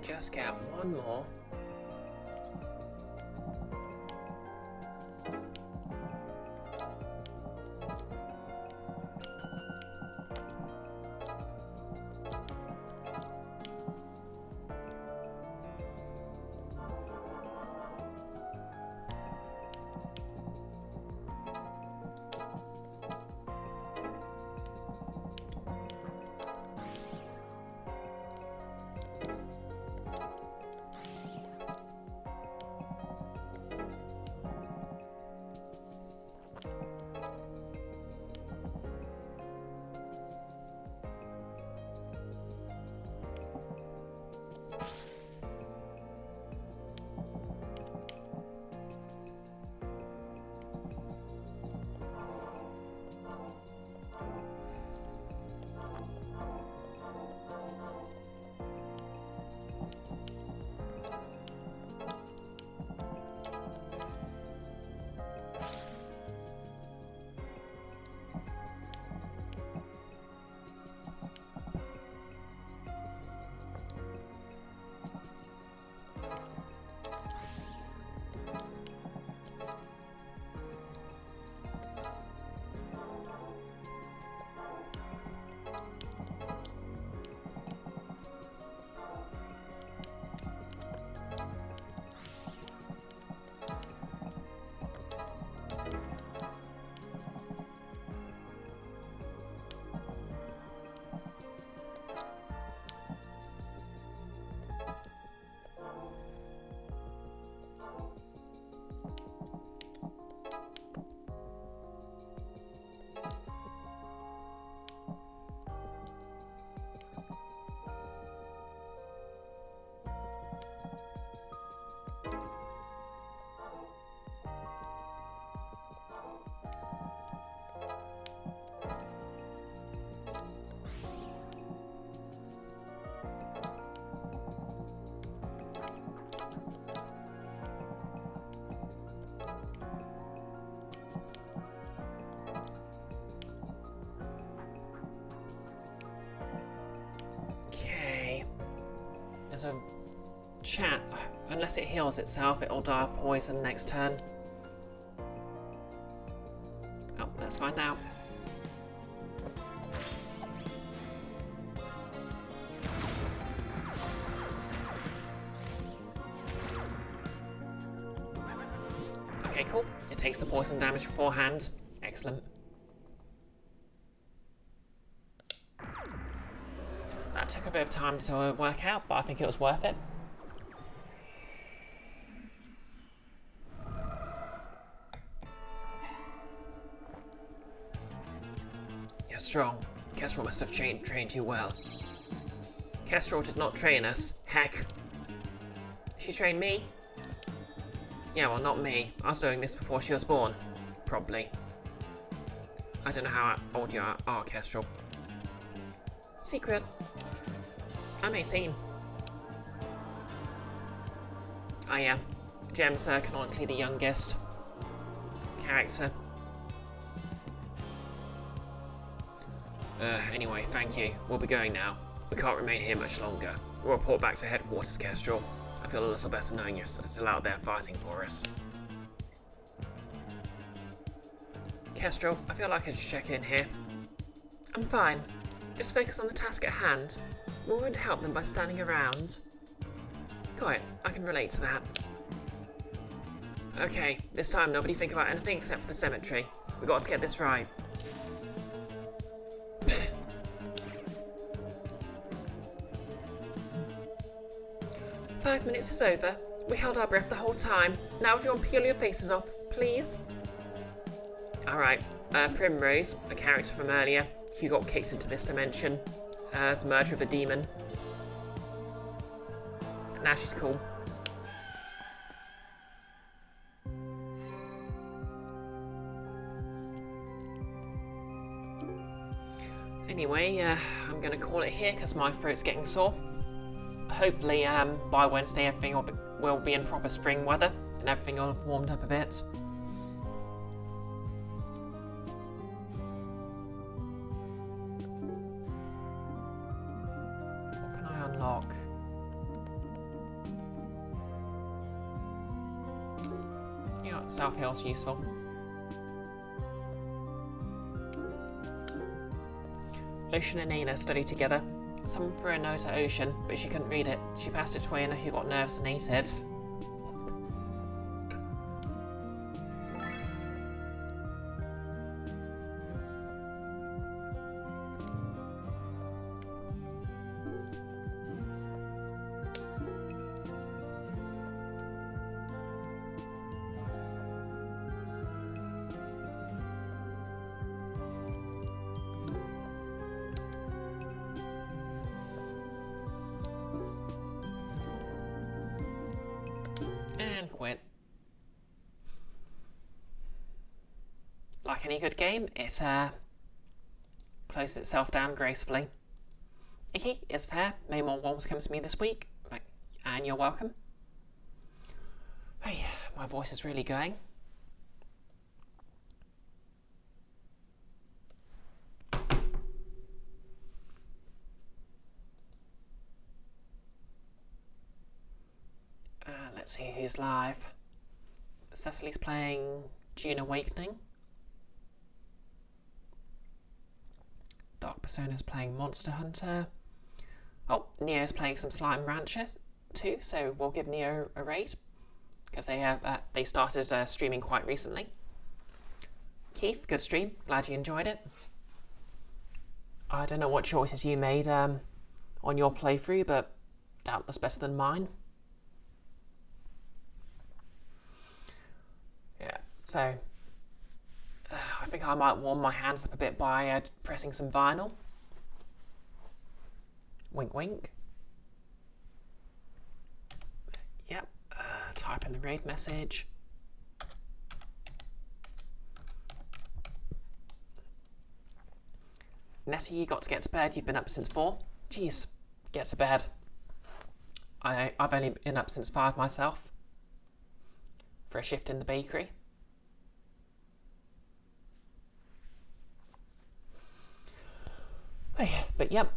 Just get one more. There's a chat. Unless it heals itself, it'll die of poison next turn. Oh, let's find out. Okay, cool. It takes the poison damage beforehand. Excellent. That took a bit of time to work out, but I think it was worth it. You're strong. Kestrel must have trained you well. Kestrel did not train us. Heck. She trained me? Yeah, well, not me. I was doing this before she was born. Probably. I don't know how old you are, Kestrel. Secret. I may seem. I am. Gem's canonically the youngest character. Anyway, thank you. We'll be going now. We can't remain here much longer. We'll report back to headquarters, Kestrel. I feel a little better knowing you're still out there fighting for us. Kestrel, I feel like I should check in here. I'm fine. Just focus on the task at hand. We won't help them by standing around. Got it. I can relate to that. Okay, this time nobody think about anything except for the cemetery. We got to get this right. 5 minutes is over. We held our breath the whole time. Now everyone peel your faces off, please. Alright, Primrose, a character from earlier, who got kicked into this dimension as merged with a demon. Now she's cool. Anyway, I'm gonna call it here because my throat's getting sore. Hopefully, by Wednesday everything will be in proper spring weather and everything will have warmed up a bit. What can I unlock? Yeah, South Hill's useful. Ocean and Nina studied together. Someone threw a note at Ocean, but she couldn't read it. She passed it to Anna, who got nervous and ate it. And quit. Like any good game, it closes itself down gracefully. Icky, it's fair. May more warms come to me this week. And you're welcome. Hey, my voice is really going. Let's see who's live. Cecily's playing June Awakening. Dark Persona's playing Monster Hunter. Oh, Neo's playing some Slime Rancher too, so we'll give Neo a rate because they started streaming quite recently. Keith, good stream. Glad you enjoyed it. I don't know what choices you made on your playthrough, but doubtless better than mine. Yeah, so I think I might warm my hands up a bit by pressing some vinyl. Wink, wink. Yep, type in the raid message. Nettie, you got to get to bed. You've been up since 4. Jeez, get to bed. I've only been up since 5 myself. For a shift in the bakery. But yep,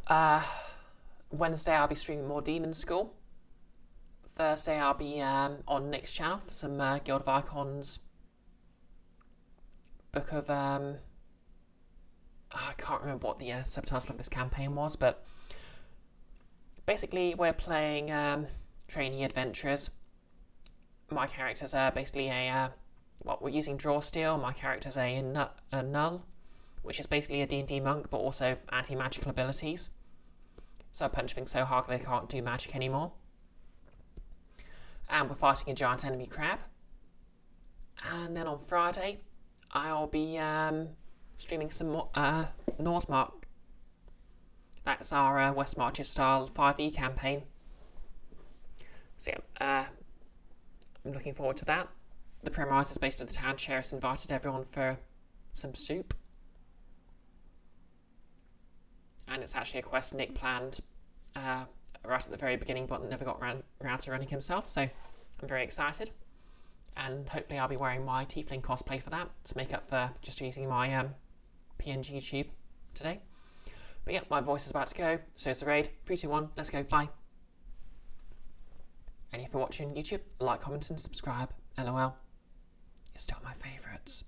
Wednesday I'll be streaming more Demonschool. Thursday I'll be on Nick's channel for some Guild of Icons book of I can't remember what the subtitle of this campaign was, but basically we're playing trainee adventurers. My characters are basically we're using draw steel. My character's a null, which is basically a D&D monk, but also anti-magical abilities. So I punch things so hard they can't do magic anymore. And we're fighting a giant enemy crab. And then on Friday, I'll be streaming some more Norsemark. That's our West Marches style 5e campaign. So yeah, I'm looking forward to that. The premise is based at the town chair. It's invited everyone for some soup. And it's actually a quest Nick planned right at the very beginning, but never got round to running himself, so I'm very excited. And hopefully I'll be wearing my Tiefling cosplay for that, to make up for just using my PNG tube today. But yeah, my voice is about to go, so it's the raid. 3, 2, 1, let's go, bye. And if you're watching on YouTube, like, comment and subscribe. LOL. You're still my favourites.